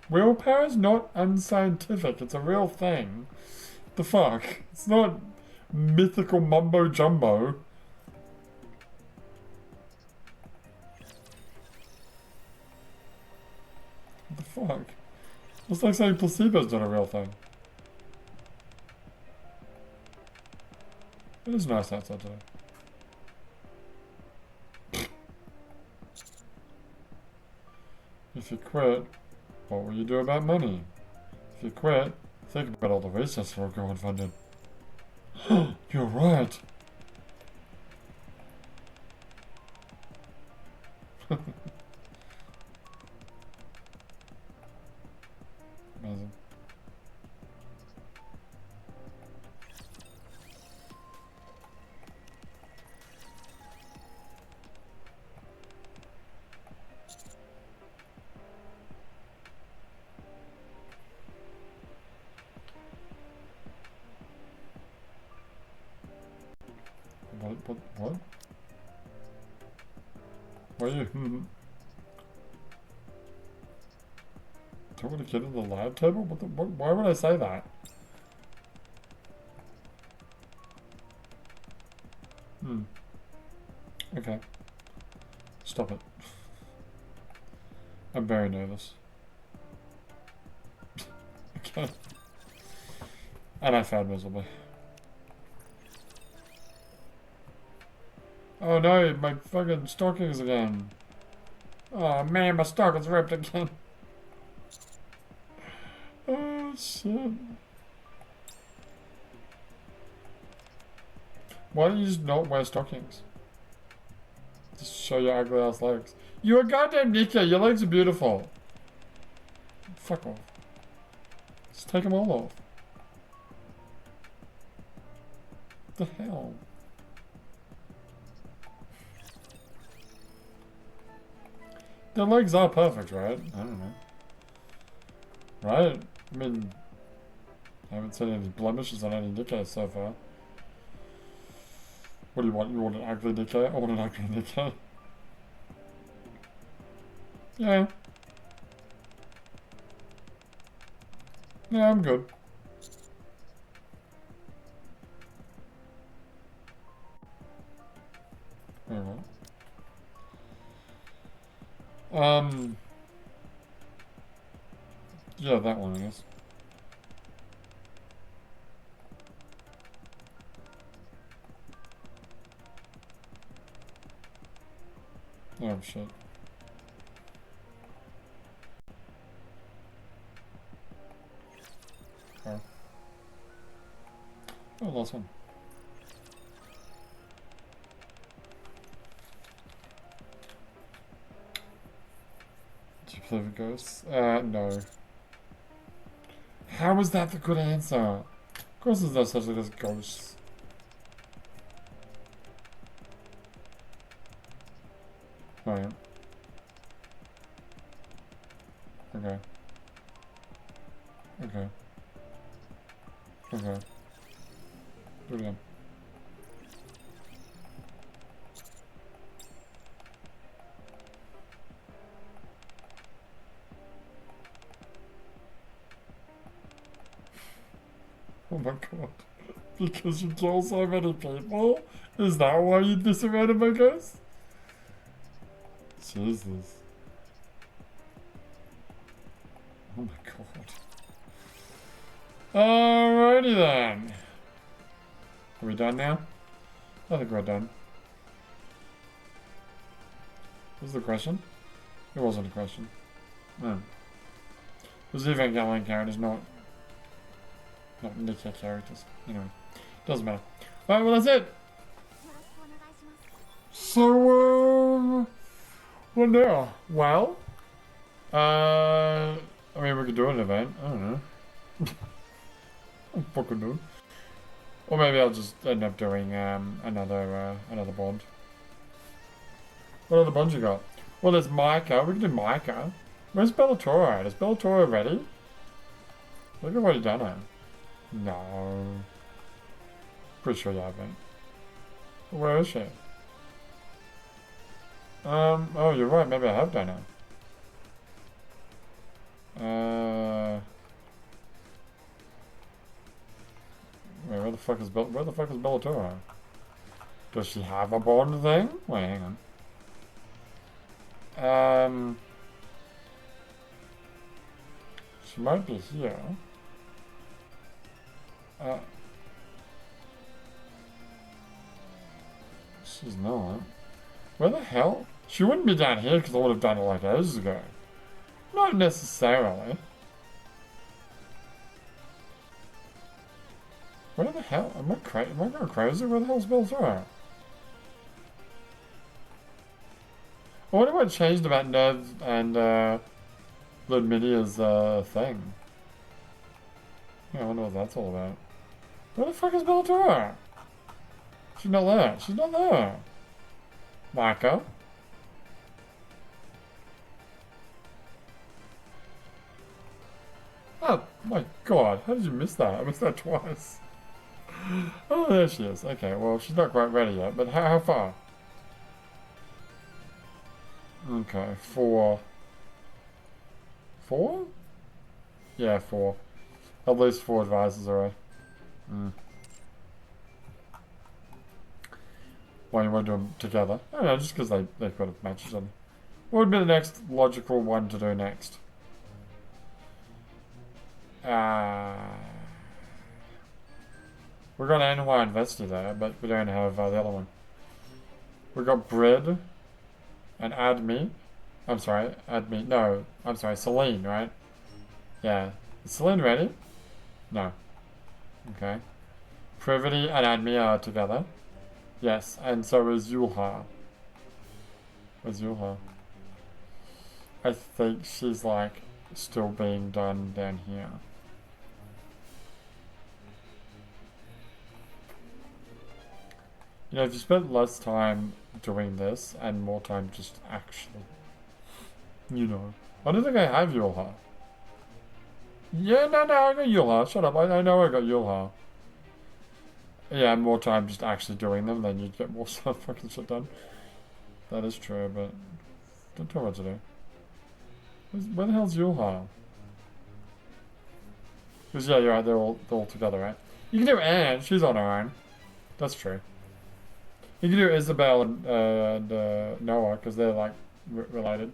Willpower is not unscientific. It's a real thing. The fuck? It's not mythical mumbo jumbo. What the fuck? It's like saying placebo's not a real thing. It is nice outside today. If you quit, what will you do about money? If you quit, think about all the research will go unfunded. You're right. What? Why are you? Don't want to get in the lab table? Why would I say that? Okay. Stop it. I'm very nervous. Okay. And I failed miserably. Oh no, my fucking stockings again. Oh man, my stockings ripped again. Oh shit. Why don't you just not wear stockings? Just show your ugly ass legs. You're a goddamn Nikke, your legs are beautiful. Fuck off. Just take them all off. What the hell? Their legs are perfect, right? I don't know. Right? I mean, I haven't seen any blemishes on any Nikke so far. What do you want? You want an ugly Nikke? I want an ugly Nikke. Yeah. Yeah, I'm good. Alright. Yeah, that one, I guess. Oh, shit. Okay. Oh, last one. Do you play with ghosts? No. How was that the good answer? Of course there's no such thing as ghosts. Right. Okay. Okay. Okay. Do it again. Oh my god. Because you kill so many people? Is that why you'd be surrounded by ghosts? Jesus. Oh my god. Alrighty then. Are we done now? I think we're done. Was the question? It wasn't a question. No. It was the Evangelion characters, not Nikke characters. Anyway. Doesn't matter. Alright, well that's it. So, what now? Well, I mean, we could do an event. I don't know. I'm fucking do. Or maybe I'll just end up doing another bond. What other bonds you got? Well, there's Micah. We can do Micah. Where's Bellatora at? Is Bellatora ready? Look at what you done her. No. Pretty sure you haven't. Where is she? Oh, you're right. Maybe I have done her. Wait, where the fuck is Bellatora? Does she have a bond thing? Wait, hang on. She might be here. She's not. Where the hell? She wouldn't be down here because I would have done it like ages ago. Not necessarily. Where the hell? Am I going crazy? Where the hell's Bellatora? I wonder what changed about Nev and Ludmidia's thing. Yeah, I wonder what that's all about. Where the fuck is Bellatora? She's not there. She's not there. Micah? Oh my god, how did you miss that? I missed that twice. Oh, there she is. Okay, well, she's not quite ready yet, but how far? Okay, 4. 4? Yeah, 4. At least 4 advisors already. Why you want to do them together? I don't know, just because they've got to match each other. What would be the next logical one to do next? We've got NY University there, but we don't have the other one. We've got Bread and Admi. I'm sorry, Admi. No, I'm sorry, Celine, right? Yeah. Is Celine ready? No. Okay. Privity and Admi are together. Yes, and so is Yulha. Where's Yulha? I think she's like still being done down here. You know, if you spent less time doing this and more time just actually, you know. I don't think I have Yulha. Yeah, no, I got Yulha. Shut up. I know I got Yulha. Yeah, more time just actually doing them, then you'd get more stuff fucking shit done. That is true, but don't tell me what to do. Where the hell's Yulha? Because yeah, you're right. They're all together, right? You can do Anne. She's on her own. That's true. You can do Isabel and Noah because they're like related.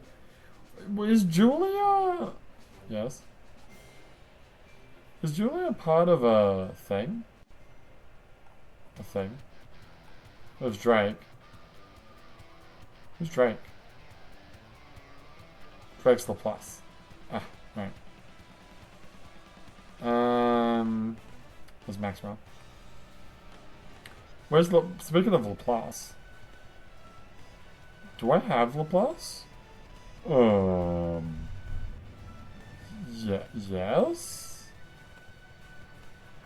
Is Julia? Yes. Is Julia part of a thing? A thing. There's Drake. Who's Drake? Drake's the plus. Ah, right. There's Maxwell. Where's speaking of Laplace? Do I have Laplace? Yeah, yes?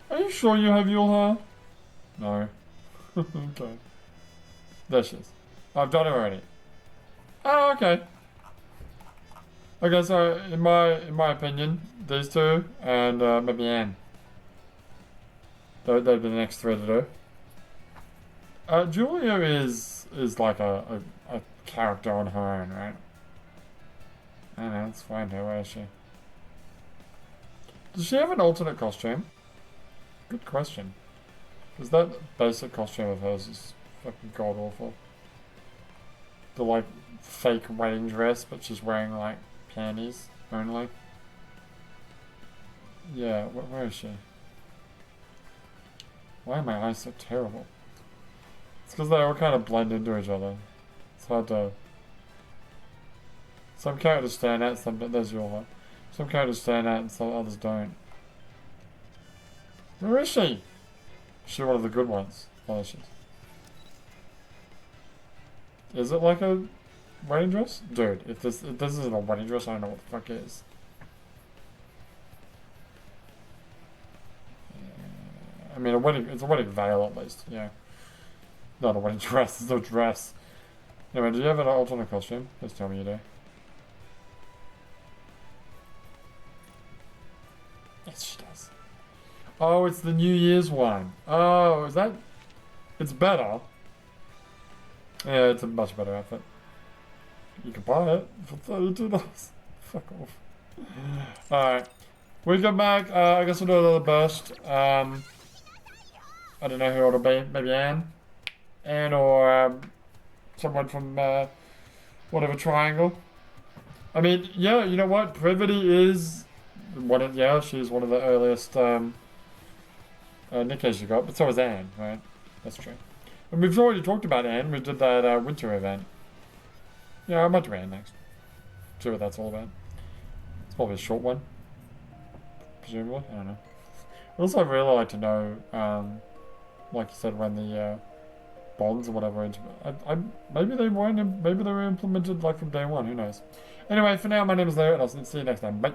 Are you sure you have Yulha? No. Okay. There she is. I've done it already. Oh, okay. Okay, so in my opinion, these two and maybe Anne. They'd be the next three to do. Julia is like a character on her own, right? I don't know, let's find her. Where is she? Does she have an alternate costume? Good question. Because that basic costume of hers is fucking god awful. The like fake wedding dress, but she's wearing like panties only. Yeah, where is she? Why are my eyes so terrible? It's because they all kind of blend into each other. It's hard to... Some characters stand out, there's your one. Some characters stand out and some others don't. Where is she? She's one of the good ones. Oh, there she is. Is it like a wedding dress? Dude, if this isn't a wedding dress, I don't know what the fuck it is. I mean, it's a wedding veil at least, yeah. Not a wedding dress, it's no dress. Anyway, do you have an alternate costume? Please tell me you do. Yes, she does. Oh, it's the New Year's one. Oh, is that... It's better. Yeah, it's a much better outfit. You can buy it for $32. Fuck off. Alright. We come back. I guess we'll do another burst. I don't know who it'll be. Maybe Anne. Anne or someone from whatever triangle. I mean, yeah, you know what? Privity is she's one of the earliest Nikkes you got, but so is Anne, right? That's true. And we've already talked about Anne. We did that winter event. Yeah, I might do Anne next. See what that's all about. It's probably a short one. Presumably. I don't know. Also, I'd really like to know, like you said, when the bonds or whatever. Maybe they weren't. Maybe they were implemented like from day one. Who knows? Anyway, for now, my name is Larry, and I'll see you next time. Bye.